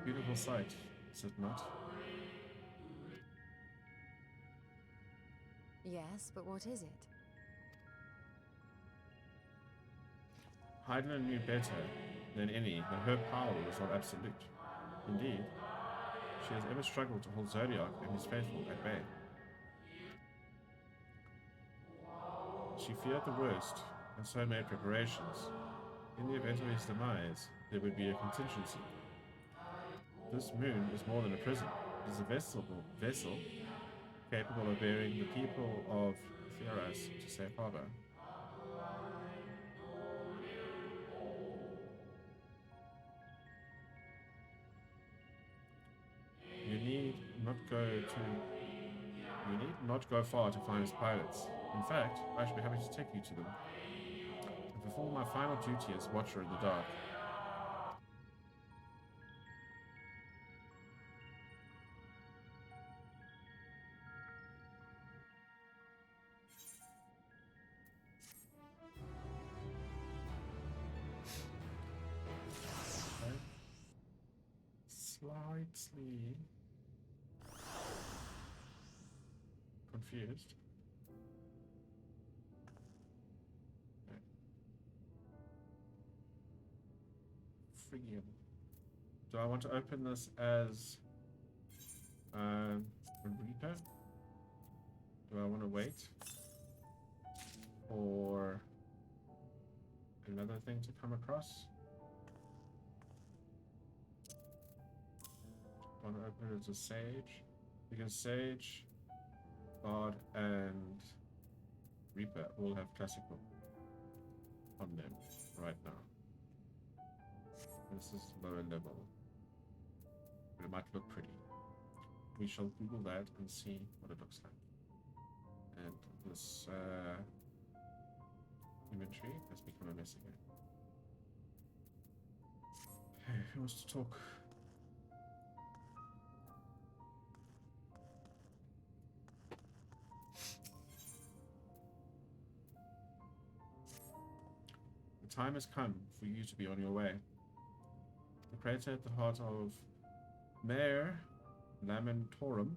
Beautiful sight, is it not? Yes, but what is it? Hydaelyn knew better than any that her power was not absolute. Indeed, she has ever struggled to hold Zodiac and his faithful at bay. She feared the worst, and so made preparations. In the event of his demise, there would be a contingency. This moon is more than a prison. It is a vessel capable of bearing the people of Etheirus to safe harbor. You need not go far to find his pilots. In fact, I should be happy to take you to them and perform my final duty as Watcher in the Dark. Slightly confused. Okay. Freaking. Do I want to open this as read wait for another thing to come across. Want to open it as a sage? Because Sage, Bard, and Reaper all have classical on them right now. This is lower level, but it might look pretty. We shall Google that and see what it looks like. And this inventory has become a mess again. Hey, who wants to talk? The time has come for you to be on your way. The crater at the heart of Mare Lamentorum,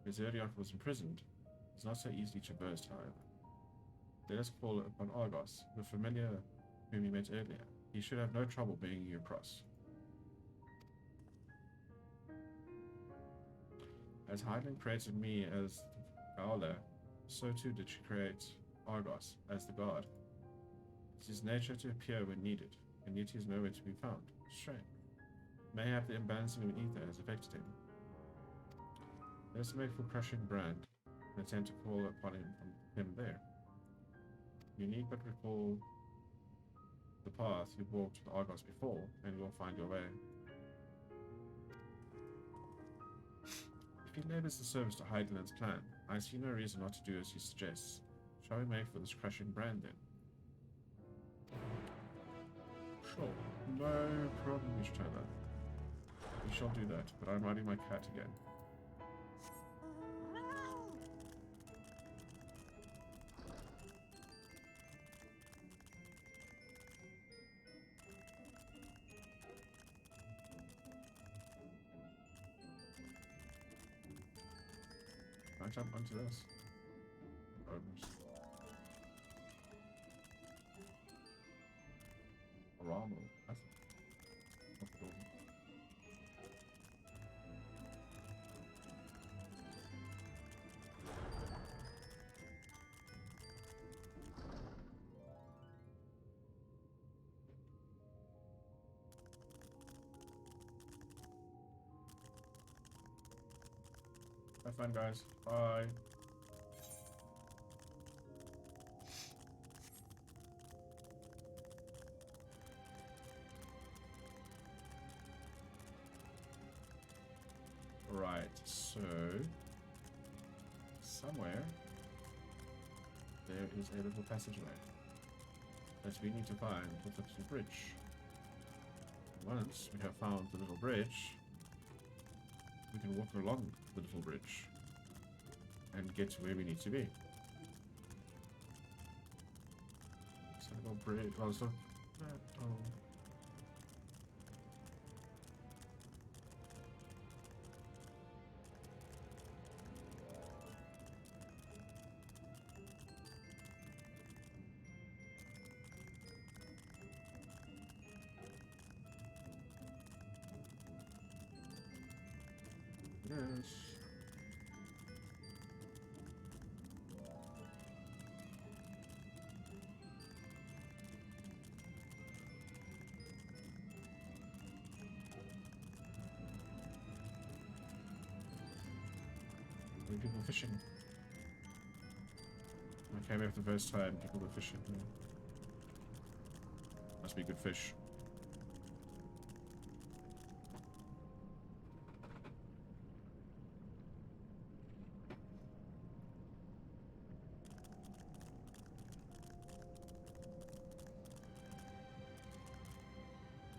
where Zodiac was imprisoned, is not so easily traversed, however. Let us call upon Argos, the familiar whom we met earlier. He should have no trouble bringing you across. As Hydaelyn created me as Gaola, so too did she create Argos as the guard. It is nature to appear when needed, and yet he is nowhere to be found. Strange. Mayhap the imbalancing of ether has affected him. Let us make for crushing Brand and attempt to call upon him there. You need but recall the path you walked with Argos before, and you'll find your way. If he labors the service to Hydaelyn's plan, I see no reason not to do as he suggests. Shall we make for this crushing Brand then? Sure, no problem, Ishtola. We shall do that, but I'm riding my cat again. Can I jump onto this? Oops. Ramo. That's cool. Have fun, guys. Bye. Right, so somewhere there is a little passageway that we need to find with the little bridge. Once we have found the little bridge, we can walk along the little bridge and get to where we need to be. So little bridge. Oh, so oh. Yes. Are people fishing? I came here for the first time, people were fishing. Must be good fish.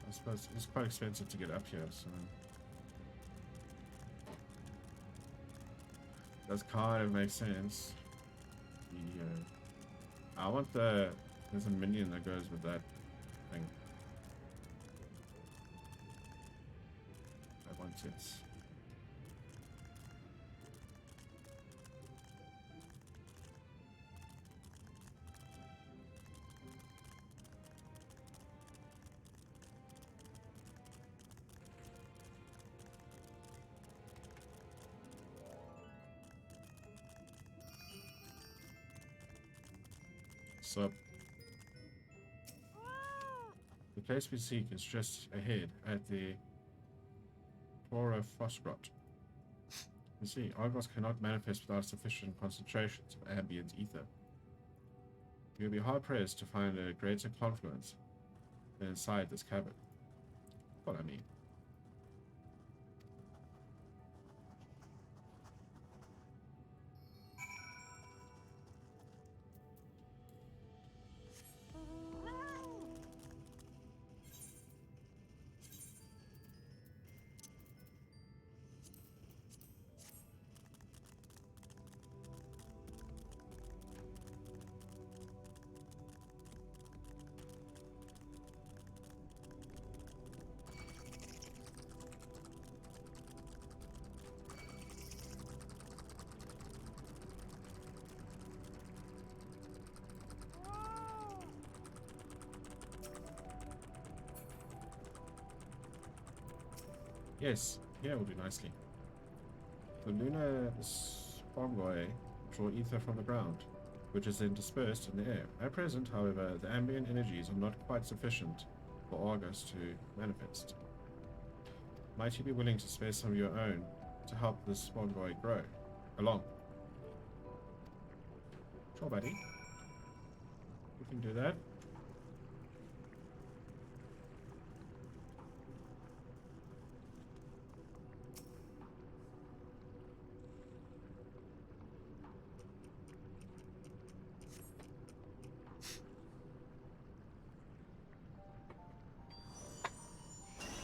I suppose it's quite expensive to get up here, so does kind of make sense. I want there's a minion that goes with that thing. I want it. What's up? The place we seek is just ahead at the Flora Frostgrot. You see, Argos cannot manifest without sufficient concentrations of ambient ether. You'll be hard-pressed to find a greater confluence than inside this cavern. What I mean. Yes, yeah, will do nicely. The lunar spongoi draw ether from the ground, which is then dispersed in the air. At present, however, the ambient energies are not quite sufficient for Argus to manifest. Might you be willing to spare some of your own to help this spongoi grow along? Sure, buddy. We can do that.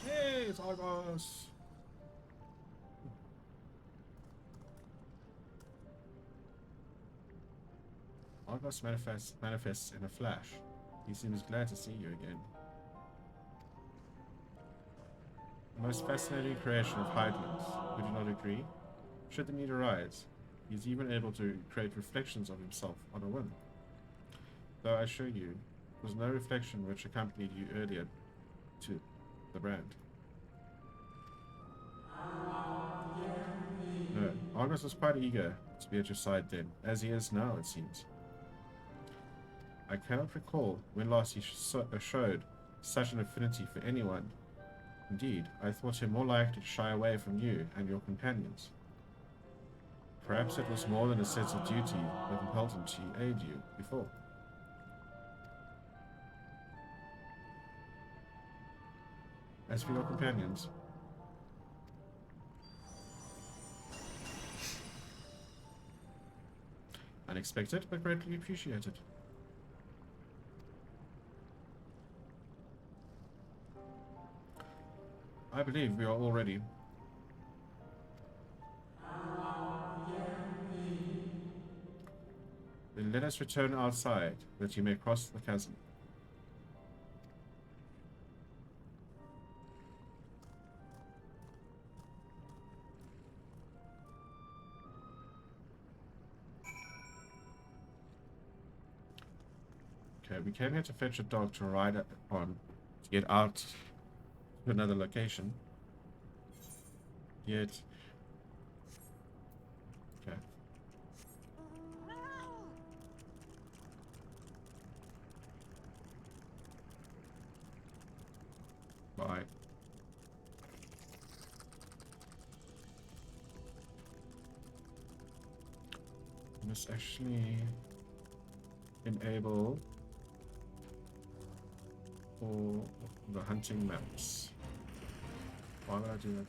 Hey, it's Argos! Argos manifests in a flash. He seems glad to see you again. The most fascinating creation of Hydrant's, would you not agree? Should the need arise, he's even able to create reflections of himself on a whim. Though I assure you, there was no reflection which accompanied you earlier to the brand. No, Argos was quite eager to be at your side then, as he is now, it seems. I cannot recall when last he showed such an affinity for anyone. Indeed, I thought him more likely to shy away from you and your companions. Perhaps it was more than a sense of duty that compelled him to aid you before. As for your companions, unexpected but greatly appreciated. I believe we are all ready. Then let us return outside, that you may cross the chasm. Okay, we came here to fetch a dog to ride on, to get out to another location. Yet... Okay. Bye. Let's actually enable for the hunting maps. Why would I do that?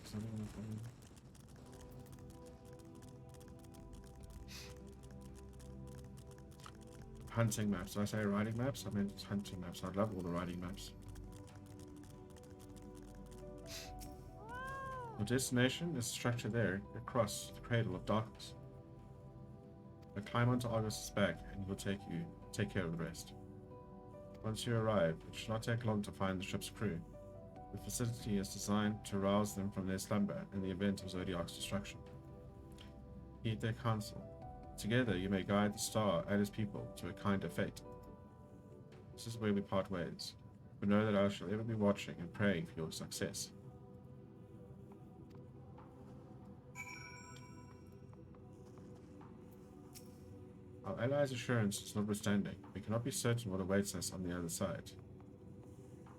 Hunting maps. Did I say riding maps? I meant hunting maps. I love all the riding maps. Your destination is structured there, across the cradle of darkness. Now climb onto Argos's back and he'll take care of the rest. Once you arrive, it should not take long to find the ship's crew. The facility is designed to rouse them from their slumber in the event of Zodiac's destruction. Heed their counsel. Together you may guide the star and his people to a kinder fate. This is where we part ways, but know that I shall ever be watching and praying for your success. Our allies' assurance is notwithstanding, we cannot be certain what awaits us on the other side.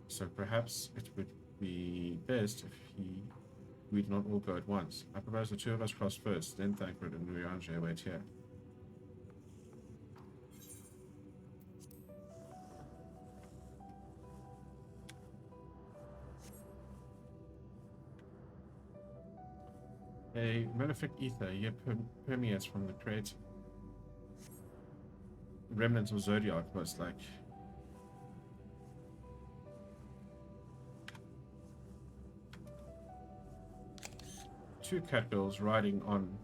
So perhaps it would be best if we do not all go at once. I propose the two of us cross first, then Thancred and Urianger wait here. A malefic ether here permeates from the crate. Remnants of Zodiac, most like. Two catgirls riding on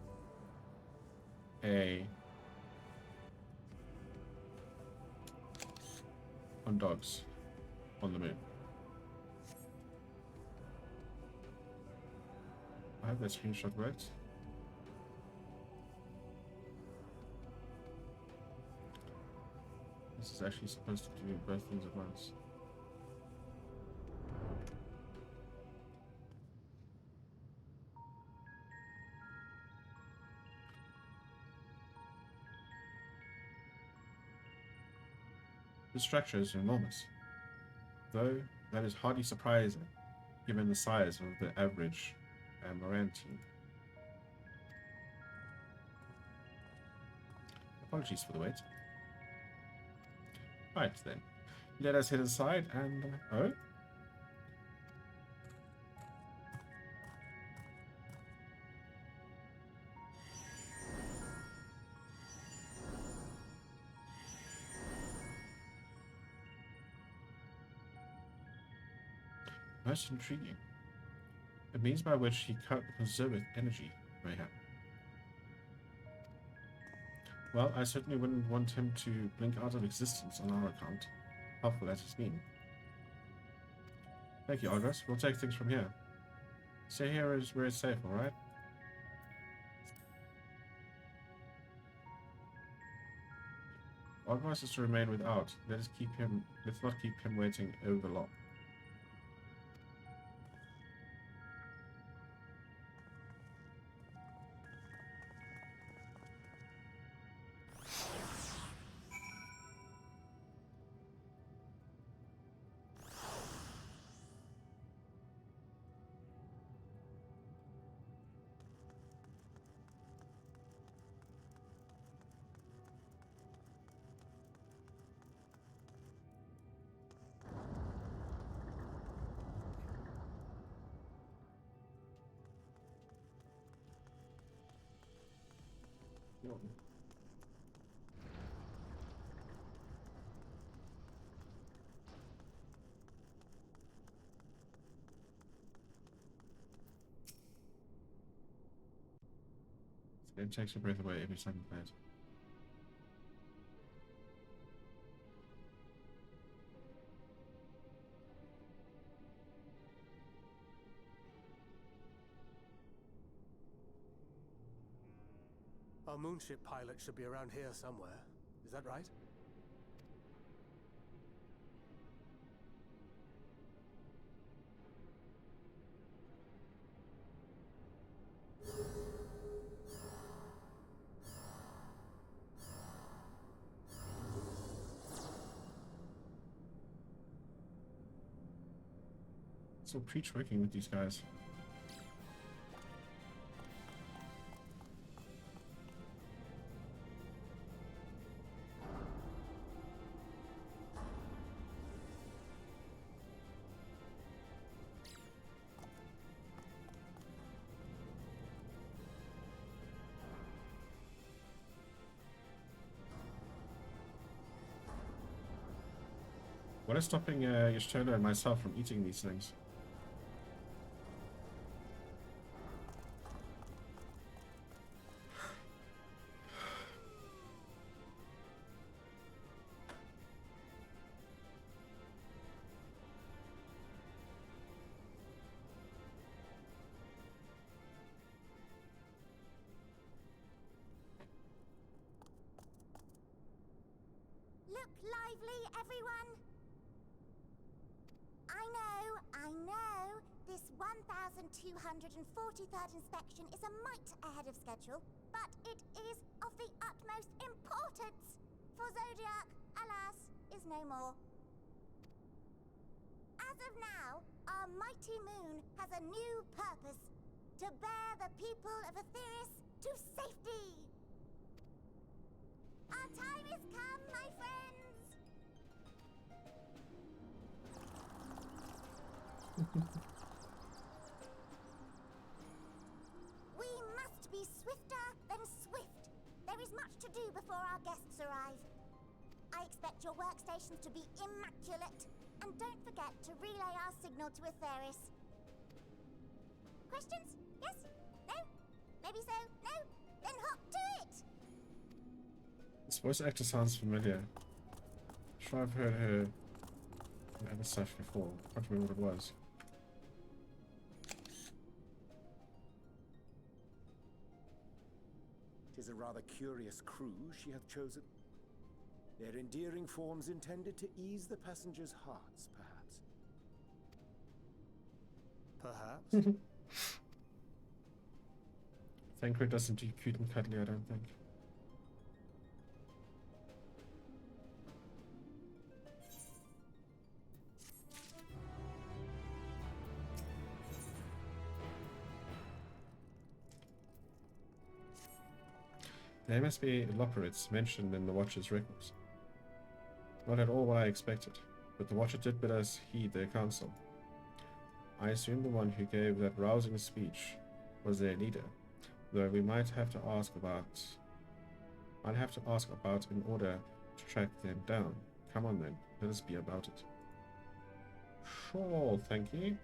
dogs on the moon. I hope that screenshot worked. This is actually supposed to do both things at once. The structure is enormous, though that is hardly surprising, given the size of the average Moran team. Apologies for the wait. Right then, let us head inside and oh. Most intriguing. A means by which he conserveth energy, mayhap. Well, I certainly wouldn't want him to blink out of existence on our account. Helpful that has been. Thank you, Argos. We'll take things from here. Stay here is where it's safe, alright? Argos is to remain without. Let's not keep him waiting over long. It takes your breath away every time you play it. Our moonship pilot should be around here somewhere. Is that right? So preach working with these guys. What is stopping Y'shtola and myself from eating these things? Look lively, everyone! I know, this 1243rd inspection is a mite ahead of schedule, but it is of the utmost importance. means no more. As of now, our mighty moon has a new purpose. To bear the people of Aetheris to safety. Our time has come, my friends! We must be swifter than swift. There is much to do before our guests arrive. I expect your workstations to be immaculate. And don't forget to relay our signal to Aetheris. Questions? Yes? No? Maybe so? No? Then hop to it! This voice actor sounds familiar. I'm sure I've heard her in other stuff before. I can't remember what it was. Tis a rather curious crew she hath chosen. Their endearing forms intended to ease the passengers' hearts, perhaps. Perhaps. Thancred doesn't do cute and cuddly, I don't think. There must be Loperids mentioned in the Watcher's records. Not at all what I expected, but the Watcher did bid us heed their counsel. I assume the one who gave that rousing speech was their leader, though we might have to ask about in order to track them down. Come on then, let us be about it. Sure, thank you.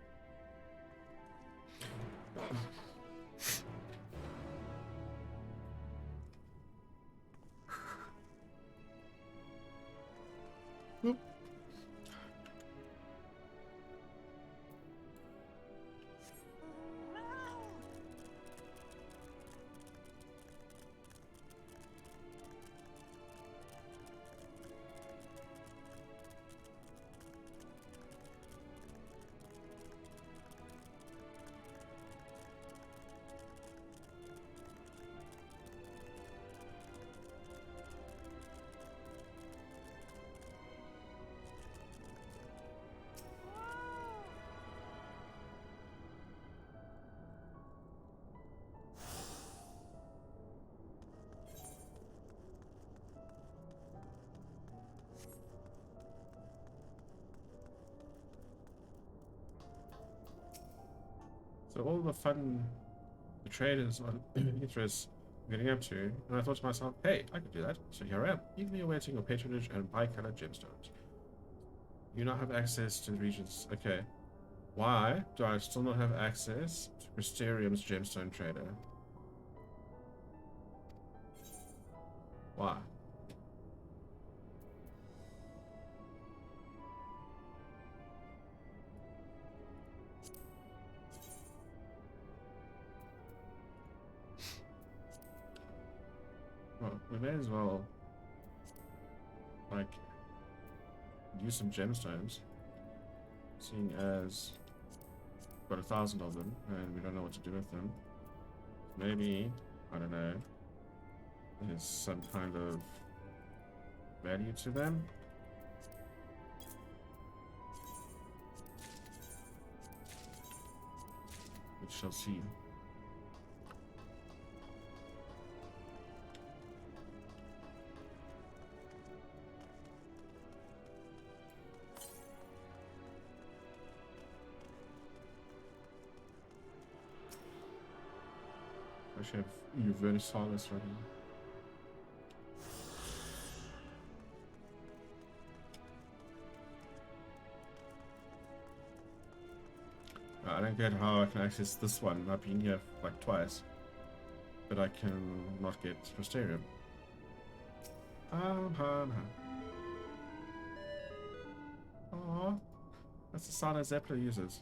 So all the fun the traders on Aetheris getting up to, and I thought to myself, hey, I could do that. So here I am, eagerly awaiting your patronage and bi-colored gemstones. You now have access to the regions. Okay. Why do I still not have access to Mysterium's gemstone trader? Why? Well, we may as well, like, use some gemstones, seeing as we've got 1,000 of them, and we don't know what to do with them. Maybe, I don't know, there's some kind of value to them. We shall see. I should have Universalis ready. I don't get how I can access this one. I've been here like twice, but I can not get Mysterium. Aww, that's the sound Zeppler uses.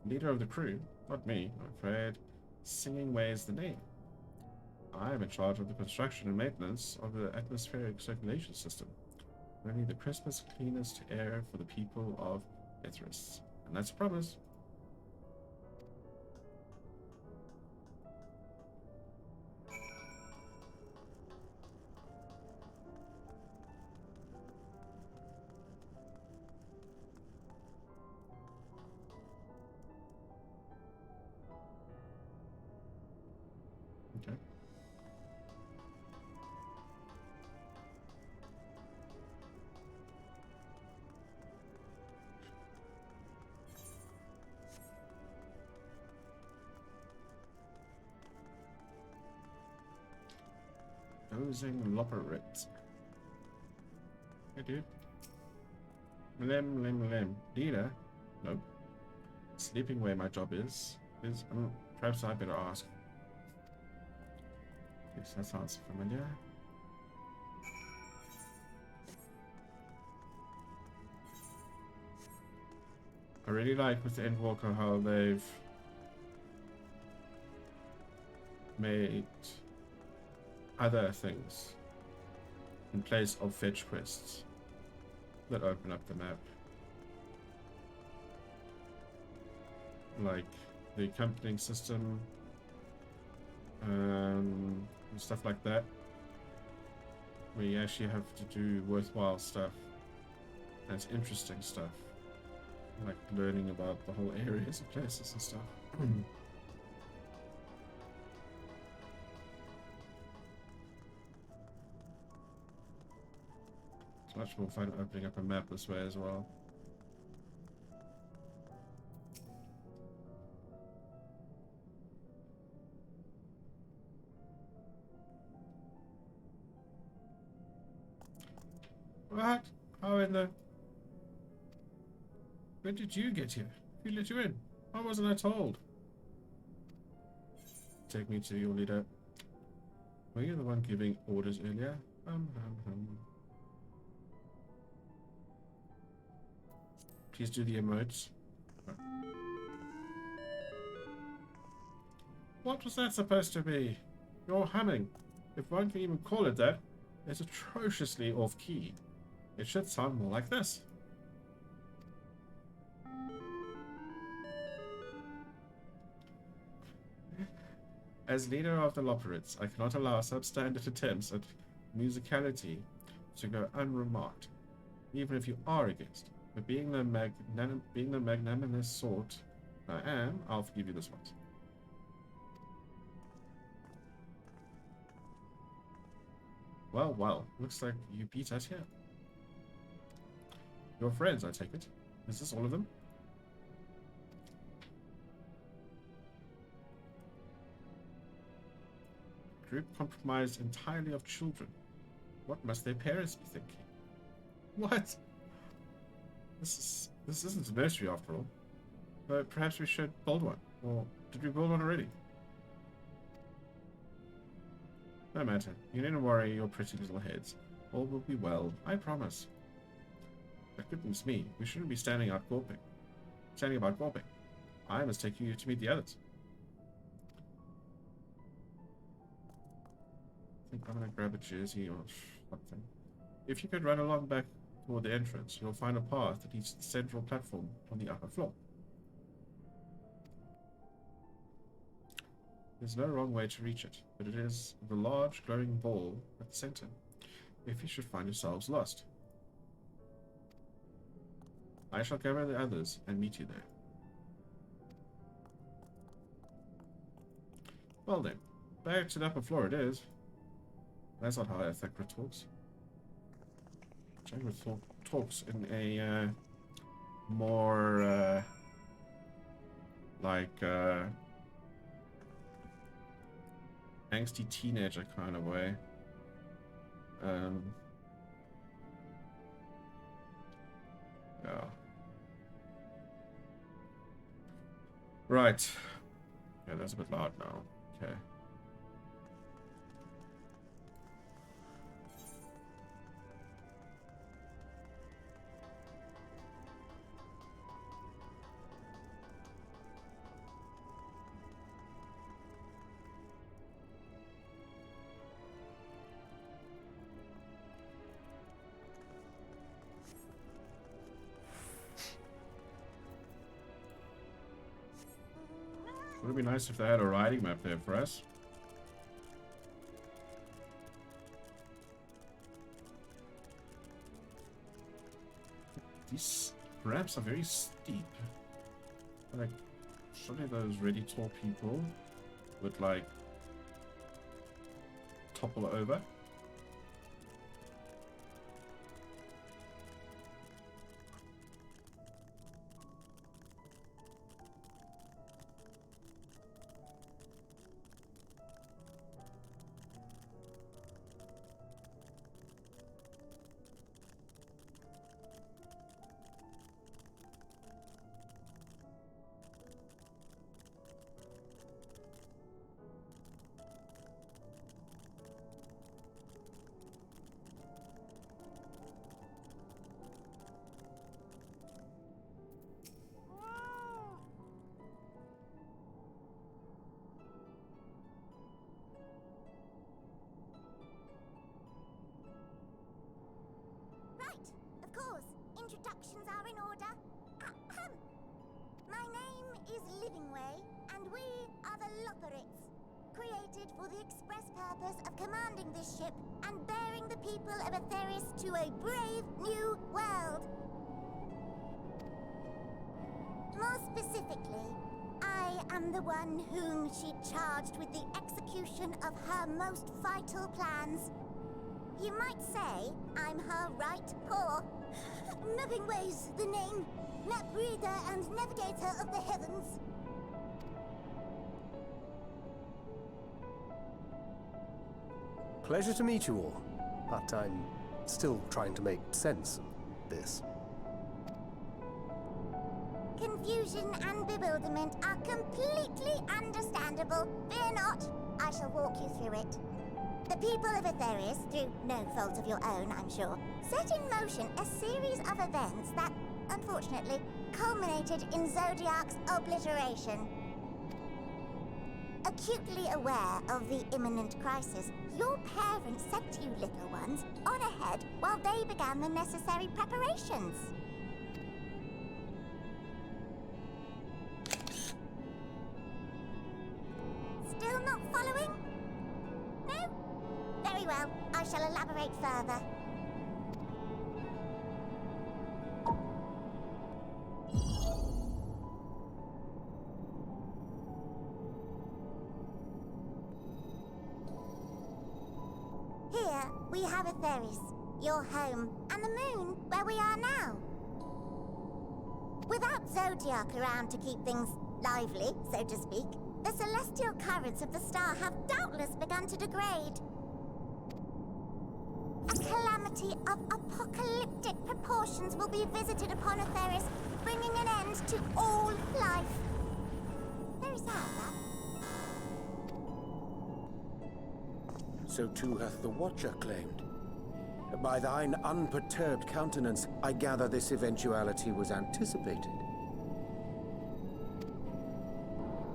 Leader of the crew, not me, I'm afraid. Singing Way is the name. I am in charge of the construction and maintenance of the atmospheric circulation system, bringing the Christmas cleanest air for the people of Aetheris. And that's a promise. Opposing Loperit. Hey, dude. Lem. Leader? Nope. Sleeping where my job is. Perhaps I better ask. Yes, that sounds familiar. I really like with the Endwalker how they've made other things in place of fetch quests that open up the map. Like the accompanying system, and stuff like that, where you actually have to do worthwhile stuff. And it's interesting stuff, like learning about the whole areas and places and stuff. It's much more fun opening up a map this way as well. What? How in the... When did you get here? Who let you in? Why wasn't I told? Take me to your leader. Were you the one giving orders earlier? Please do the emotes. What was that supposed to be? You're humming. If one can even call it that, it's atrociously off-key. It should sound more like this. As leader of the Loperits, I cannot allow substandard attempts at musicality to go unremarked, even if you are a guest. But being the magnanimous sort I am, I'll forgive you this once. Well, looks like you beat us here. Your friends, I take it. Is this all of them? Group comprised entirely of children. What must their parents be thinking? What? This isn't a nursery after all. But perhaps we should build one. Or did we build one already? No matter. You needn't worry your pretty little heads. All will be well, I promise. But goodness me, we shouldn't be standing about gawping. I must take you to meet the others. I think I'm gonna grab a jersey or something. If you could run along back toward the entrance, you'll find a path that leads to the central platform on the upper floor. There's no wrong way to reach it, but it is the large glowing ball at the center, if you should find yourselves lost. I shall gather the others and meet you there. Well then, back to the upper floor it is. That's not how Ithacra talks. Jagra talks in a more angsty teenager kind of way. Yeah. Right. Yeah, that's a bit loud now. Okay. Would it be nice if they had a riding map there for us? These ramps are very steep. Like, surely those really tall people would, like, topple over. My name is Livingway, and we are the Lotharics, created for the express purpose of commanding this ship and bearing the people of Atheris to a brave new world. More specifically, I am the one whom she charged with the execution of her most vital plans. You might say I'm her right paw. Livingway's the name. Map reader and navigator of the heavens. Pleasure to meet you all, but I'm still trying to make sense of this. Confusion and bewilderment are completely understandable. Fear not, I shall walk you through it. The people of Atheris, through no fault of your own, I'm sure, set in motion a series of events that, unfortunately, culminated in Zodiac's obliteration. Acutely aware of the imminent crisis, your parents sent you little ones on ahead while they began the necessary preparations. Still not following? No? Very well, I shall elaborate further. Here, we have Atheris, your home, and the moon, where we are now. Without Zodiac around to keep things lively, so to speak, the celestial currents of the star have doubtless begun to degrade. A calamity of apocalyptic proportions will be visited upon Atheris, bringing an end to all life. Very sad, that. So too hath the Watcher claimed. By thine unperturbed countenance, I gather this eventuality was anticipated.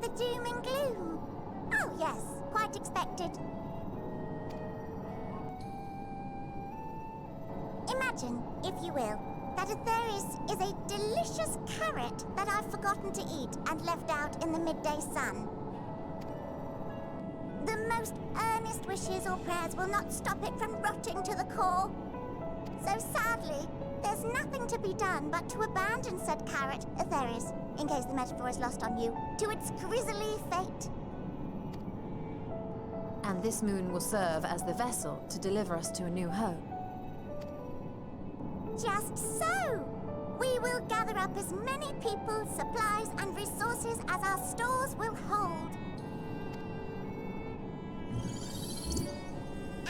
The doom and gloom. Oh yes, quite expected. Imagine, if you will, that Atheris is a delicious carrot that I've forgotten to eat and left out in the midday sun. The most earnest wishes or prayers will not stop it from rotting to the core. So sadly, there's nothing to be done but to abandon said carrot, Atheris, in case the metaphor is lost on you, to its grisly fate. And this moon will serve as the vessel to deliver us to a new home. Just so! We will gather up as many people, supplies, and resources as our stores will hold.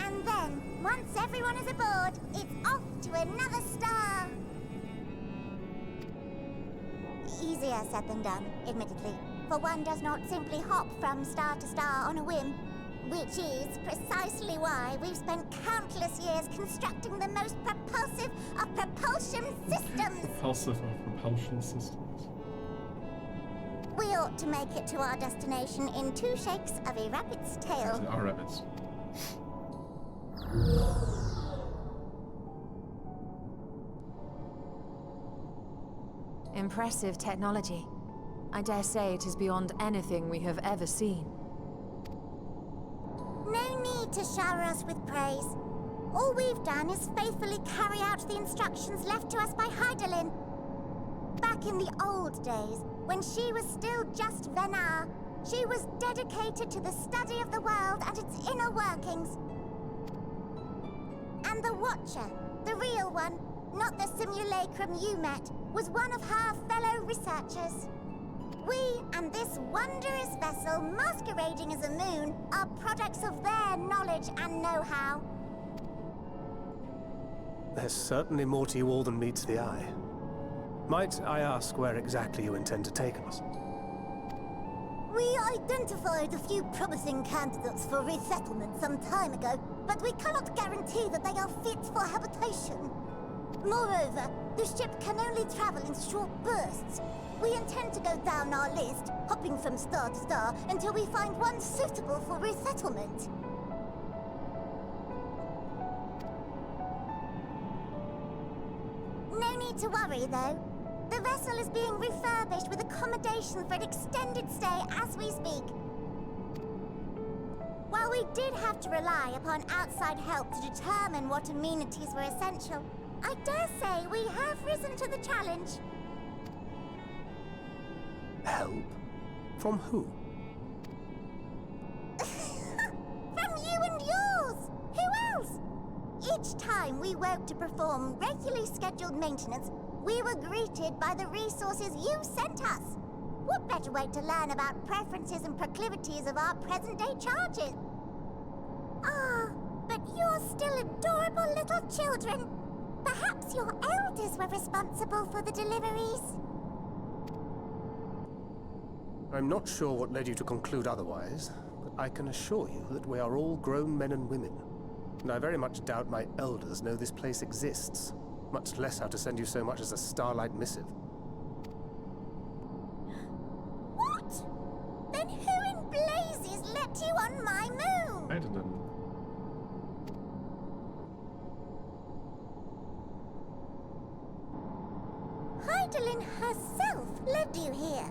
And then, once everyone is aboard, it's off to another star. Easier said than done, admittedly, for one does not simply hop from star to star on a whim. Which is precisely why we've spent countless years constructing the most propulsive of propulsion systems. Propulsive of propulsion systems. We ought to make it to our destination in 2 shakes of a rabbit's tail. Our rabbits. Impressive technology. I dare say it is beyond anything we have ever seen. No need to shower us with praise. All we've done is faithfully carry out the instructions left to us by Hydaelyn. Back in the old days, when she was still just Venar, she was dedicated to the study of the world and its inner workings. And the Watcher, the real one, not the simulacrum you met, was one of her fellow researchers. We and this wondrous vessel masquerading as a moon are products of their knowledge and know-how. There's certainly more to you all than meets the eye. Might I ask where exactly you intend to take us? We identified a few promising candidates for resettlement some time ago, but we cannot guarantee that they are fit for habitation. Moreover, the ship can only travel in short bursts. We intend to go down our list, hopping from star to star, until we find one suitable for resettlement. No need to worry, though. The vessel is being refurbished with accommodation for an extended stay as we speak. While we did have to rely upon outside help to determine what amenities were essential, I dare say we have risen to the challenge. Help? From who? From you and yours! Who else? Each time we woke to perform regularly scheduled maintenance, we were greeted by the resources you sent us. What better way to learn about preferences and proclivities of our present-day charges? Ah, but you're still adorable little children. Perhaps your elders were responsible for the deliveries. I'm not sure what led you to conclude otherwise, but I can assure you that we are all grown men and women. And I very much doubt my elders know this place exists, much less how to send you so much as a starlight missive. What? Then who in blazes let you on my moon? I didn't. Hydaelyn herself led you here.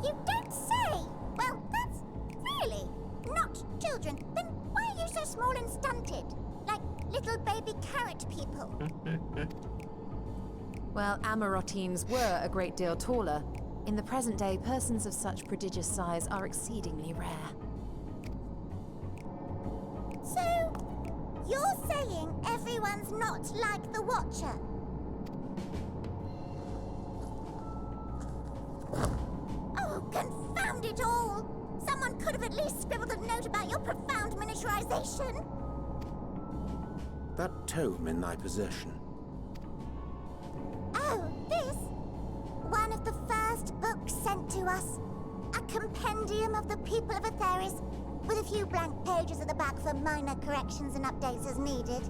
You don't say! Well, that's really not children. Then why are you so small and stunted? Like little baby carrot people. Well, Amarotines were a great deal taller. In the present day, persons of such prodigious size are exceedingly rare. So, you're saying everyone's not like the Watcher? Oh, confound it all! Someone could have at least scribbled a note about your profound miniaturization. That tome in thy possession. Oh, this? One of the first books sent to us. A compendium of the people of Atheris, with a few blank pages at the back for minor corrections and updates as needed.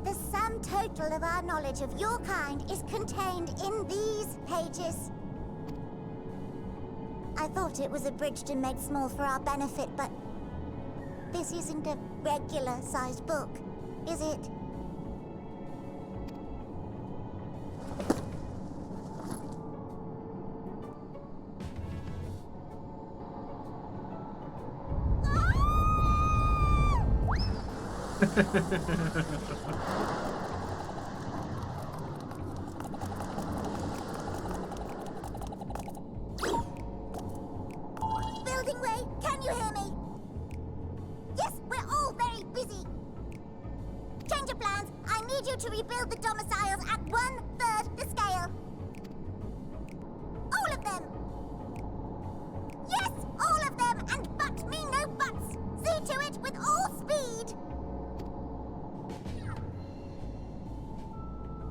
The sum total of our knowledge of your kind is contained in these pages. I thought it was abridged and made small for our benefit, but this isn't a regular-sized book, is it? Building Way, can you hear me? Yes, we're all very busy. Change of plans. I need you to rebuild the domiciles at 1/3 the scale. All of them. Yes, all of them, and but me no buts. See to it with all speed.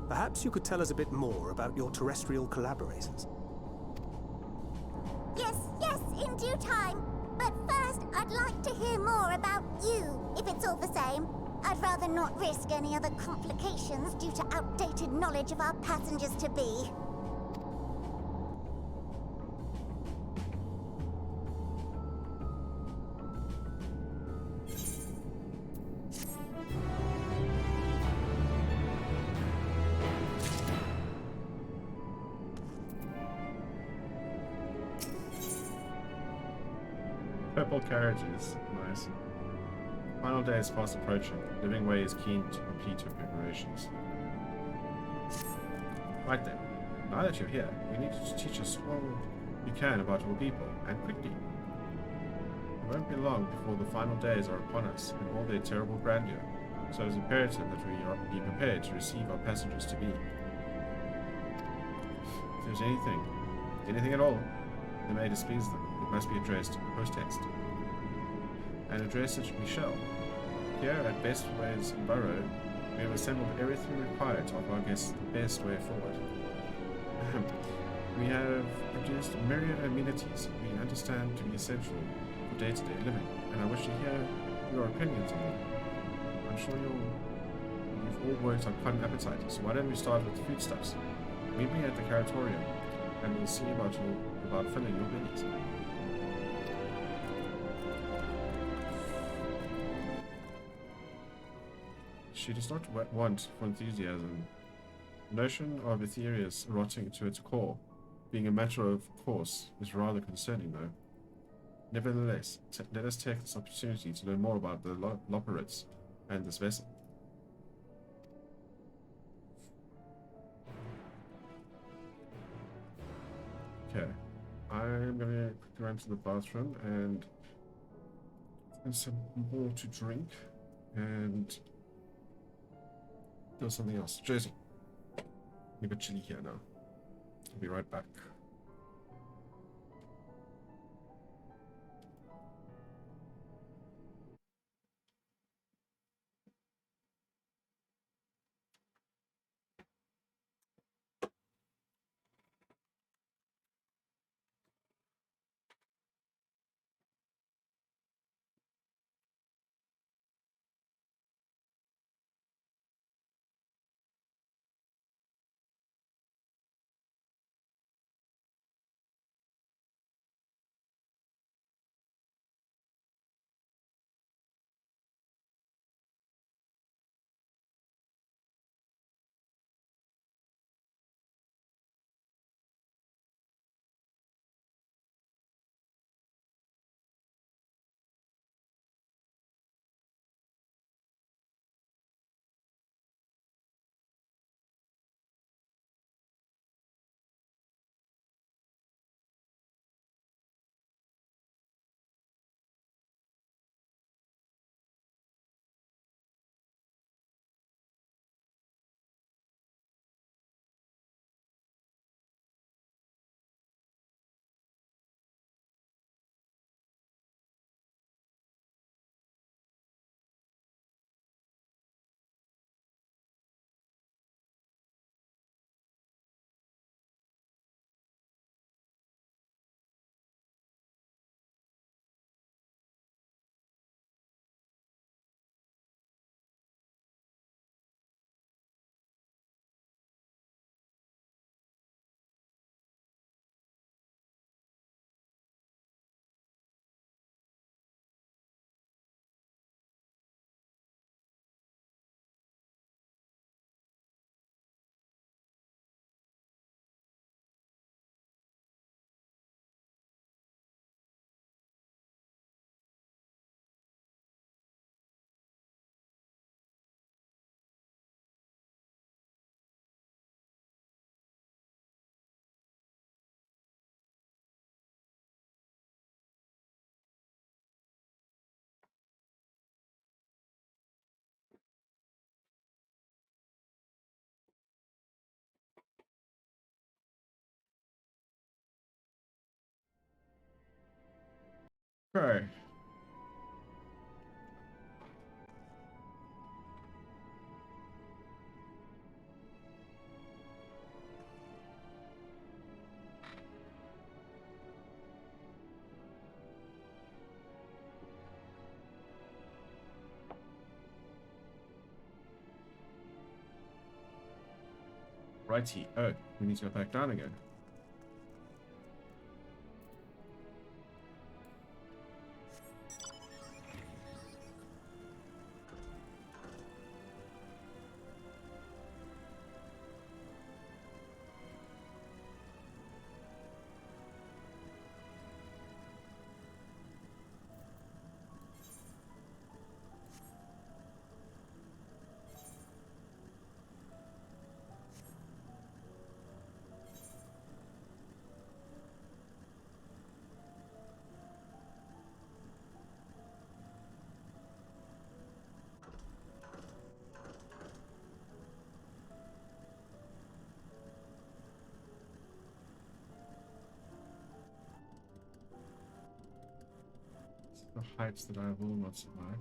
Perhaps you could tell us a bit more about your terrestrial collaborators. Yes, in due time. But first, I'd like to hear more about you, if it's all the same. I'd rather not risk any other complications due to outdated knowledge of our passengers-to-be. Purple carriages, nice. Final day is fast approaching. Living Way is keen to complete your preparations. Right then, now that you're here, we need you to teach us all you can about your people, and quickly. It won't be long before the final days are upon us in all their terrible grandeur, so it's imperative that we be prepared to receive our passengers to be. If there's anything at all, that may displease them, it must be addressed post-text. And address it we shall. Here at Bestways Burrow, we have assembled everything required to offer our guests the best way forward. We have produced myriad amenities we understand to be essential for day-to-day living, and I wish to hear your opinions on them. I'm sure you've all worked on quite an appetite, so why don't we start with foodstuffs? Meet me at the Caratorium, and we'll see about filling your bellies. She does not want for enthusiasm The notion of Etherius rotting to its core, being a matter of course, is rather concerning, though. Nevertheless, let us take this opportunity to learn more about the Loperites and this vessel. Okay, I'm gonna quickly run to the bathroom and get some more to drink and do something else. Jersey, a bit chilly here now. I'll be right back. Okay. Righty. Oh, we need to go back down again. The heights that I will not survive.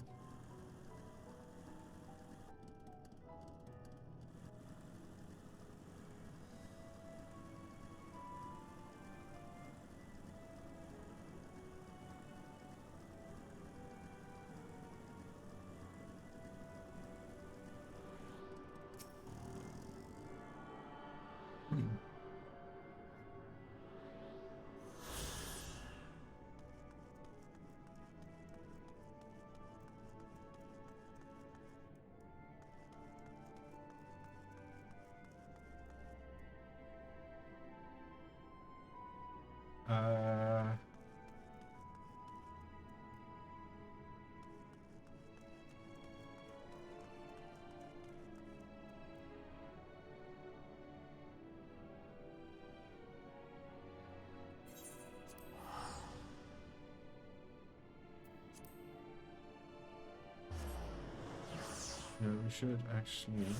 Yeah, we should actually.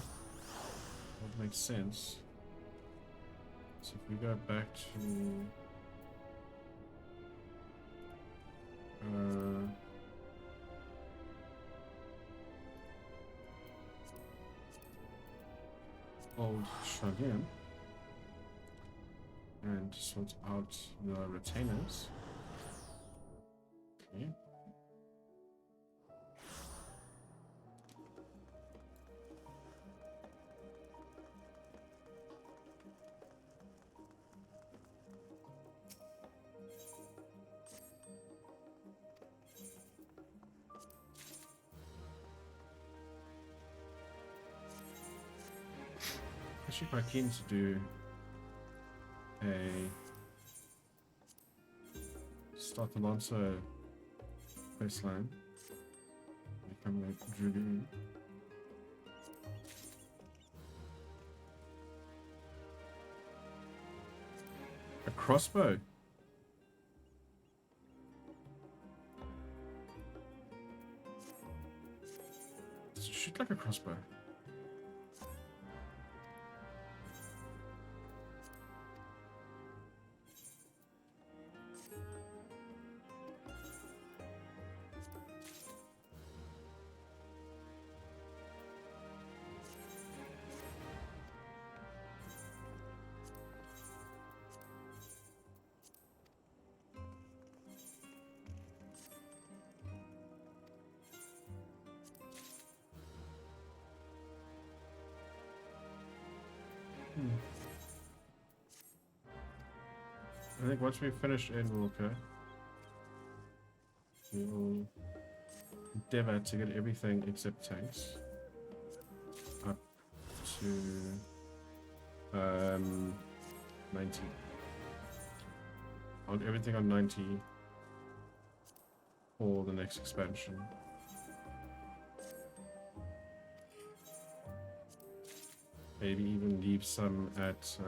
That makes sense. So if we go back to old Shardian and sort out the retainers. Okay. Actually quite keen to do a start Alonso questline. Become a Dragoon. A crossbow. Does it shoot like a crossbow? I think once we finish Endwalker, we will endeavor to get everything except tanks up to 90. On everything on 90 for the next expansion. Maybe even leave some at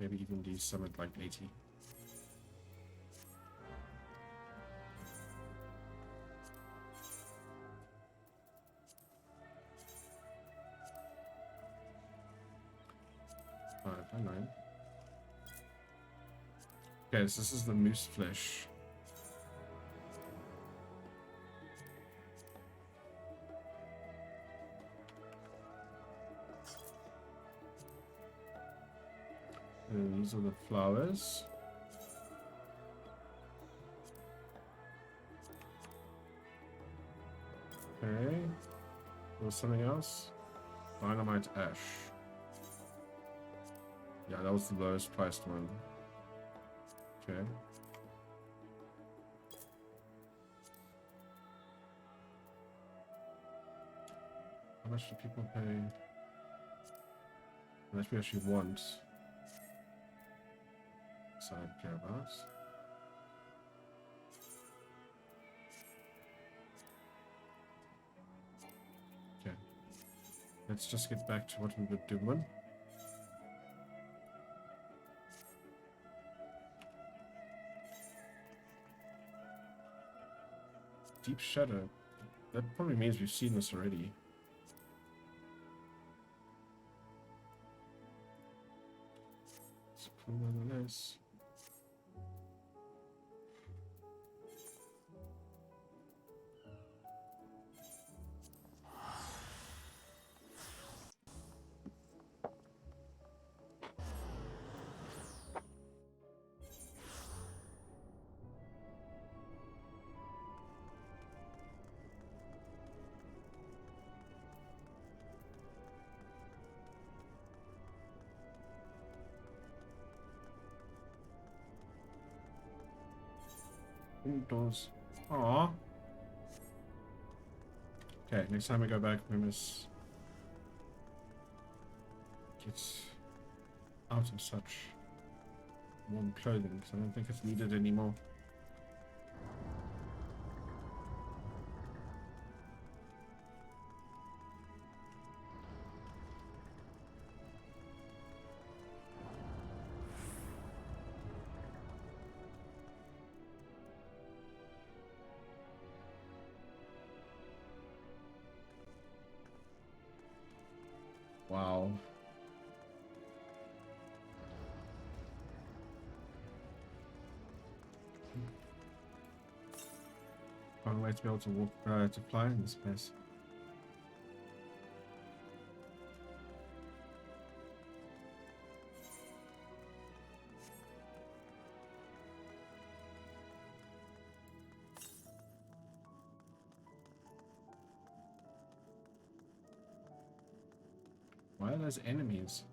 maybe even leave some at like 80. Nine. Okay, so this is the moose flesh. And these are the flowers. Okay. There was something else. Dynamite ash. Yeah, that was the lowest priced one. Okay. How much do people pay? How much we actually want? So I care about. Okay. Let's just get back to what we were doing. Deep Shadow. That probably means we've seen this already. It's cool nonetheless. Indoors. Aww. Okay, next time we go back, we must get out of such warm clothing, because I don't think it's needed anymore. Wow. Can't wait to be able to walk, to fly in this place. Why are those enemies?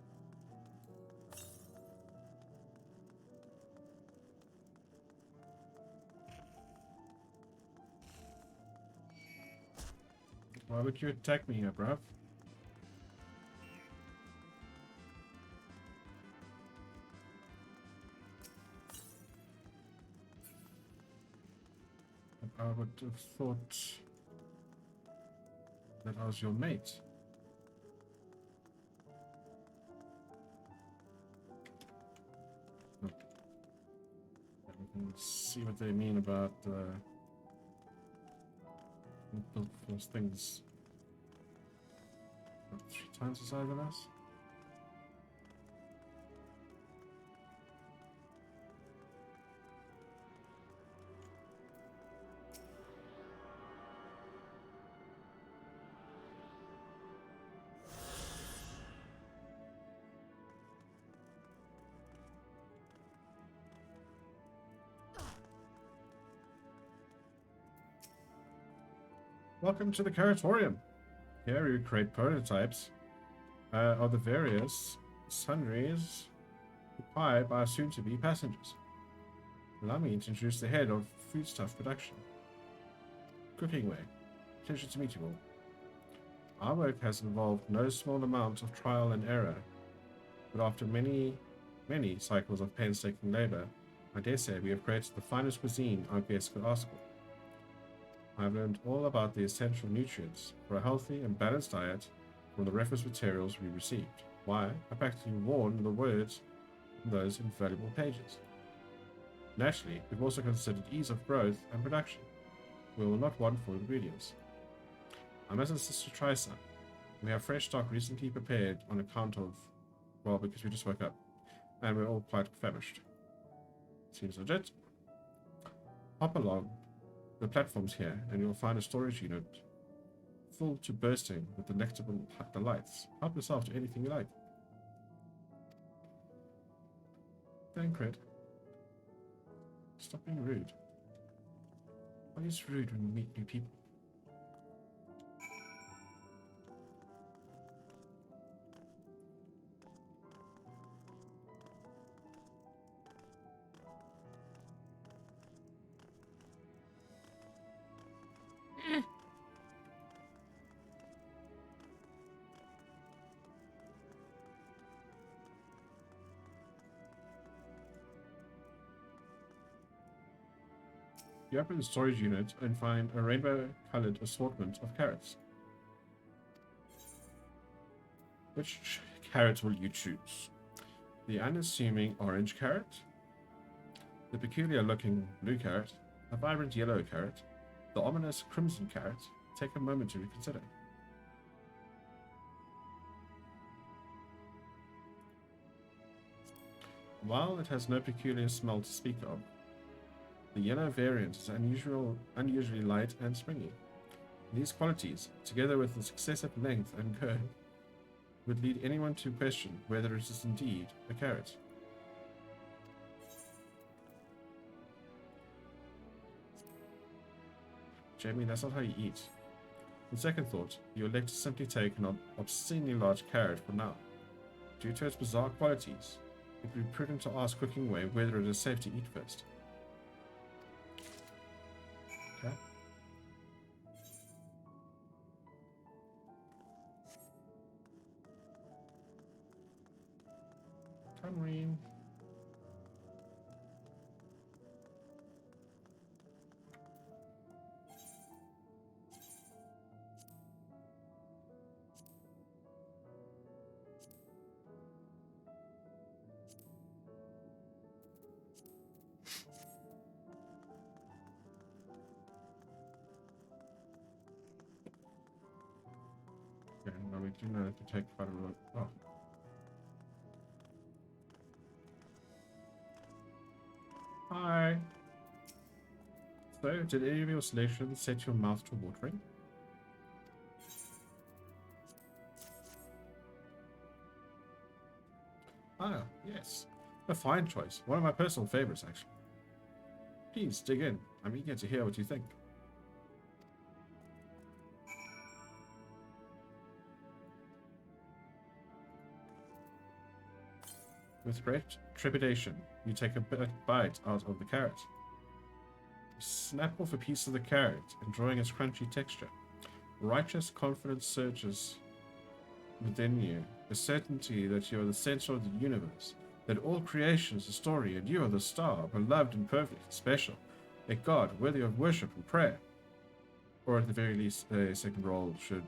Why would you attack me here, bruv? I would have thought that I was your mate. Oh. We can see what they mean about built those things. What, 3 times the size of us? Welcome to the Curatorium. Here we create prototypes of the various sundries required by our soon-to-be passengers. Allow me to introduce the head of foodstuff production, Cooking Way. Pleasure to meet you all. Our work has involved no small amount of trial and error, but after many cycles of painstaking labor, I dare say we have created the finest cuisine our guests could ask for. I have learned all about the essential nutrients for a healthy and balanced diet from the reference materials we received. Why? I practically worn the words from those invaluable pages. Naturally, we've also considered ease of growth and production. We will not want for ingredients. I must insist to try some. We have fresh stock recently prepared on account of, well, because we just woke up, and we're all quite famished. Seems legit. Hop along the platforms here, and you'll find a storage unit full to bursting with delectable delights. Help yourself to anything you like. Thancred, stop being rude. Why is rude when you meet new people? You open the storage unit and find a rainbow-colored assortment of carrots. Which carrot will you choose? The unassuming orange carrot? The peculiar-looking blue carrot? A vibrant yellow carrot? The ominous crimson carrot? Take a moment to reconsider. While it has no peculiar smell to speak of, the yellow variant is unusually light and springy. These qualities, together with its excessive length and curve, would lead anyone to question whether it is indeed a carrot. Jamie, that's not how you eat. On second thought, you elect to simply take an obscenely large carrot for now. Due to its bizarre qualities, it would be prudent to ask Cooking Way whether it is safe to eat first. Okay. Tamarind. Okay, well, we do know to take quite a lot. Oh. Hi. So, did any of your selections set your mouth to watering? Ah, yes. A fine choice. One of my personal favorites, actually. Please, dig in. I'm eager to hear what you think. With great trepidation, you take a bite out of the carrot. You snap off a piece of the carrot, enjoying its crunchy texture. Righteous confidence surges within you, the certainty that you are the center of the universe, that all creation is a story, and you are the star, beloved and perfect, special, a god worthy of worship and prayer. Or at the very least, a second roll should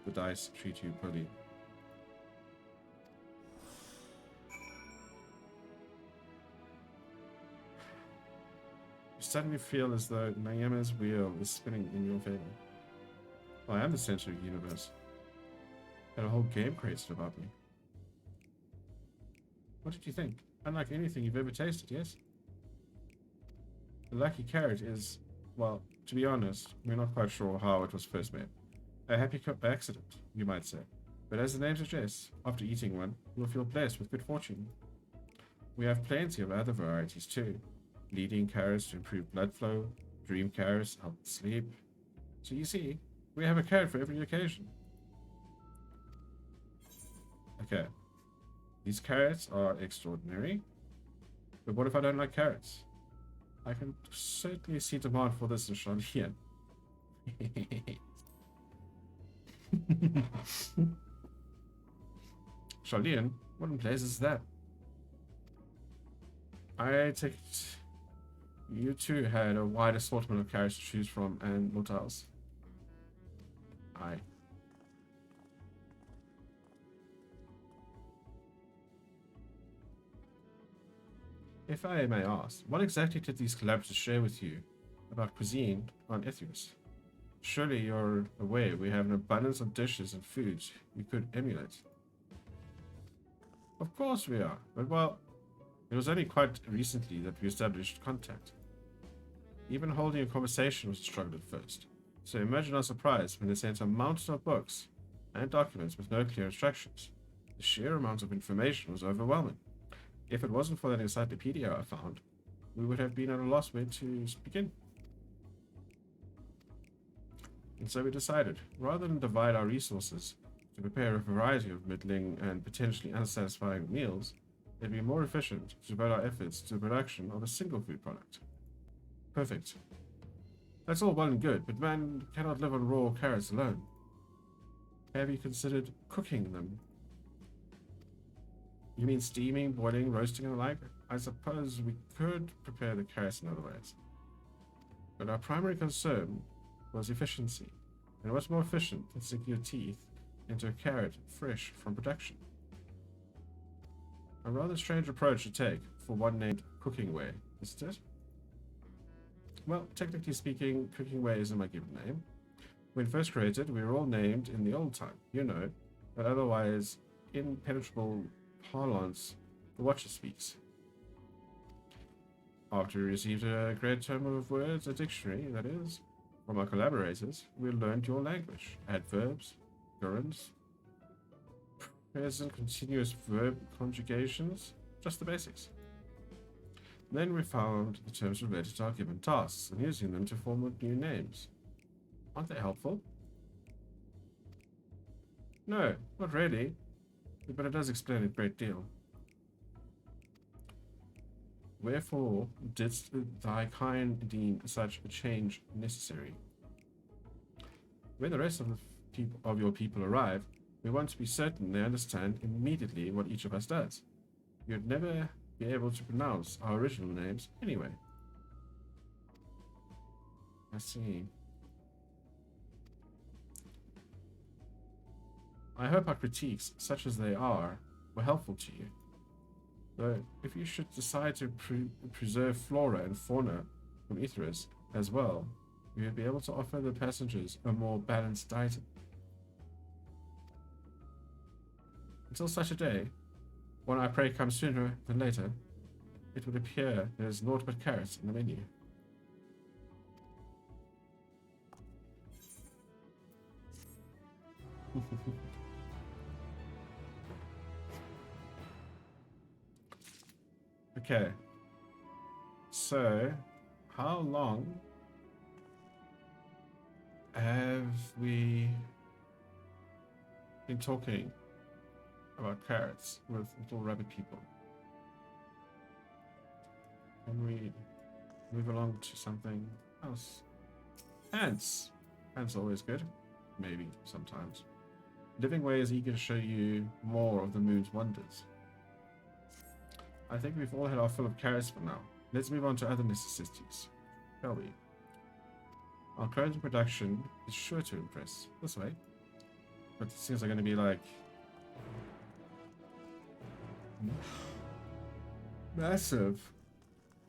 the dice treat you poorly. You suddenly feel as though Nayema's wheel is spinning in your favor. Well, I am the center of the universe. And a whole game created about me. What did you think? Unlike anything you've ever tasted, yes? The lucky carrot is, well, to be honest, we're not quite sure how it was first made. A happy accident, you might say. But as the name suggests, after eating one, you'll feel blessed with good fortune. We have plenty of other varieties too. Bleeding carrots to improve blood flow, dream carrots help sleep. So you see, we have a carrot for every occasion. Okay. These carrots are extraordinary. But what if I don't like carrots? I can certainly see demand for this in Charlian. Charlian? What in place is that? I take it you too had a wide assortment of carrots to choose from and what else? Aye. If I may ask, what exactly did these collaborators share with you about cuisine on Ithrius? Surely you're aware we have an abundance of dishes and foods we could emulate. Of course we are, but well, it was only quite recently that we established contact. Even holding a conversation was a struggle at first, so imagine our surprise when they sent a mountain of books and documents with no clear instructions. The sheer amount of information was overwhelming. If it wasn't for that encyclopedia I found, we would have been at a loss where to begin. And so we decided, rather than divide our resources to prepare a variety of middling and potentially unsatisfying meals, it'd be more efficient to devote our efforts to the production of a single food product. Perfect. That's all well and good, but man cannot live on raw carrots alone. Have you considered cooking them? You mean steaming, boiling, roasting, and the like? I suppose we could prepare the carrots in other ways. But our primary concern was efficiency. And what's more efficient than sinking your teeth into a carrot fresh from production? A rather strange approach to take for one named Cooking Way, isn't it? Well, technically speaking, Cooking Way isn't my given name. When first created, we were all named in the old time, you know, but otherwise impenetrable parlance the Watcher speaks. After we received a great term of words, a dictionary, that is, from our collaborators, we learned your language, adverbs, gerunds, present continuous verb conjugations, just the basics. Then we found the terms related to our given tasks and using them to form new names. Aren't they helpful? No, not really, but it does explain a great deal. Wherefore didst thy kind deem such a change necessary? When the rest of your people arrive, we want to be certain they understand immediately what each of us does. You'd never be able to pronounce our original names anyway. I see. I hope our critiques, such as they are, were helpful to you. Though, if you should decide to preserve flora and fauna from Ithrius as well, we would be able to offer the passengers a more balanced diet. Until such a day, when I pray comes sooner than later, it would appear there is naught but carrots in the menu. Okay. So, how long have we been talking about carrots with little rabbit people? Can we move along to something else? Ants. Ants are always good. Maybe, sometimes. Living Way is eager to show you more of the moon's wonders. I think we've all had our fill of carrots for now. Let's move on to other necessities, shall we? Our clothing production is sure to impress. This way. But these things are going to be like... massive.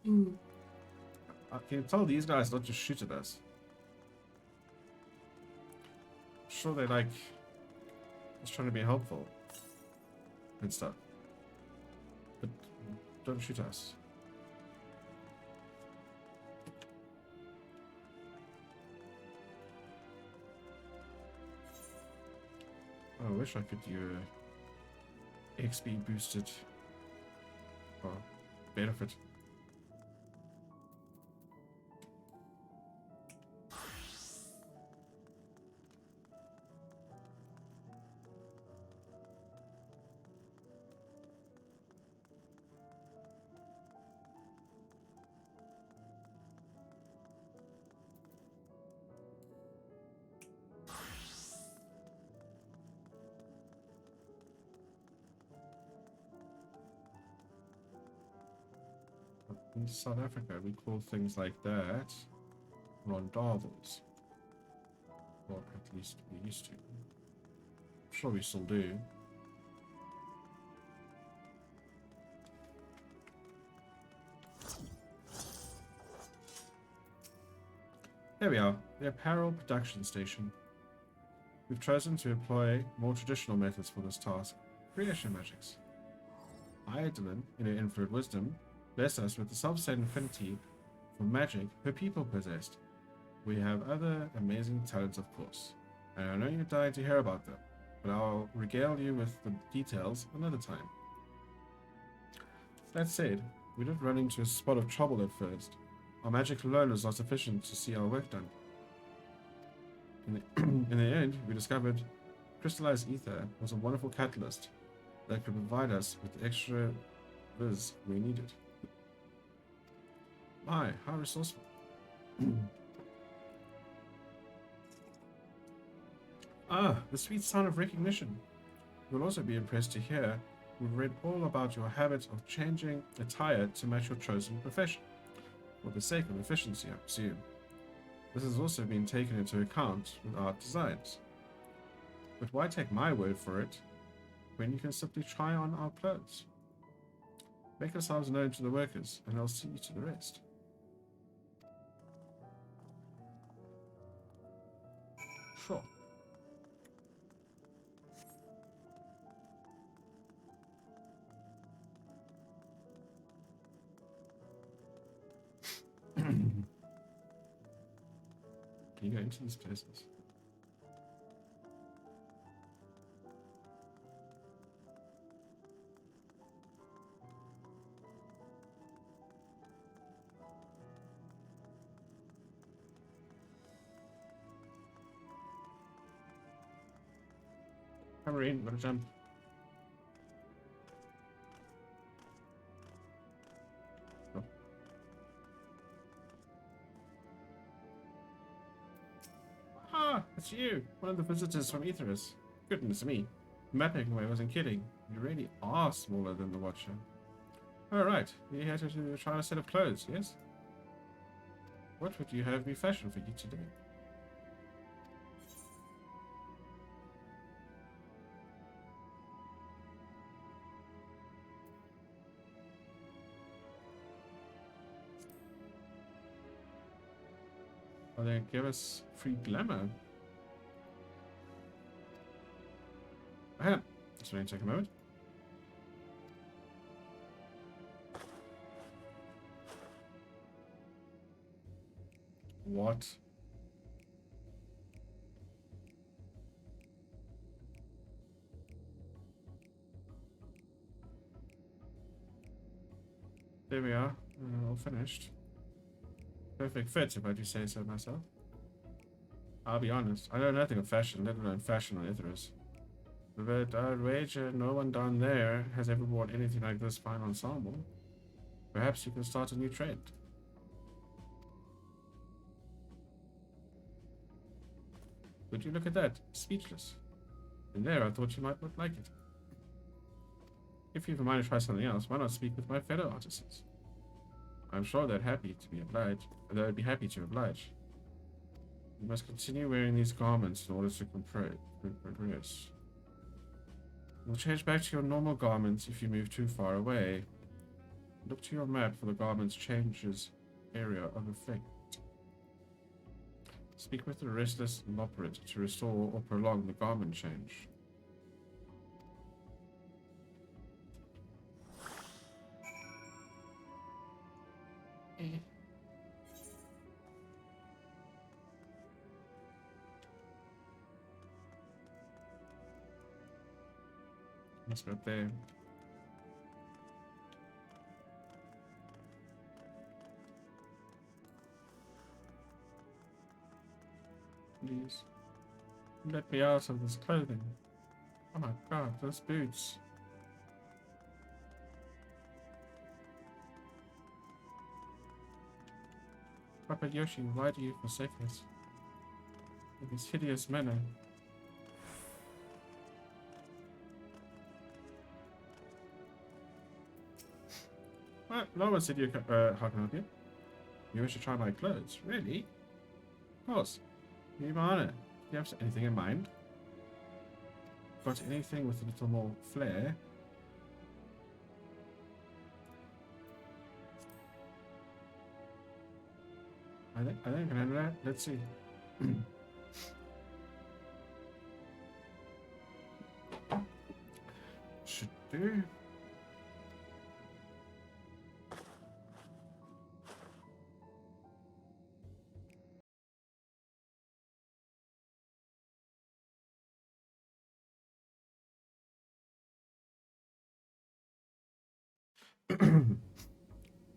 I can tell these guys not to shoot at us. I'm sure they're like... just trying to be helpful. And stuff. But don't shoot us. I wish I could do a XP boosted or benefit. In South Africa, we call things like that rondavels. Or at least we used to. I'm sure we still do. There we are, the apparel production station. We've chosen to employ more traditional methods for this task, creation magics. Eidolon, in her infinite wisdom, bless us with the self-same affinity for magic her people possessed. We have other amazing talents, of course, and I know you're dying to hear about them, but I'll regale you with the details another time. That said, we did run into a spot of trouble at first. Our magic alone was not sufficient to see our work done. In the end, we discovered crystallized ether was a wonderful catalyst that could provide us with the extra viz we needed. My, how resourceful. The sweet sound of recognition. You'll also be impressed to hear we've read all about your habit of changing attire to match your chosen profession, for the sake of efficiency, I presume. This has also been taken into account with art designs. But why take my word for it when you can simply try on our clothes? Make yourselves known to the workers, and they'll see to the rest. Sure. Can you go into these places? Marine, gotta jump. Oh. Ah, it's you, one of the visitors from Aetheris. Goodness me, mapping away wasn't kidding. You really are smaller than the Watcher. Alright, you're here to try a set of clothes, yes? What would you have me fashion for you today? Oh, they give us free glamour. Hang on. So let me take a moment. What? There we are. All finished. Perfect fit, if I do say so myself. I'll be honest, I know nothing of fashion, let alone fashion on Ithras. But I'd wager no one down there has ever worn anything like this fine ensemble. Perhaps you can start a new trend. Would you look at that? Speechless. And there, I thought you might not like it. If you've a mind to try something else, why not speak with my fellow artisans? I'm sure they'd be happy to oblige. You must continue wearing these garments in order to progress. You'll change back to your normal garments if you move too far away. Look to your map for the garment's changes area of effect. Speak with the restless Loporrit to restore or prolong the garment change. Let's go there. Please, let me out of this clothing. Oh my god, those boots. Papa Yoshi, why do you forsake us? In this hideous manner. Well, no one said you how can I help you? You wish to try my clothes, really? Of course. Give me honor. Do you have anything in mind? Got anything with a little more flair? I think I can handle that. Let's see. Should do.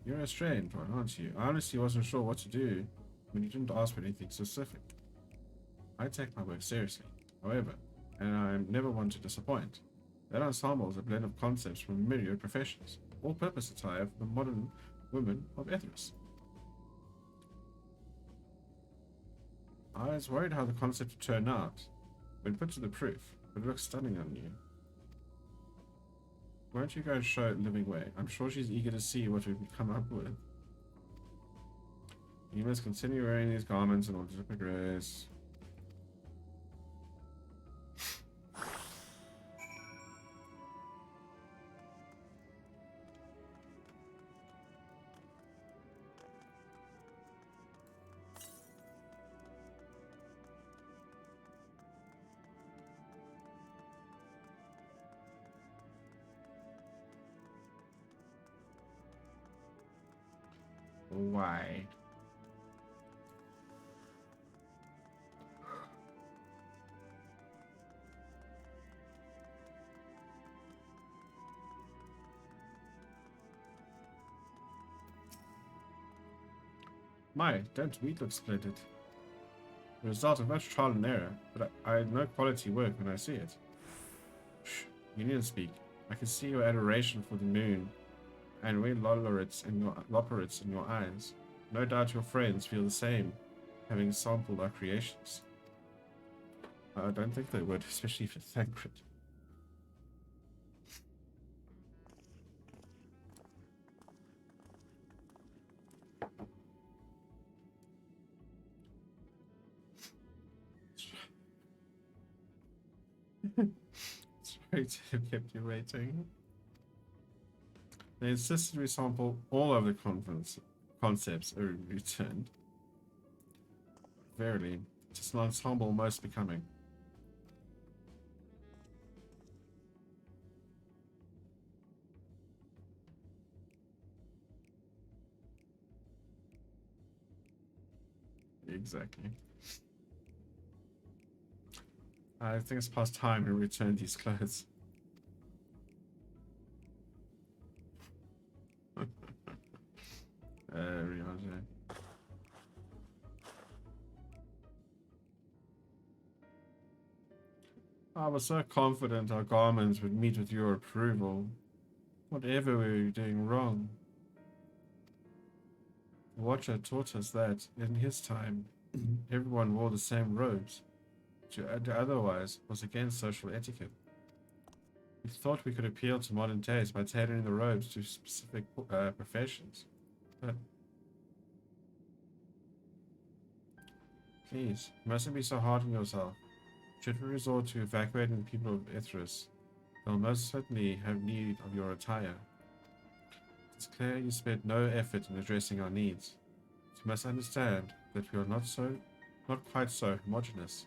You're a strange one, aren't you? I honestly wasn't sure what to do when you didn't ask for anything specific. I take my work seriously, however, and I'm never one to disappoint. That ensemble is a blend of concepts from myriad professions, all-purpose attire for the modern women of Ithras. I was worried how the concept would turn out when put to the proof, but it looks stunning on you. Why don't you go and show it living way? I'm sure she's eager to see what we can come up with. You must continue wearing these garments in order to progress. Why? My, don't we look splendid? The result of much trial and error, but I know quality work when I see it. Shh, you needn't speak. I can see your adoration for the moon and we Loporits in your eyes. No doubt your friends feel the same, having sampled our creations. I don't think they would, especially for Thancred. Sorry to have kept you waiting. They insisted we sample all of the concepts are returned. Verily, it's an ensemble most becoming. Exactly. I think it's past time we return these clothes. Rihanna. I was so confident our garments would meet with your approval. Whatever we were doing wrong. The Watcher taught us that, in his time, everyone wore the same robes. To otherwise was against social etiquette. We thought we could appeal to modern taste by tailoring the robes to specific professions. But please, you mustn't be so hard on yourself. Should we resort to evacuating the people of Ithris, they'll most certainly have need of your attire. It's clear you spent no effort in addressing our needs. You must understand that we are not quite so homogeneous.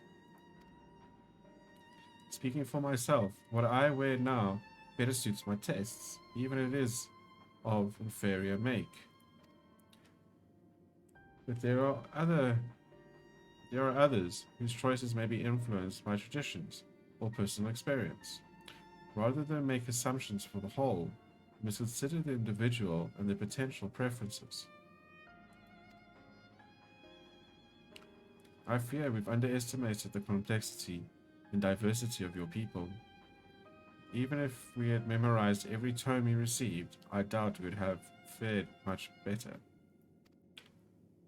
Speaking for myself, what I wear now better suits my tastes, even if it is of inferior make. But there are others whose choices may be influenced by traditions or personal experience. Rather than make assumptions for the whole, we must consider the individual and their potential preferences. I fear we've underestimated the complexity and diversity of your people. Even if we had memorized every tome we received, I doubt we would have fared much better.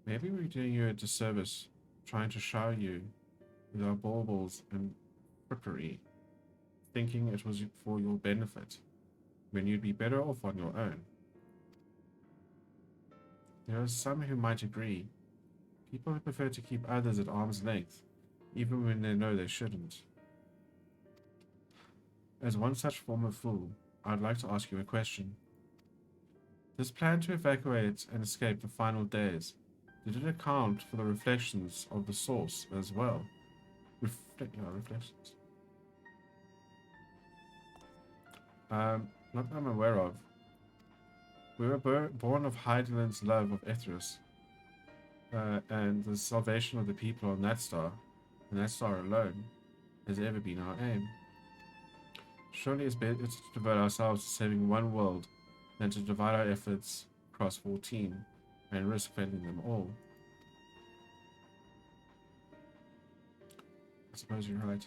Maybe we're doing you a disservice trying to shower you with our baubles and frippery, thinking it was for your benefit, when you'd be better off on your own. There are some who might agree. People who prefer to keep others at arm's length, even when they know they shouldn't. As one such former fool, I'd like to ask you a question. This plan to evacuate and escape the final days, did it account for the reflections of the source as well? Reflections. Not that I'm aware of. We were born of Hydaelyn's love of Ithris, and the salvation of the people on that star, and that star alone, has ever been our aim. Surely it's better to devote ourselves to saving one world than to divide our efforts across 14 and risk failing them all. I suppose you're right.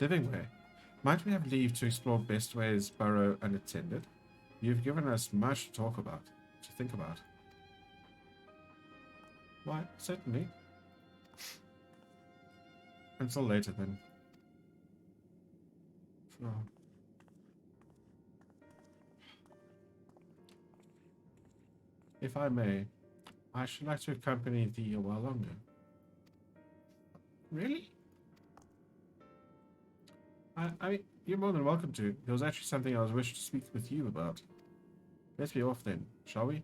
Livingway, might we have leave to explore Bestway's burrow unattended? You've given us much to talk about, to think about. Why, certainly. Until later, then. Oh. If I may, I should like to accompany thee a while longer. Really? I mean, you're more than welcome to. There was actually something I was wishing to speak with you about. Let's be off then, shall we?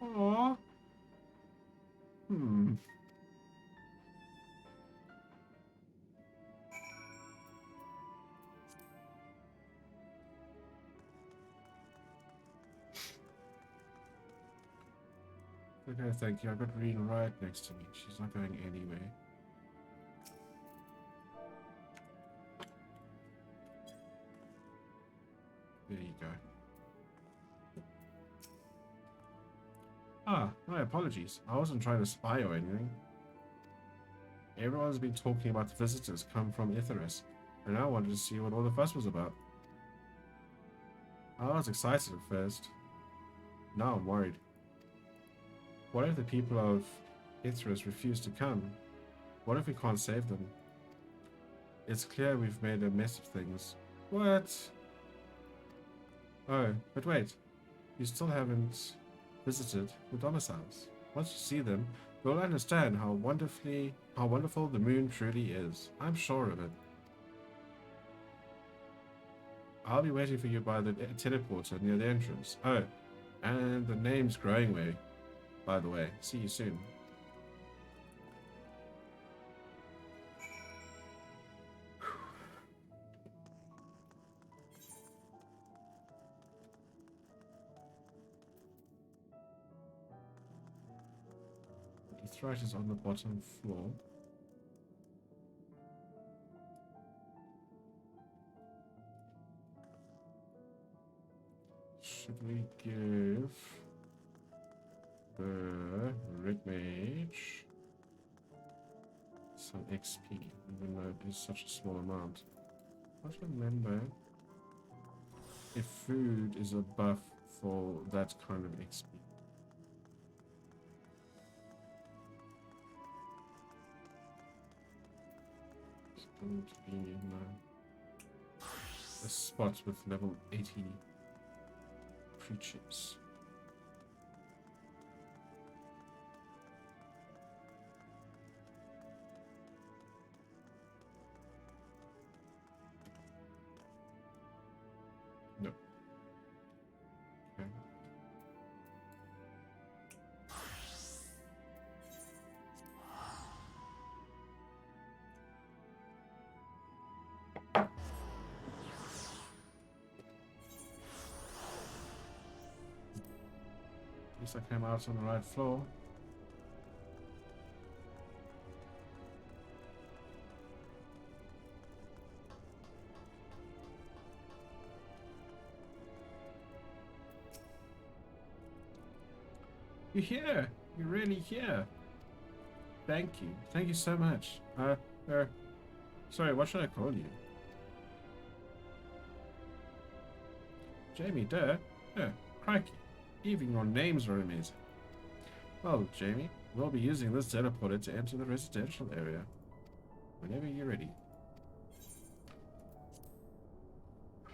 Aww. Okay, thank you. I've got Reen right next to me. She's not going anywhere. There you go. Ah, my apologies. I wasn't trying to spy or anything. Everyone's been talking about the visitors come from Ithris, and I wanted to see what all the fuss was about. I was excited at first. Now I'm worried. What if the people of Ithris refuse to come? What if we can't save them? It's clear we've made a mess of things. What? Oh, but wait. You still haven't visited the domiciles. Once you see them, you'll understand how wonderful the moon truly is. I'm sure of it. I'll be waiting for you by the teleporter near the entrance. Oh, And the name's growing way, by the way. See you soon. Right is on the bottom floor. Should we give the red mage some XP, even though it is such a small amount? I don't remember if food is a buff for that kind of XP. Going to be in a spot with level 80 creatures. No. Okay. At least I came out on the right floor. You're here! You're really here! Thank you. Thank you so much. Sorry, what should I call you? Jamie, duh. Crikey. Even your names are amazing. Well, Jamie, we'll be using this teleporter to enter the residential area. Whenever you're ready.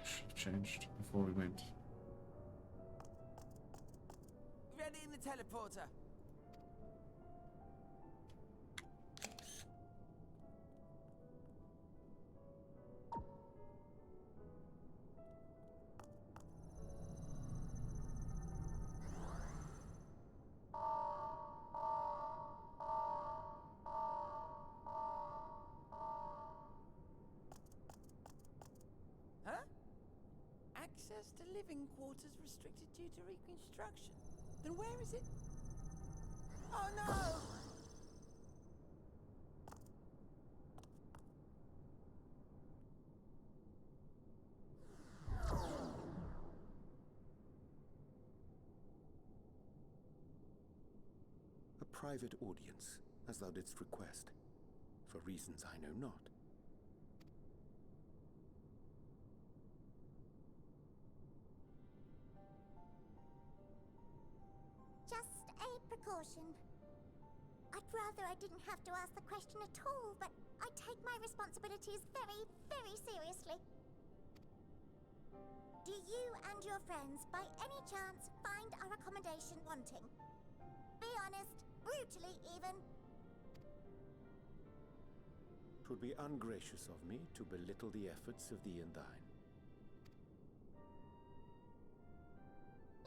Should have changed before we went. Ready in the teleporter. Access to living quarters restricted due to reconstruction. Then where is it? Oh no! A private audience, as thou didst request, for reasons I know not. Just a precaution. I'd rather I didn't have to ask the question at all, but I take my responsibilities very, very seriously. Do you and your friends, by any chance, find our accommodation wanting? Be honest, brutally even. 'Twould be ungracious of me to belittle the efforts of thee and thine.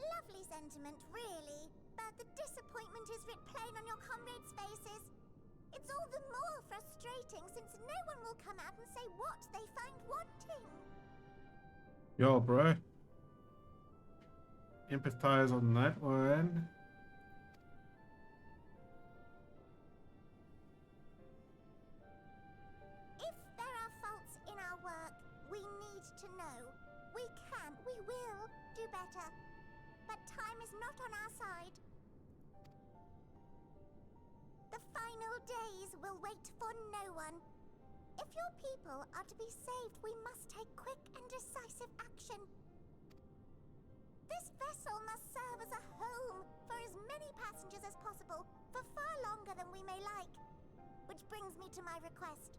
Lovely sentiment, really. But the disappointment is writ plain on your comrades' faces. It's all the more frustrating since no one will come out and say what they find wanting. Yo, bro. Empathize on that one. If there are faults in our work, we need to know. We can, we will do better. But time is not on our side. The final days will wait for no one. If your people are to be saved, we must take quick and decisive action. This vessel must serve as a home for as many passengers as possible, for far longer than we may like. Which brings me to my request.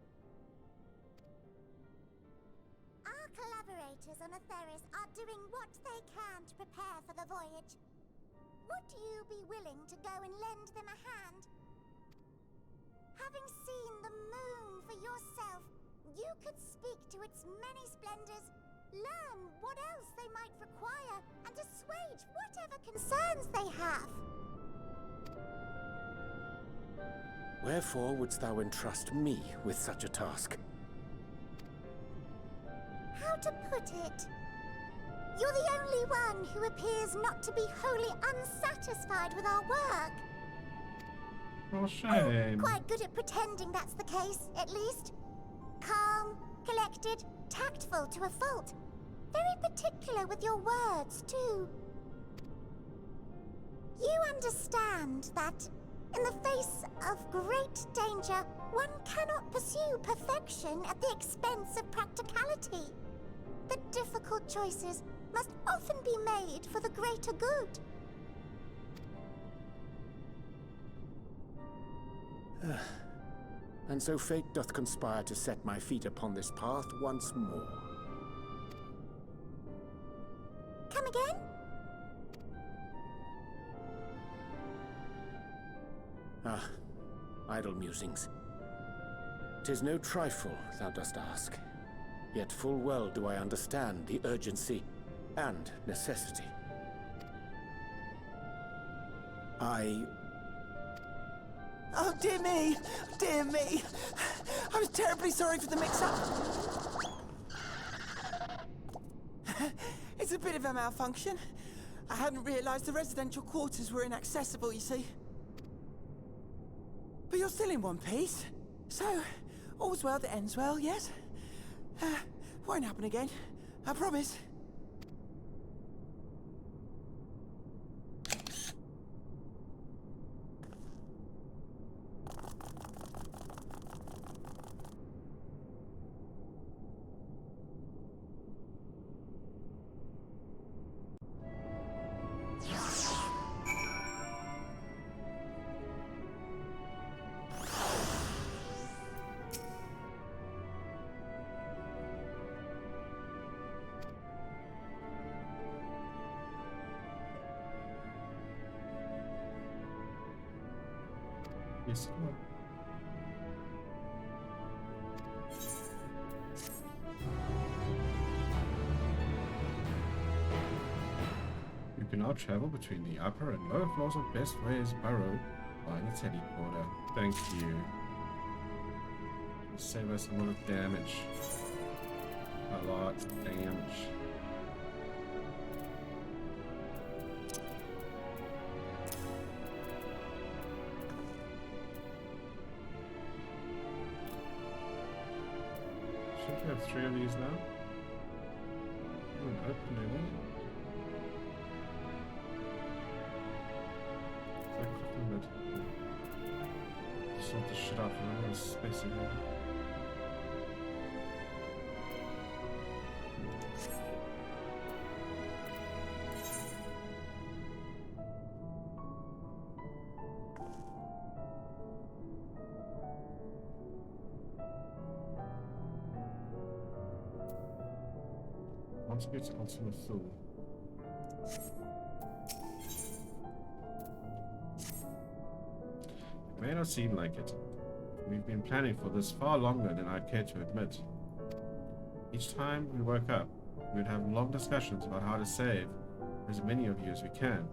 Our collaborators on Atheris are doing what they can to prepare for the voyage. Would you be willing to go and lend them a hand? Having seen the moon for yourself, you could speak to its many splendors, learn what else they might require, and assuage whatever concerns they have. Wherefore wouldst thou entrust me with such a task? How to put it? You're the only one who appears not to be wholly unsatisfied with our work. Oh, shame. Quite good at pretending that's the case, at least. Calm, collected, tactful to a fault. Very particular with your words, too. You understand that, in the face of great danger, one cannot pursue perfection at the expense of practicality. The difficult choices must often be made for the greater good. And so fate doth conspire to set my feet upon this path once more. Come again? Ah, idle musings. 'Tis no trifle thou dost ask, yet full well do I understand the urgency and necessity. Oh, dear me! Dear me! I was terribly sorry for the mix-up. It's a bit of a malfunction. I hadn't realized the residential quarters were inaccessible, you see. But you're still in one piece. So, all's well that ends well, yes? Won't happen again. I promise. Yes, come on. You can now travel between the upper and lower floors of Bestways Burrow by the teleporter. Thank you. Save us a lot of damage. A lot of damage. Should we have 3 of these now? Open any? It's like clicking it. Sort the shit out and I'm space again. Once it gets ultimate full. It may not seem like it. We've been planning for this far longer than I'd care to admit. Each time we woke up, we'd have long discussions about how to save as many of you as we can.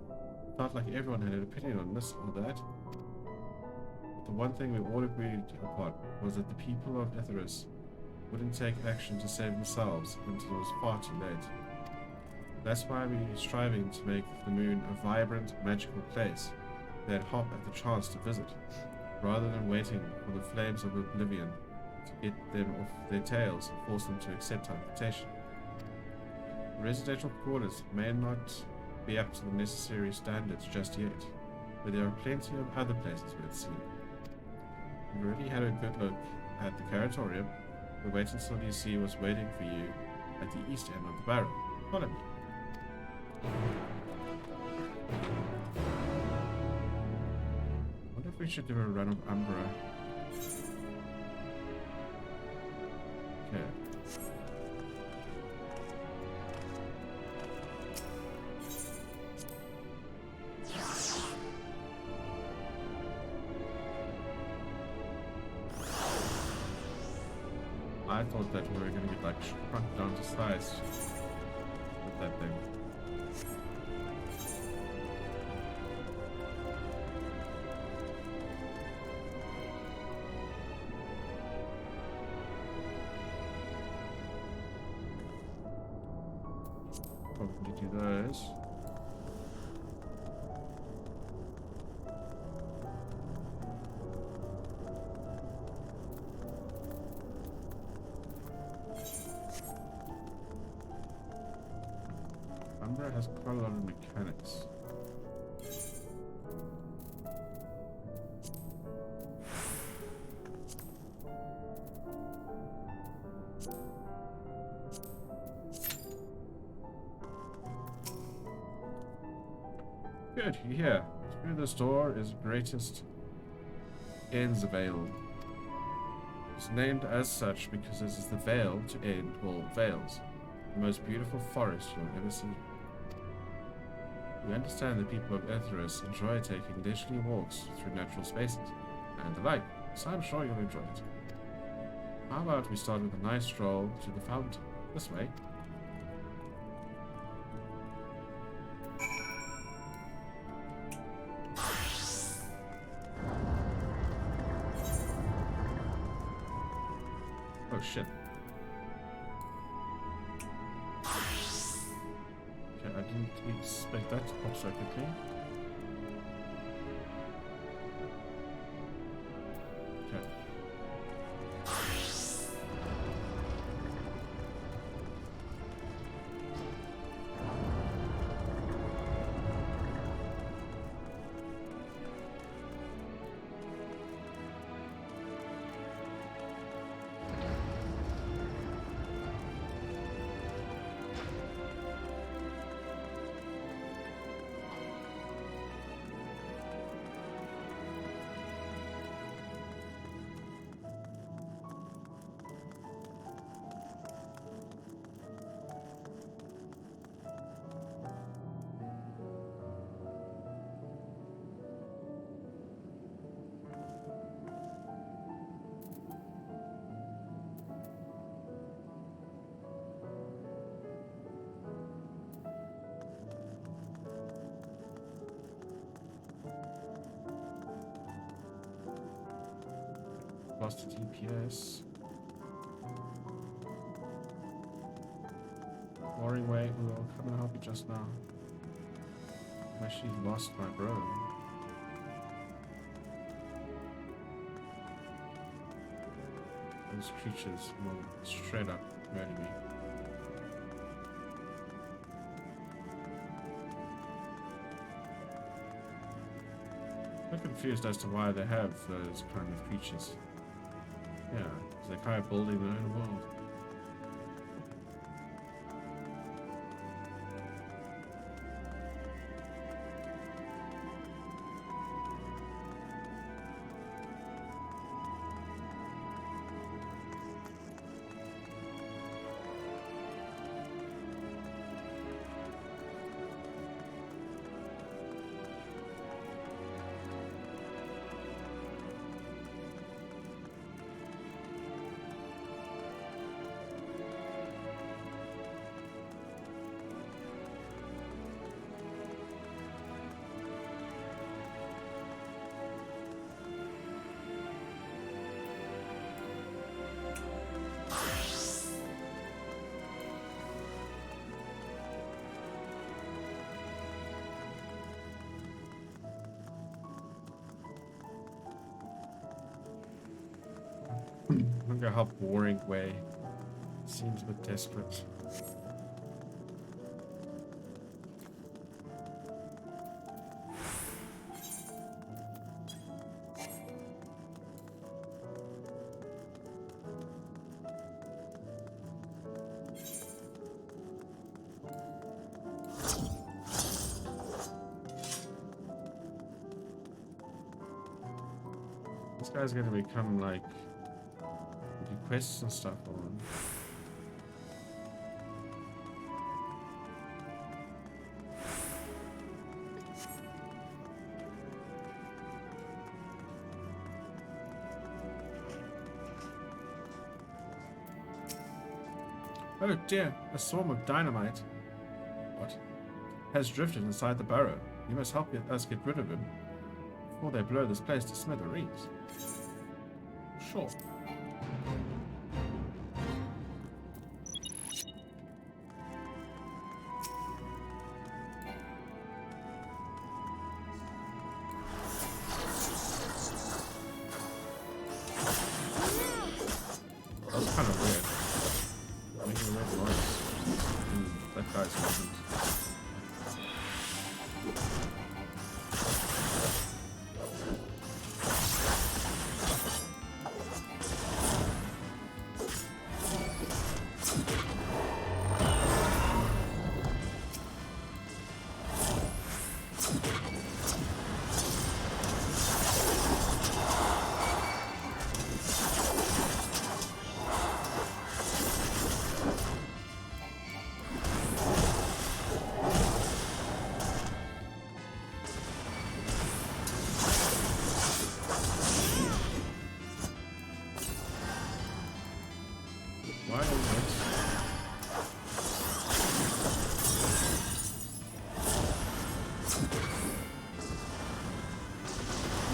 Felt like everyone had an opinion on this or that. But the one thing we all agreed upon was that the people of Etheris wouldn't take action to save themselves until it was far too late. That's why we're striving to make the moon a vibrant, magical place they'd hop at the chance to visit, rather than waiting for the flames of oblivion to get them off their tails and force them to accept our invitation. The residential quarters may not be up to the necessary standards just yet, but there are plenty of other places worth seeing. We've already had a good look at the Curatorium. We'll wait until you see what's waiting for you at the east end of the barrow. Follow me. I wonder if we should do a run of Umbra. Okay. I thought that we were gonna get like shrunk down to size with that thing. Probably do those. Umbra has quite a lot of mechanics. Good, you're here. Through this door is greatest ends veil. It's named as such because this is the veil to end all veils. The most beautiful forest you'll ever see. We understand the people of Etheros enjoy taking leisurely walks through natural spaces and the like, so I'm sure you'll enjoy it. How about we start with a nice stroll to the fountain? This way. Oh shit. Okay, I didn't expect that to pop so quickly. Okay. Lost the DPS. Boring way. Ooh, I'll come and help you just now. I actually lost my bro. Those creatures will straight up murder me. I'm confused as to why they have those kind of creatures. Yeah, because they're kind of building their own world. Look at how boring way. Seems a bit desperate. This guy's gonna become like do quests and stuff on. Oh dear, a swarm of dynamite. What? Has drifted inside the burrow. You must help us get rid of him before they blow this place to smithereens. Sure. That was kind of weird. Making a weird noise. That guy's wasn't. Why is it?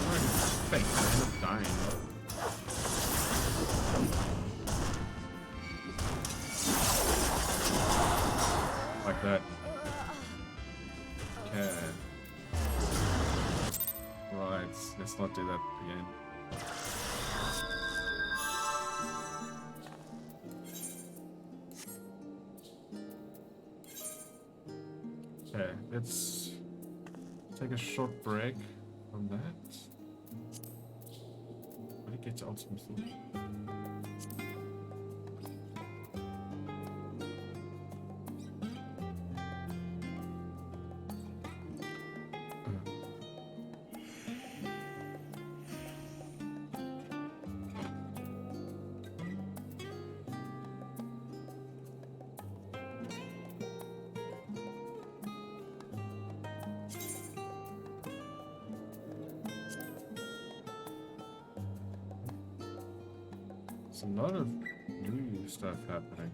Why is it fake? I end up dying. Like that. Okay. Right, let's not do that again. Okay, let's take a short break from that. How do you get to ultimate thought? There's a lot of new stuff happening.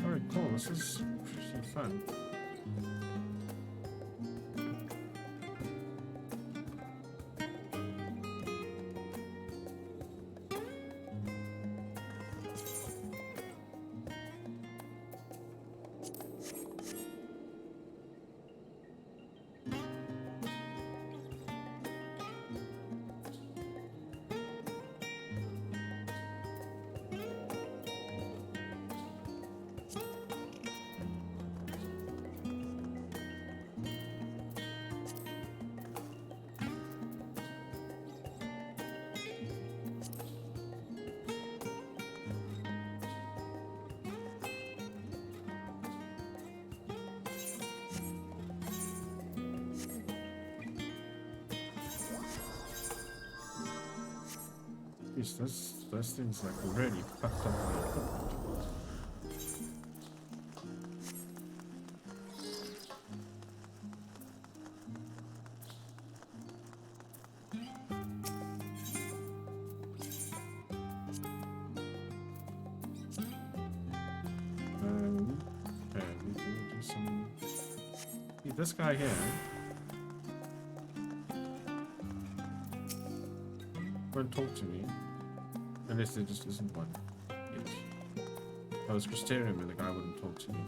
Alright, cool. This is pretty fun. Jeez, those things like really fucked up. Okay, we can do some. See, this guy here won't talk to me unless there just isn't one yet. I was Crystarium and the guy wouldn't talk to me.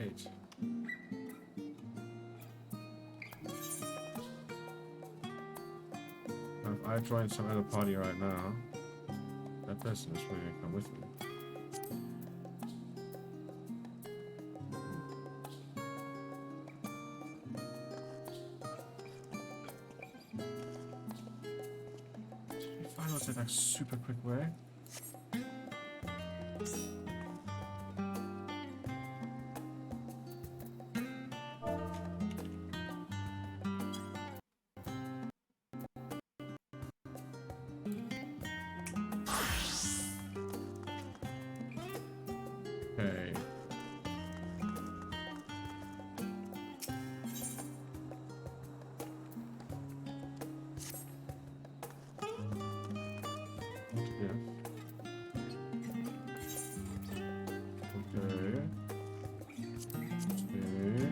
8. Now, if I join some other party right now, that person is probably gonna come with me. Find what's that like super quick way. Okay. Yeah. Okay. Okay.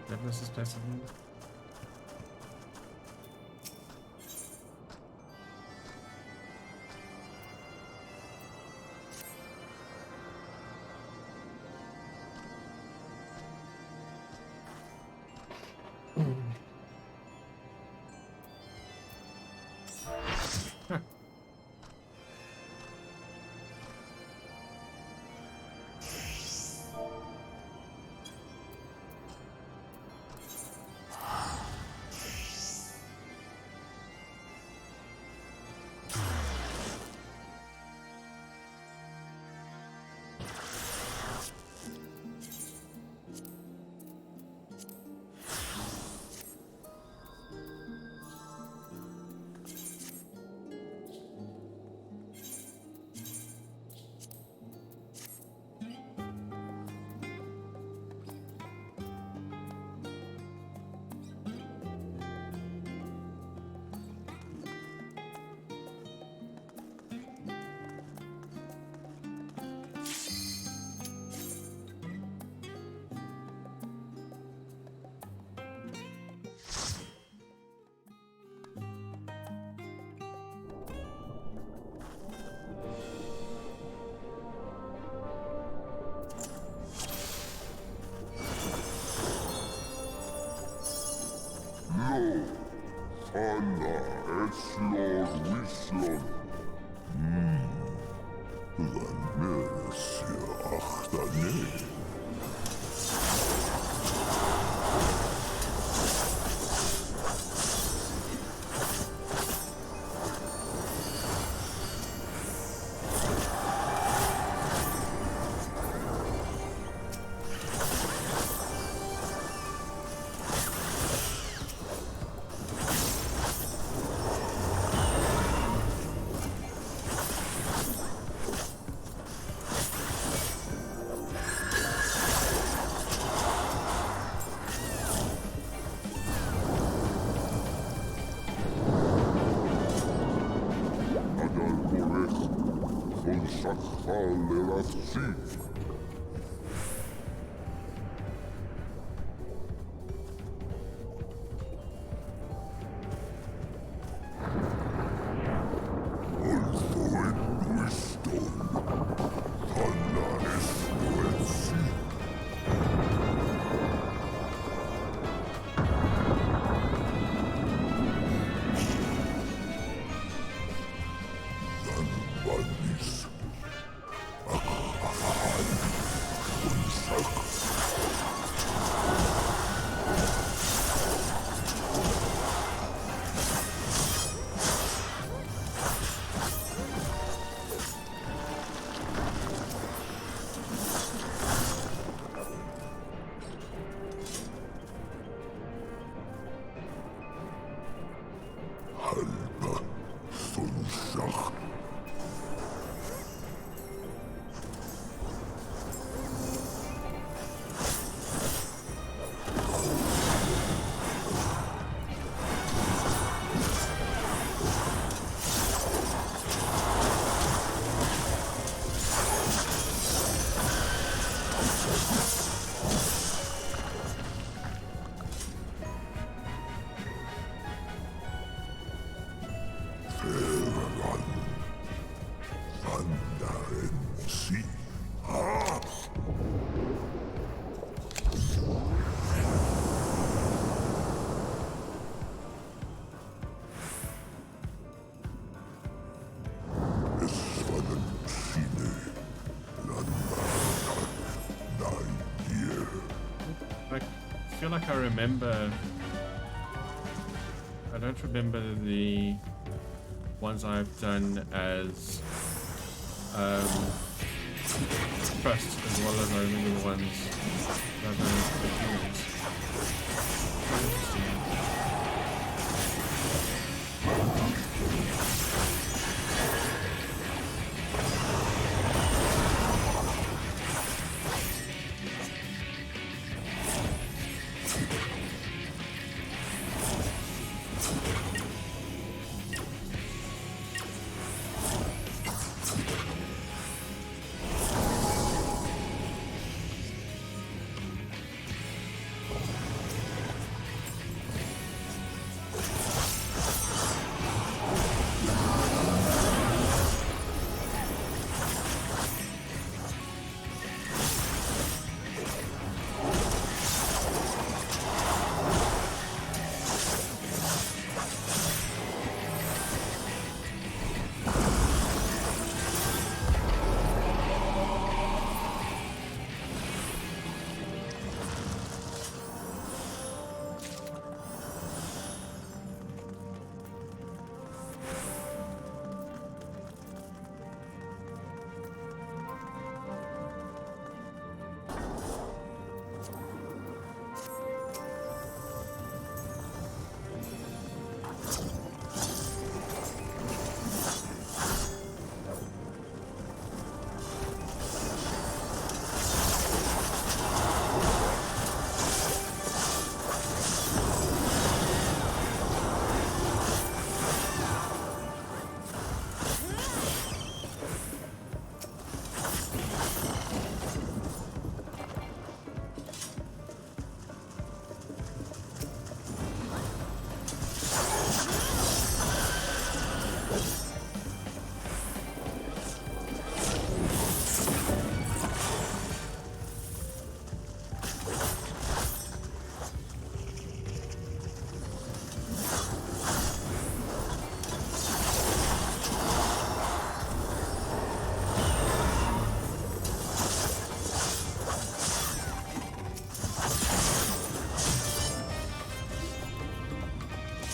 Deadness is passive. Alla eslor vision. Vanessa achtane. Anda en sí. Ah! Esfanan sine. I feel like I remember. I don't remember the ones I've done as Trust as well as I remember the ones that I've done as Humans. Interesting.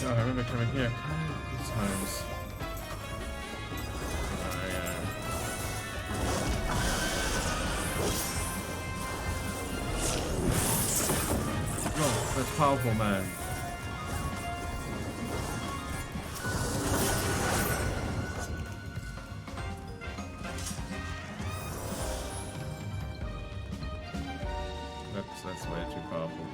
Oh, I remember coming here these times. Oh, yeah. Oh, that's powerful, man. That's way too powerful.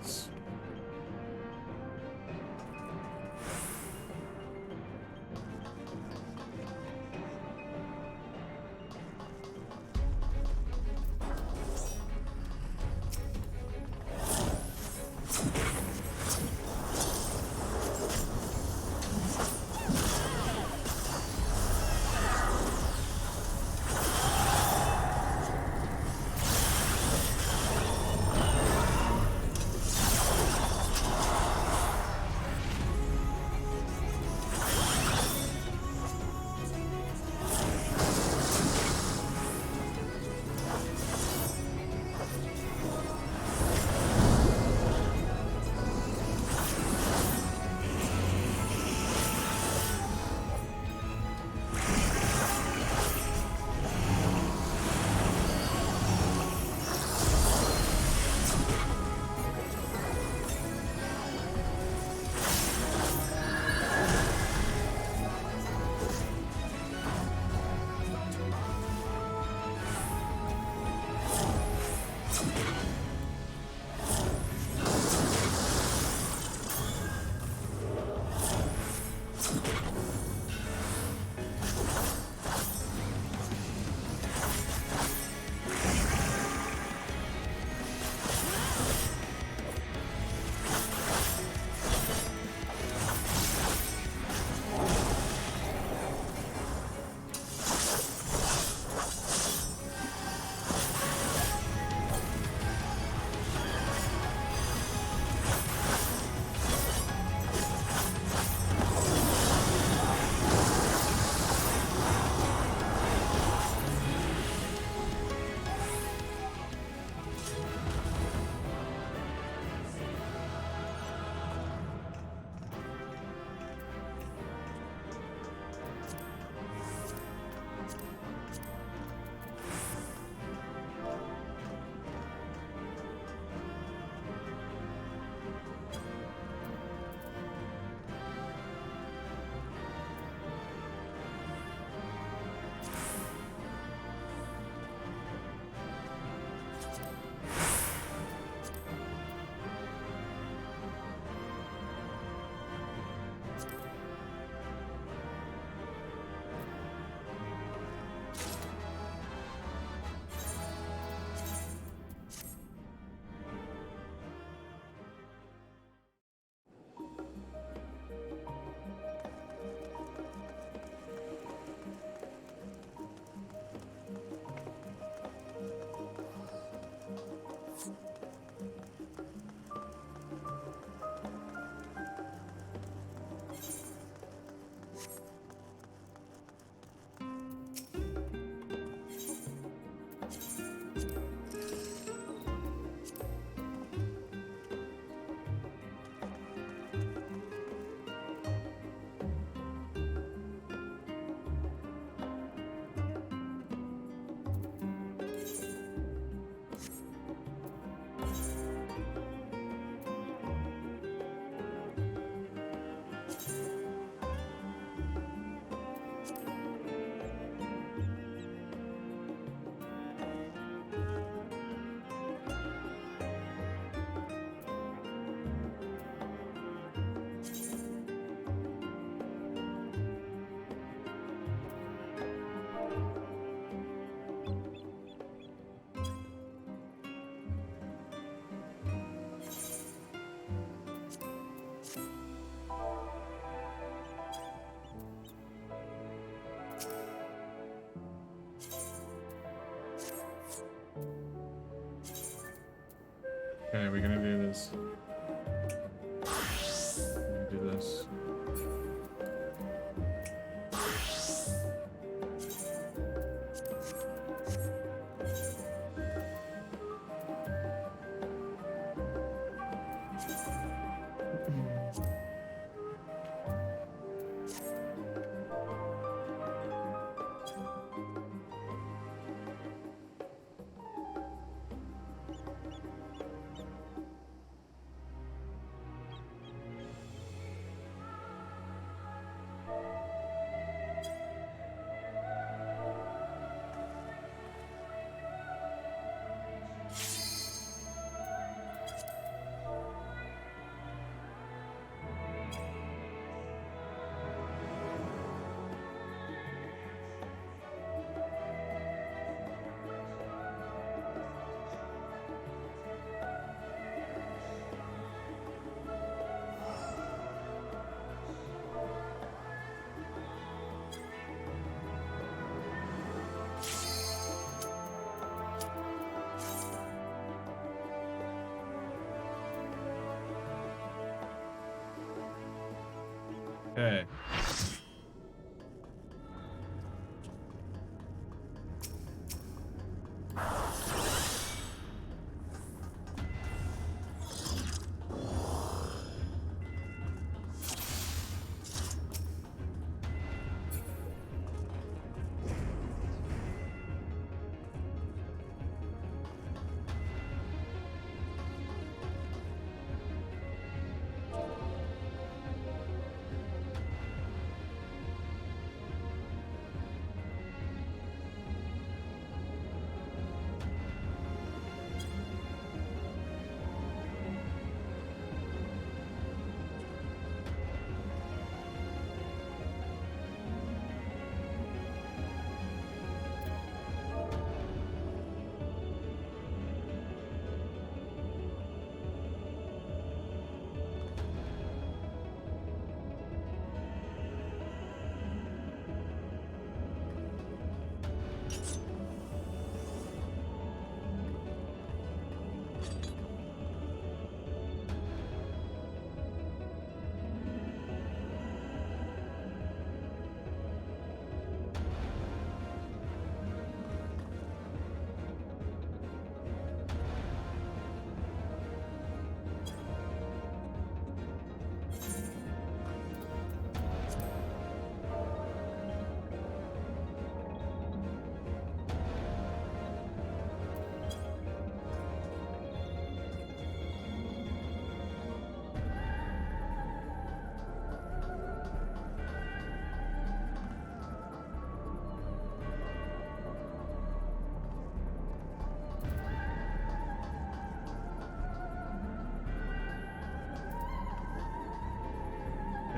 Nice. Okay, we're gonna do this. Do this. Okay.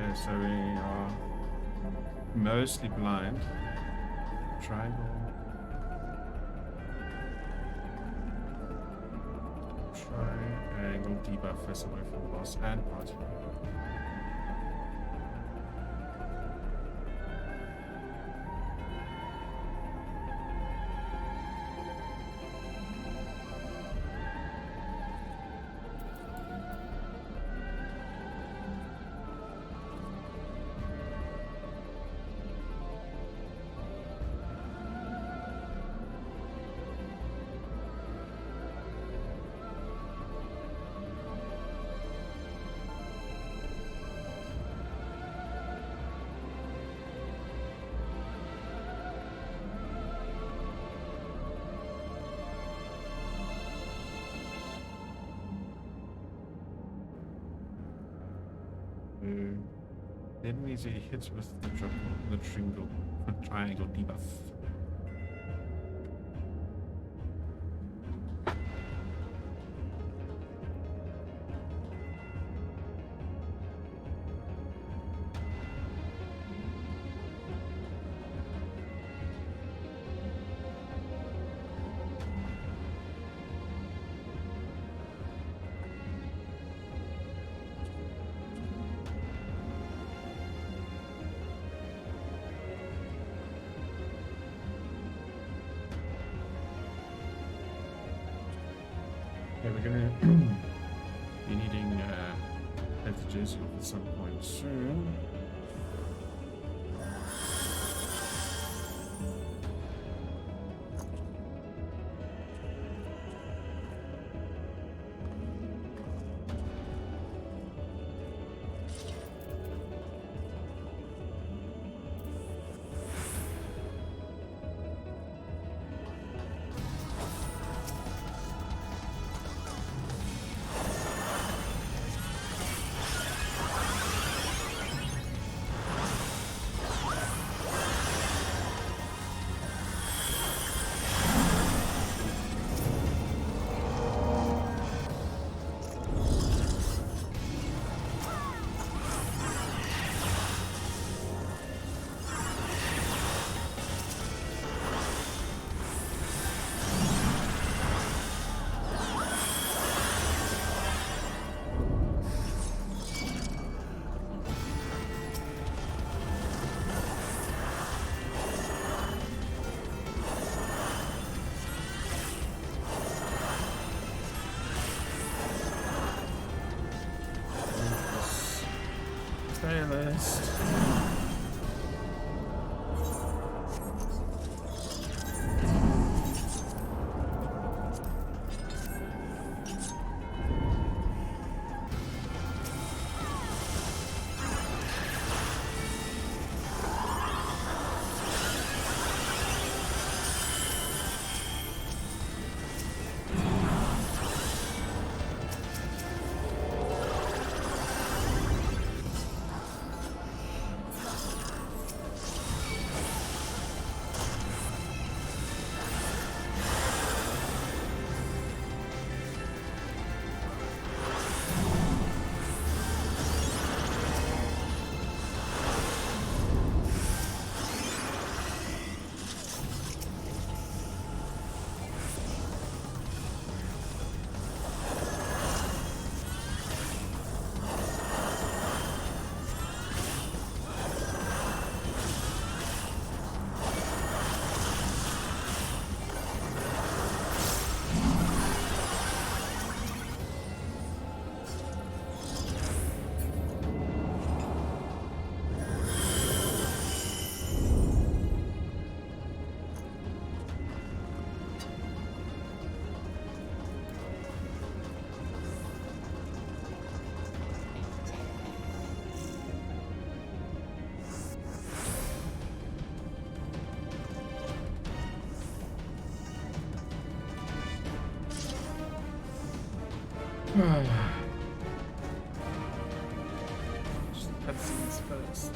Okay, so we are mostly blind. Triangle. Triangle debuff first away from boss and party. Enemies he hits with the triangle debuff. Okay, we're gonna be needing messages at some point soon. first. Cutscenes first.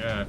Yeah.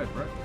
ahead, bro.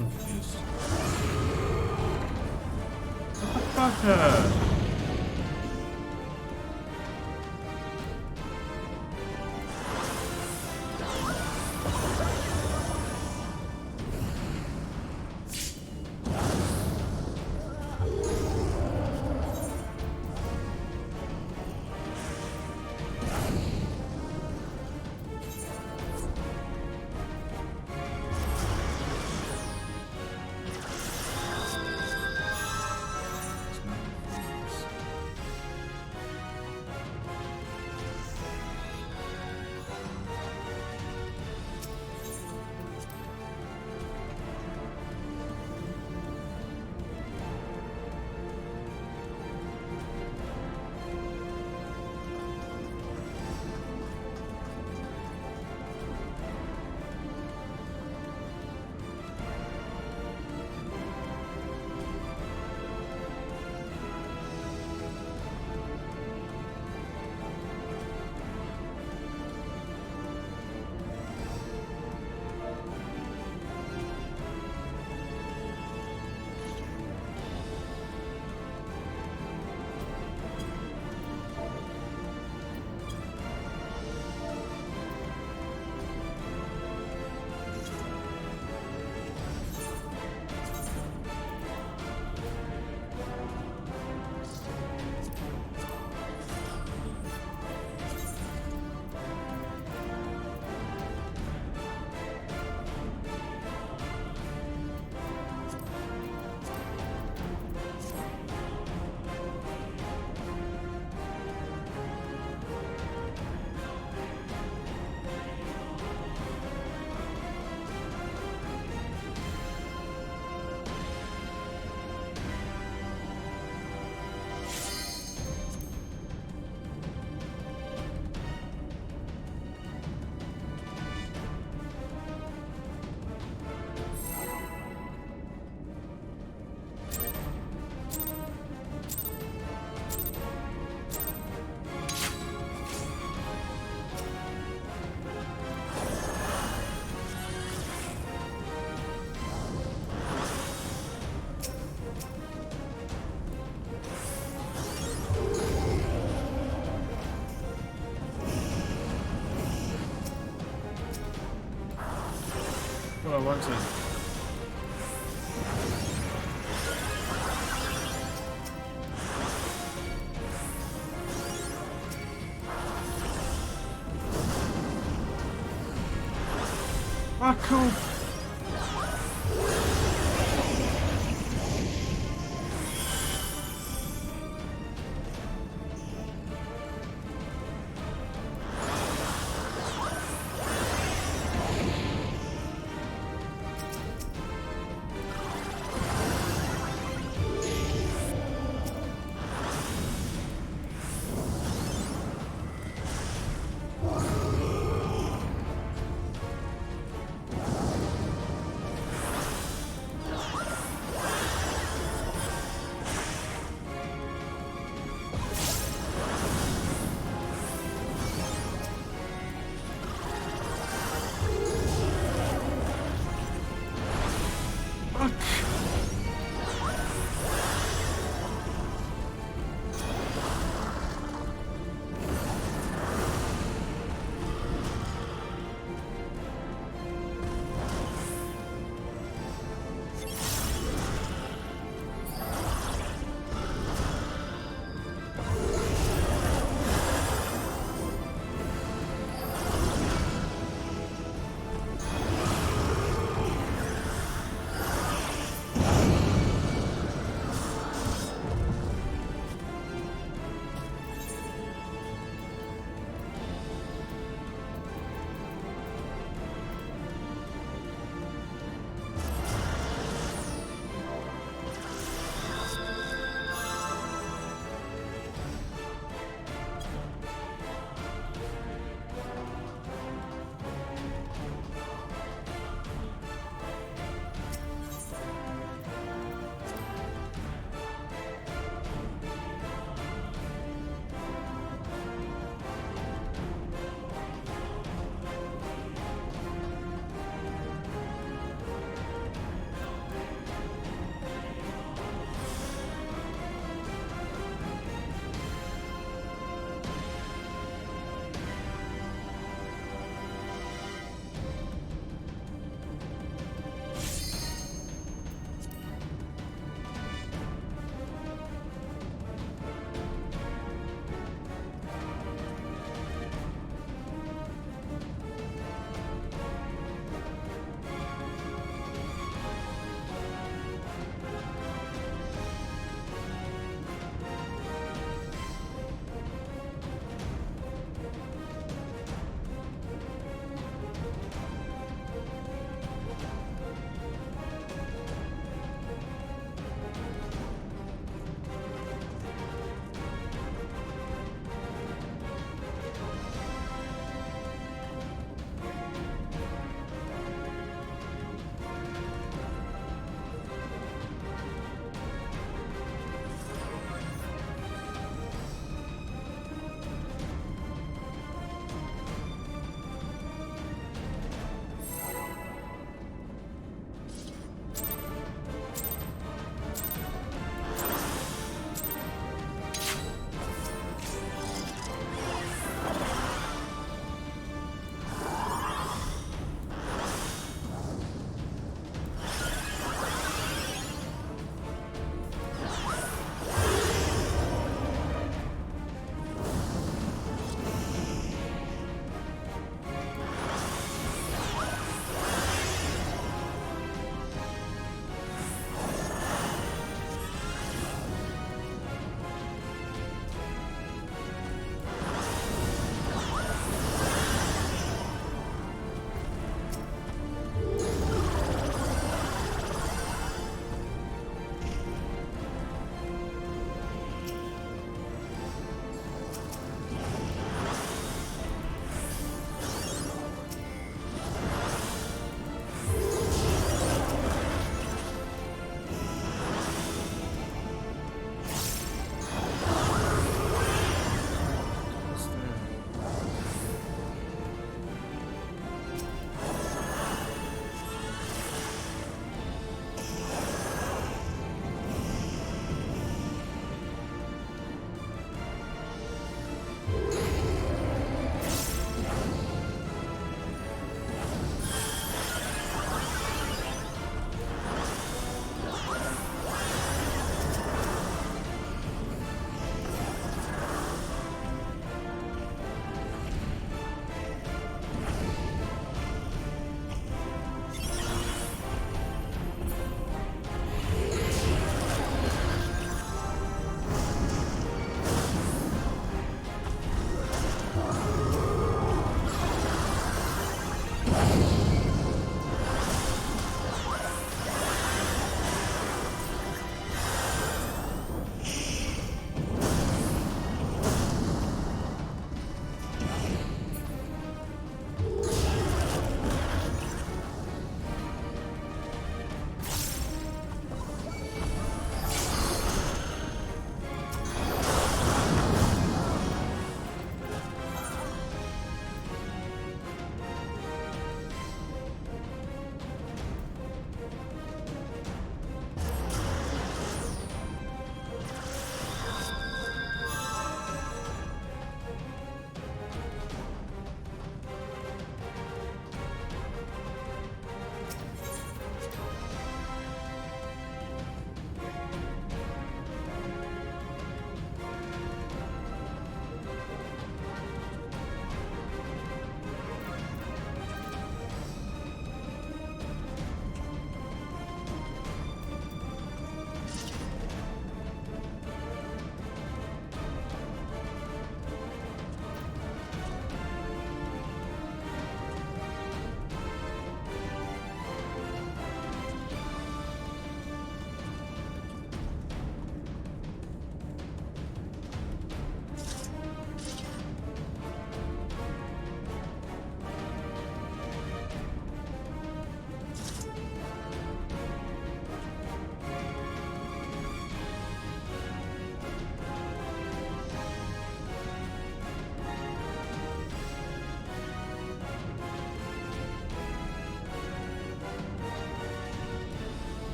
confused. Motherfucker! What I wanted. Ah, cool.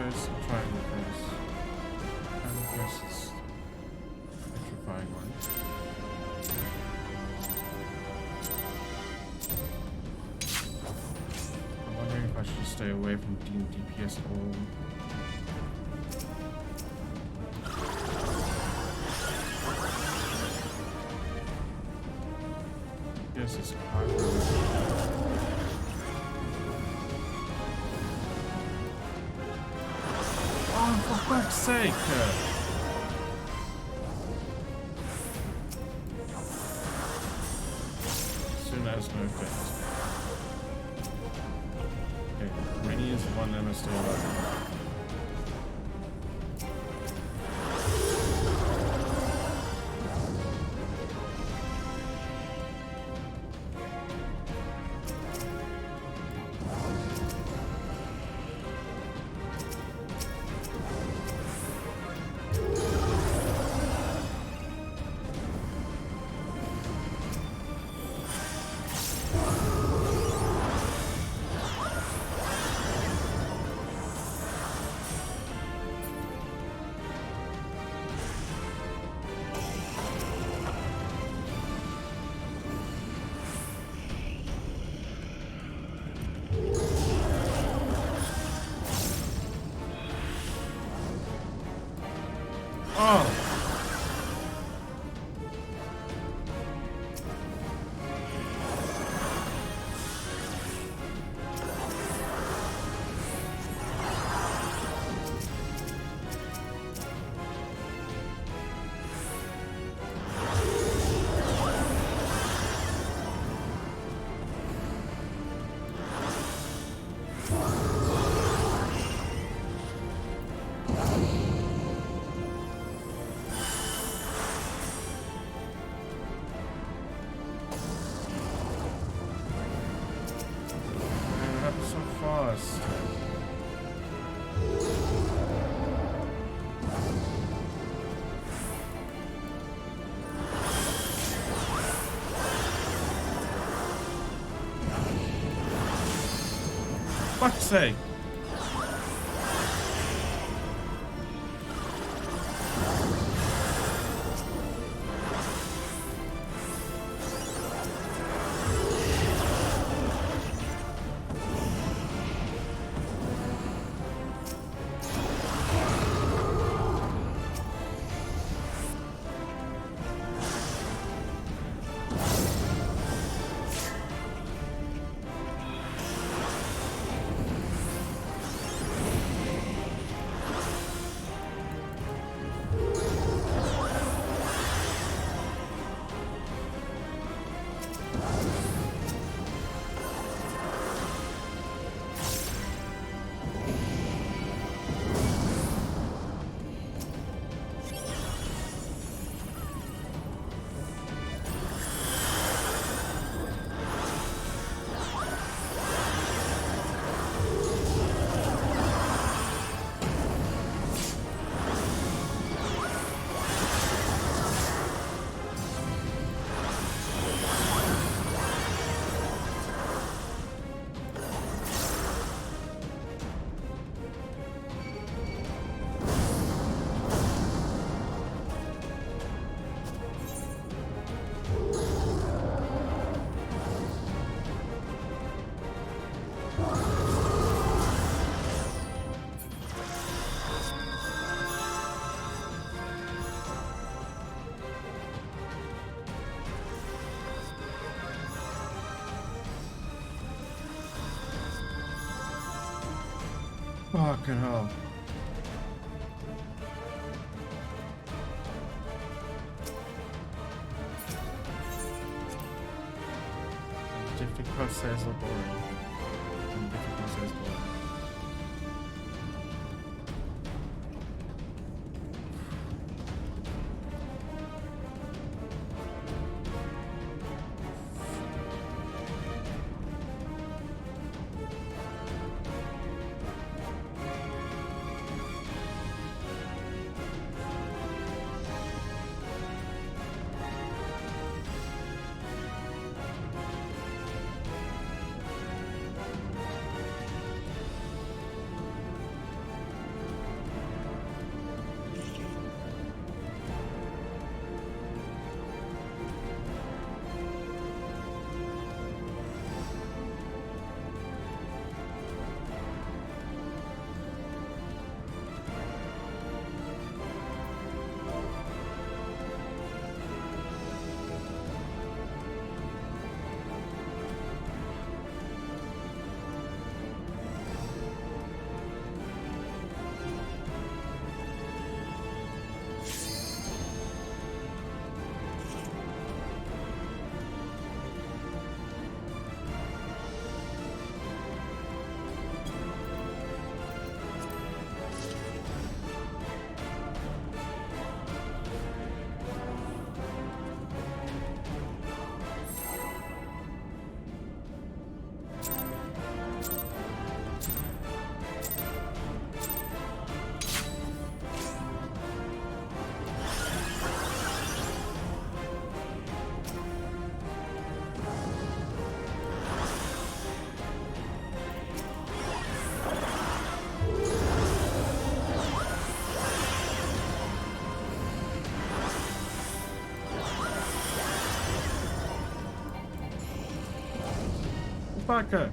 reverse, I'll try and reverse. And reverse is petrifying one. I'm wondering if I should stay away from DPS at all. Yes, it's hard. Oh, for fuck's sake! Soon as no effect. Okay, Rennie is the one that must stay alive. Oh! So fast. Fuck's sake. Fucking hell. Different crosshairs are boring. Different crosshairs boring. motherfucker!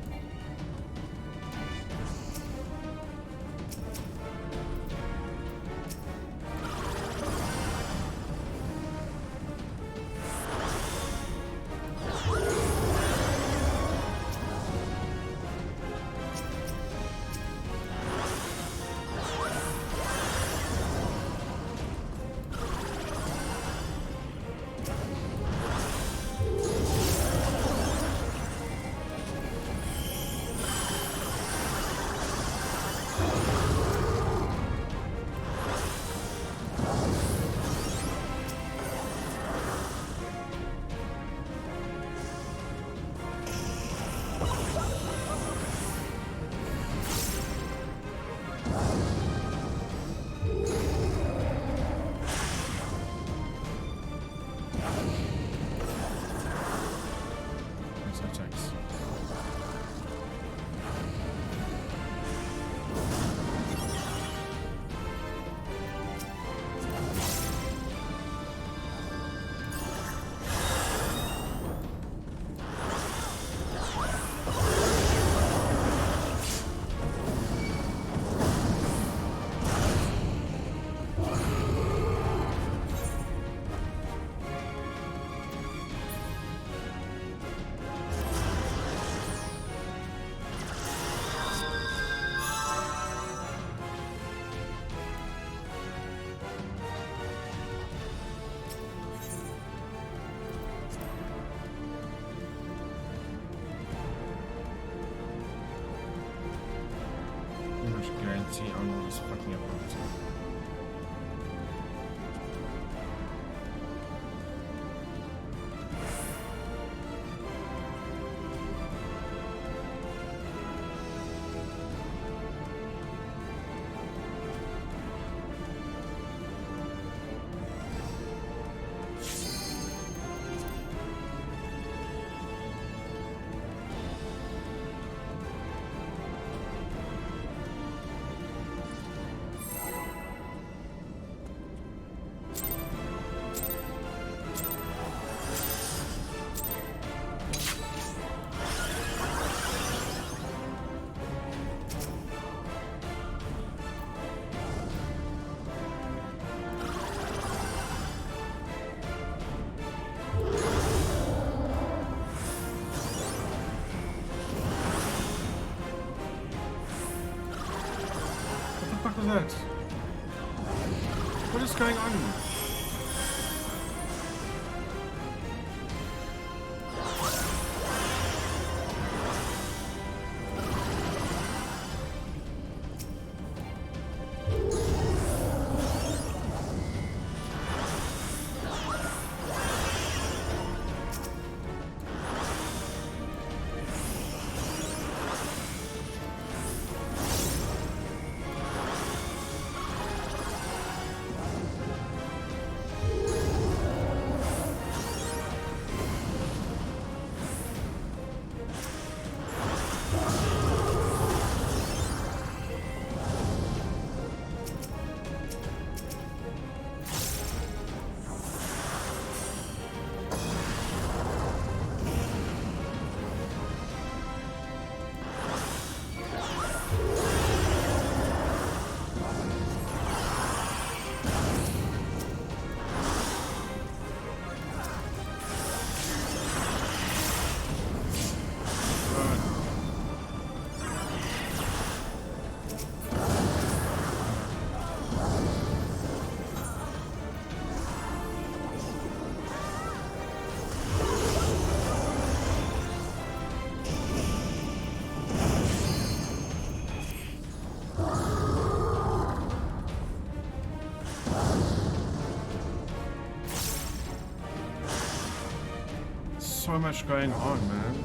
Nice attacks. Pretty much guarantee Arnold is fucking up all the time. What the fuck was that? What is going on? So much going on, man.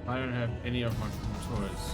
I don't have any of my toys.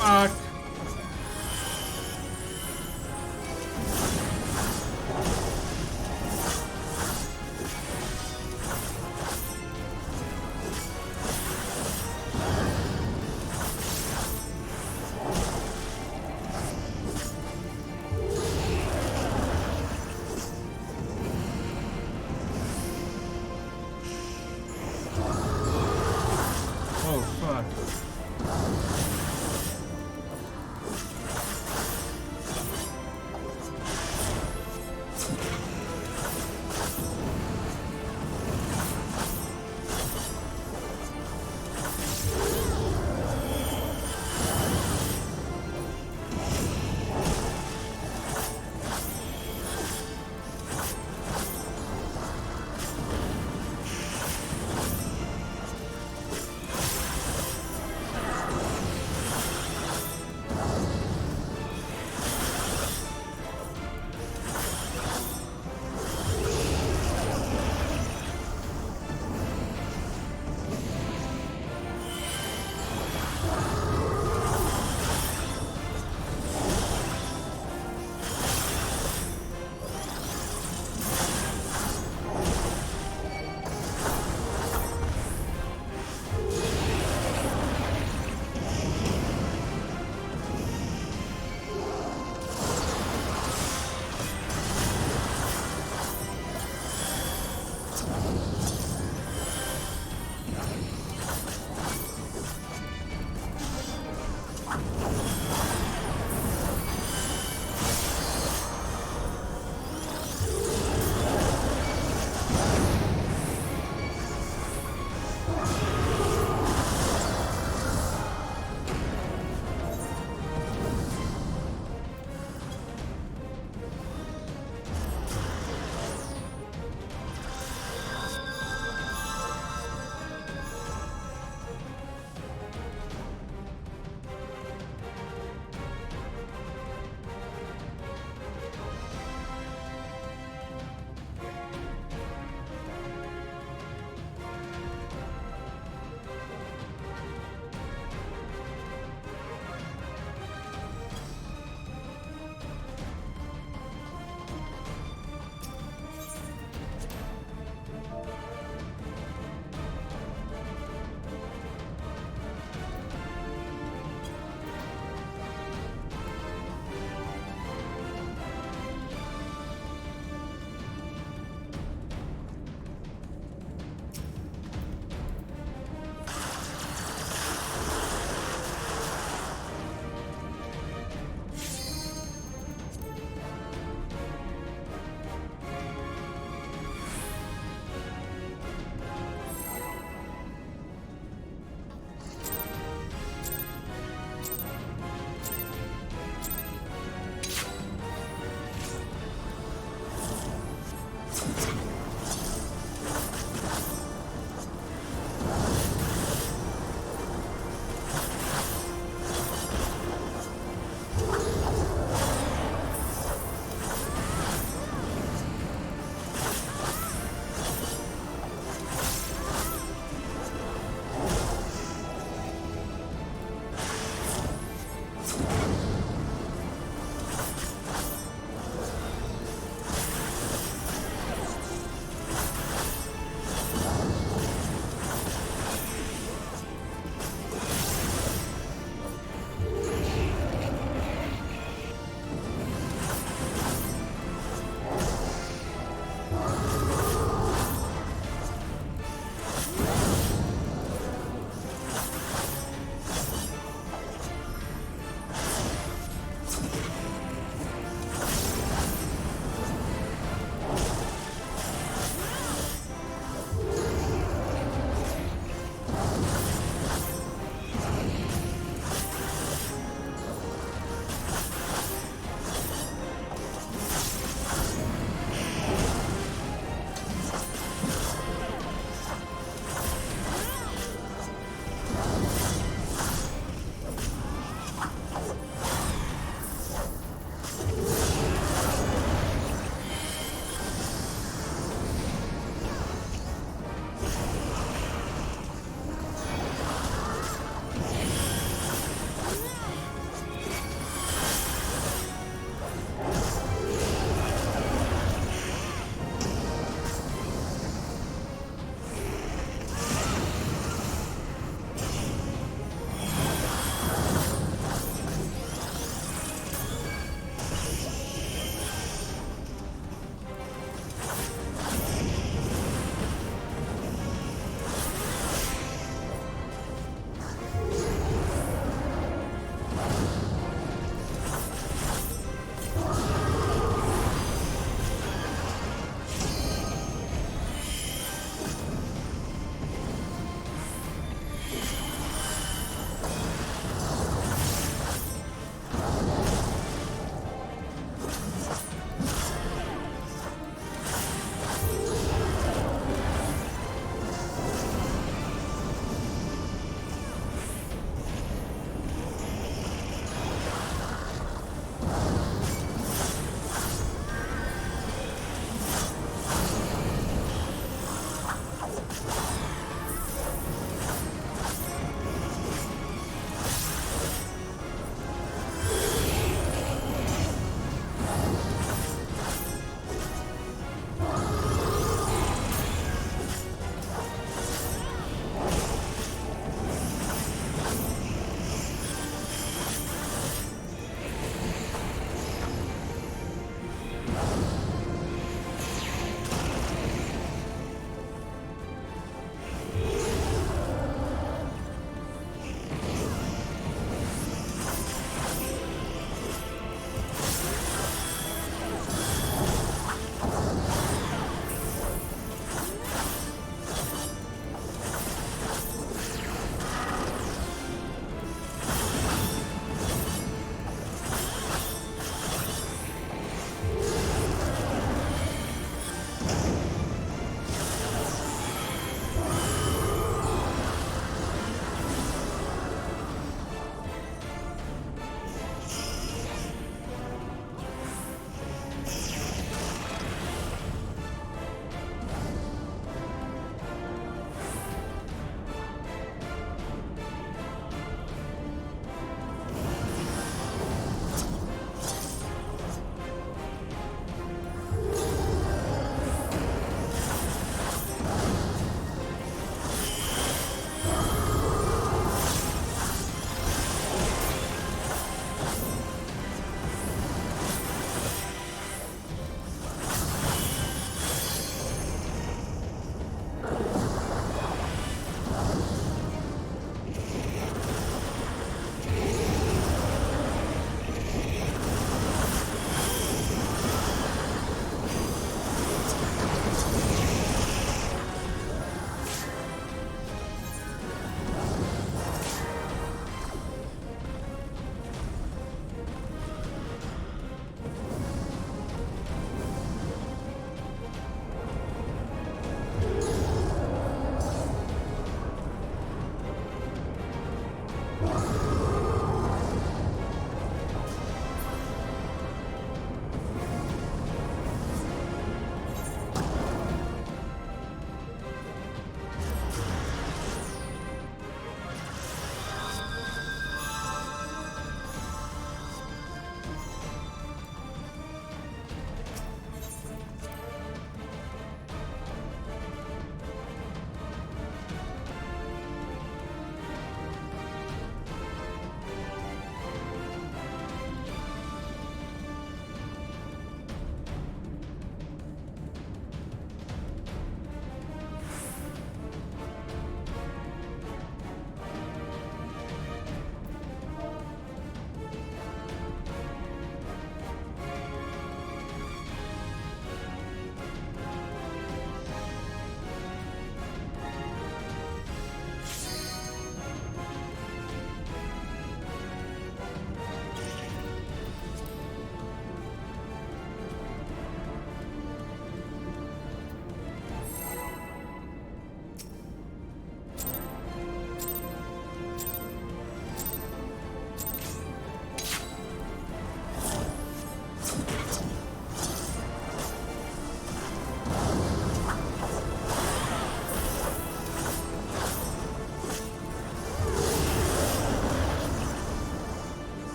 Fuck. Oh, fuck.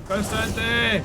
Constante!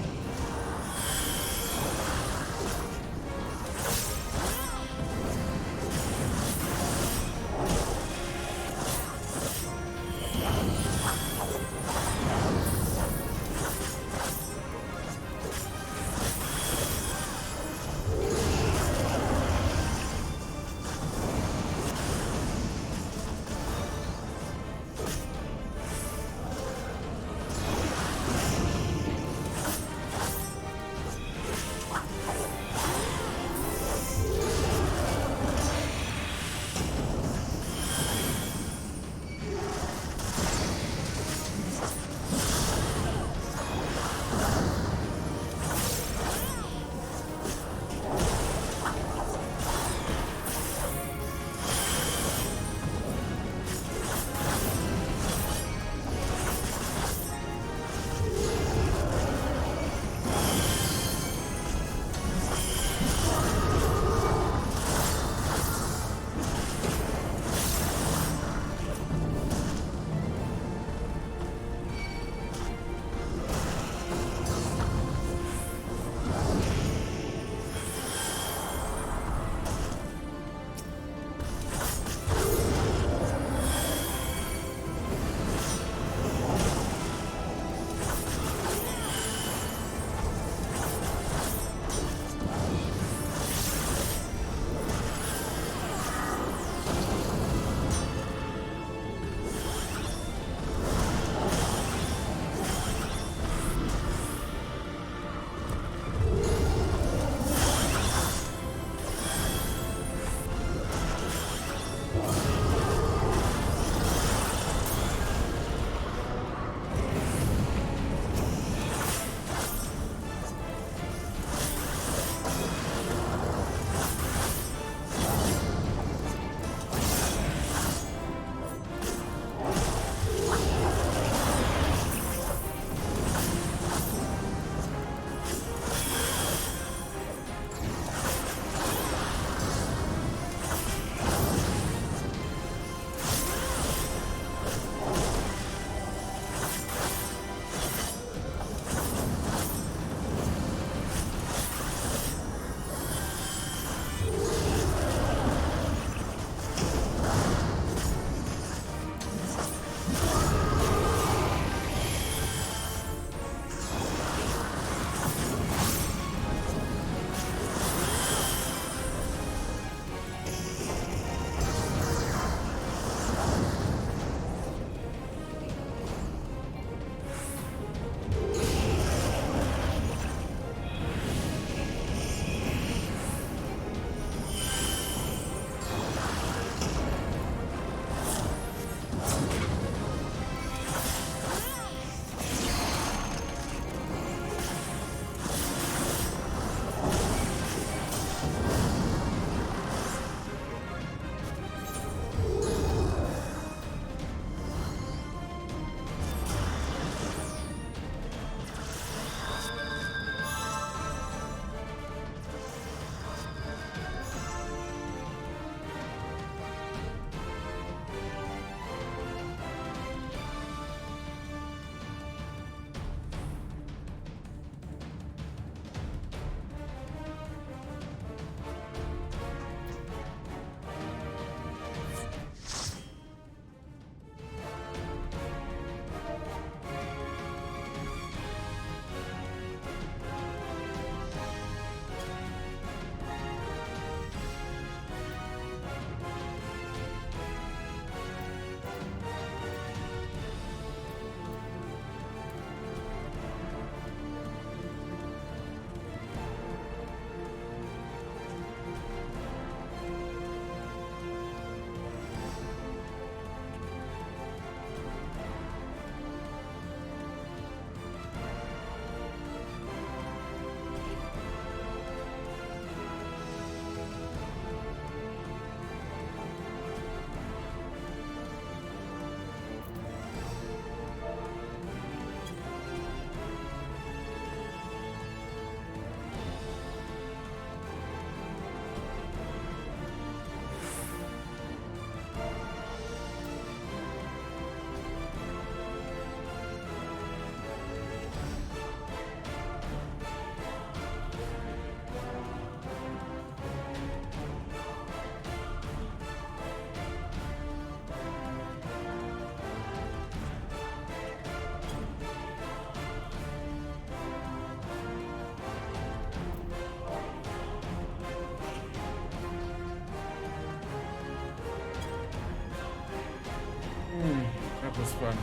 this one.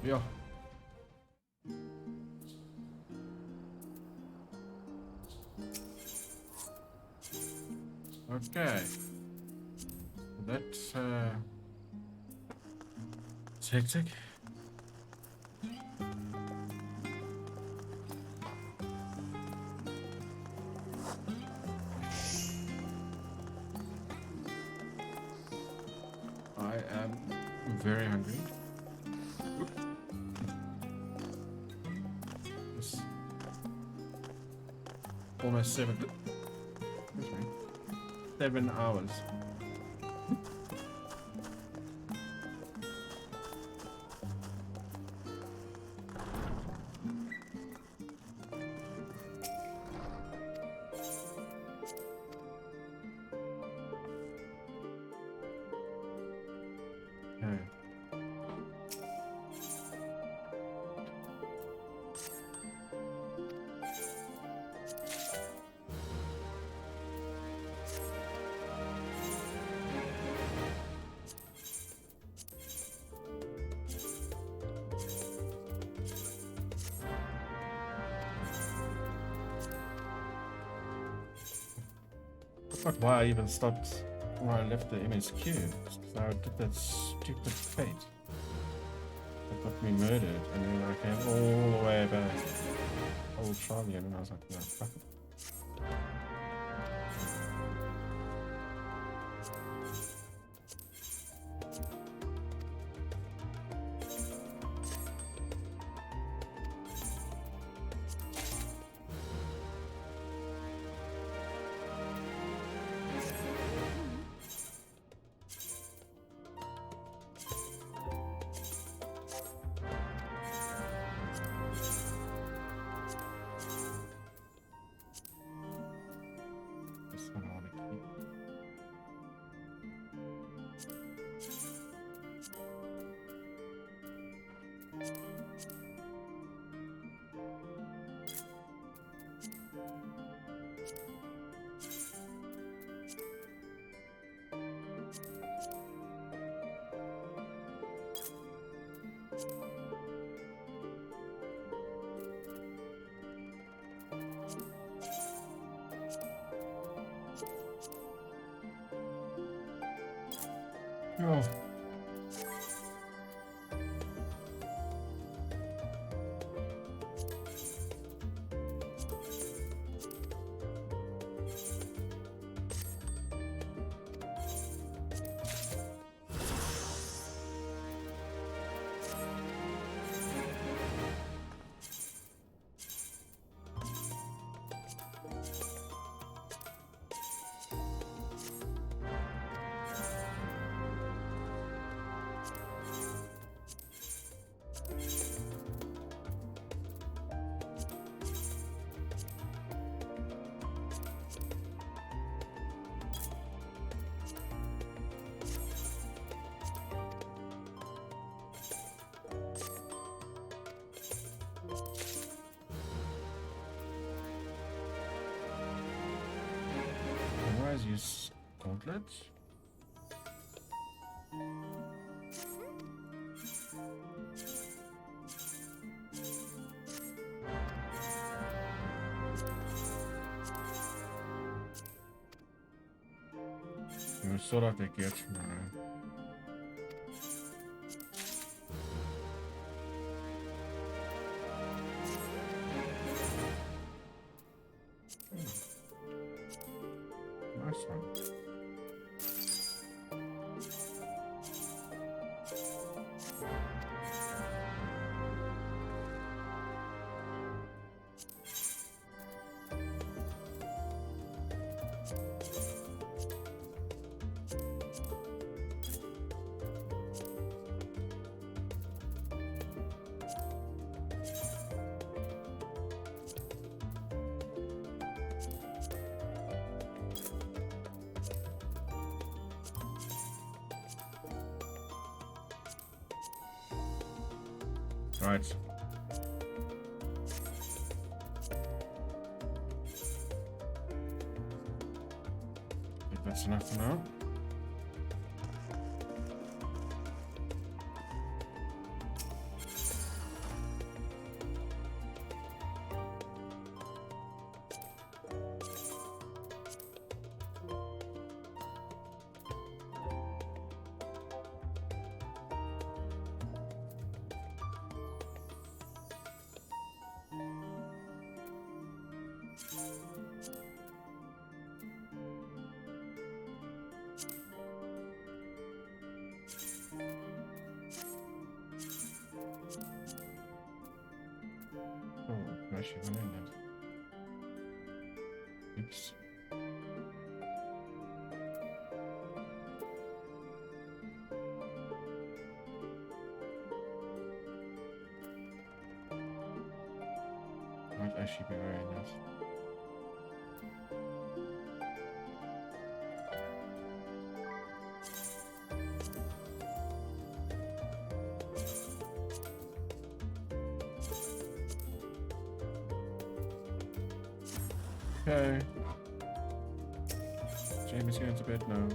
Yeah. Okay. That's it's hectic. I am very hungry. It's almost 7 hours. Okay. I forgot why I even stopped when I left the MSQ. It's 'cause I did that stupid fate that got me murdered, and then I came all the way back. Old Charlie, and then I was like, no, fuck it. This one I want to keep. Oh. Otherwise, use gauntlets. We sort out the gear tomorrow. Nice one. Right. I think that's enough for now. Oh, I should have known that. Oops. Might actually be very nice. Okay. Jamie's going to bed now.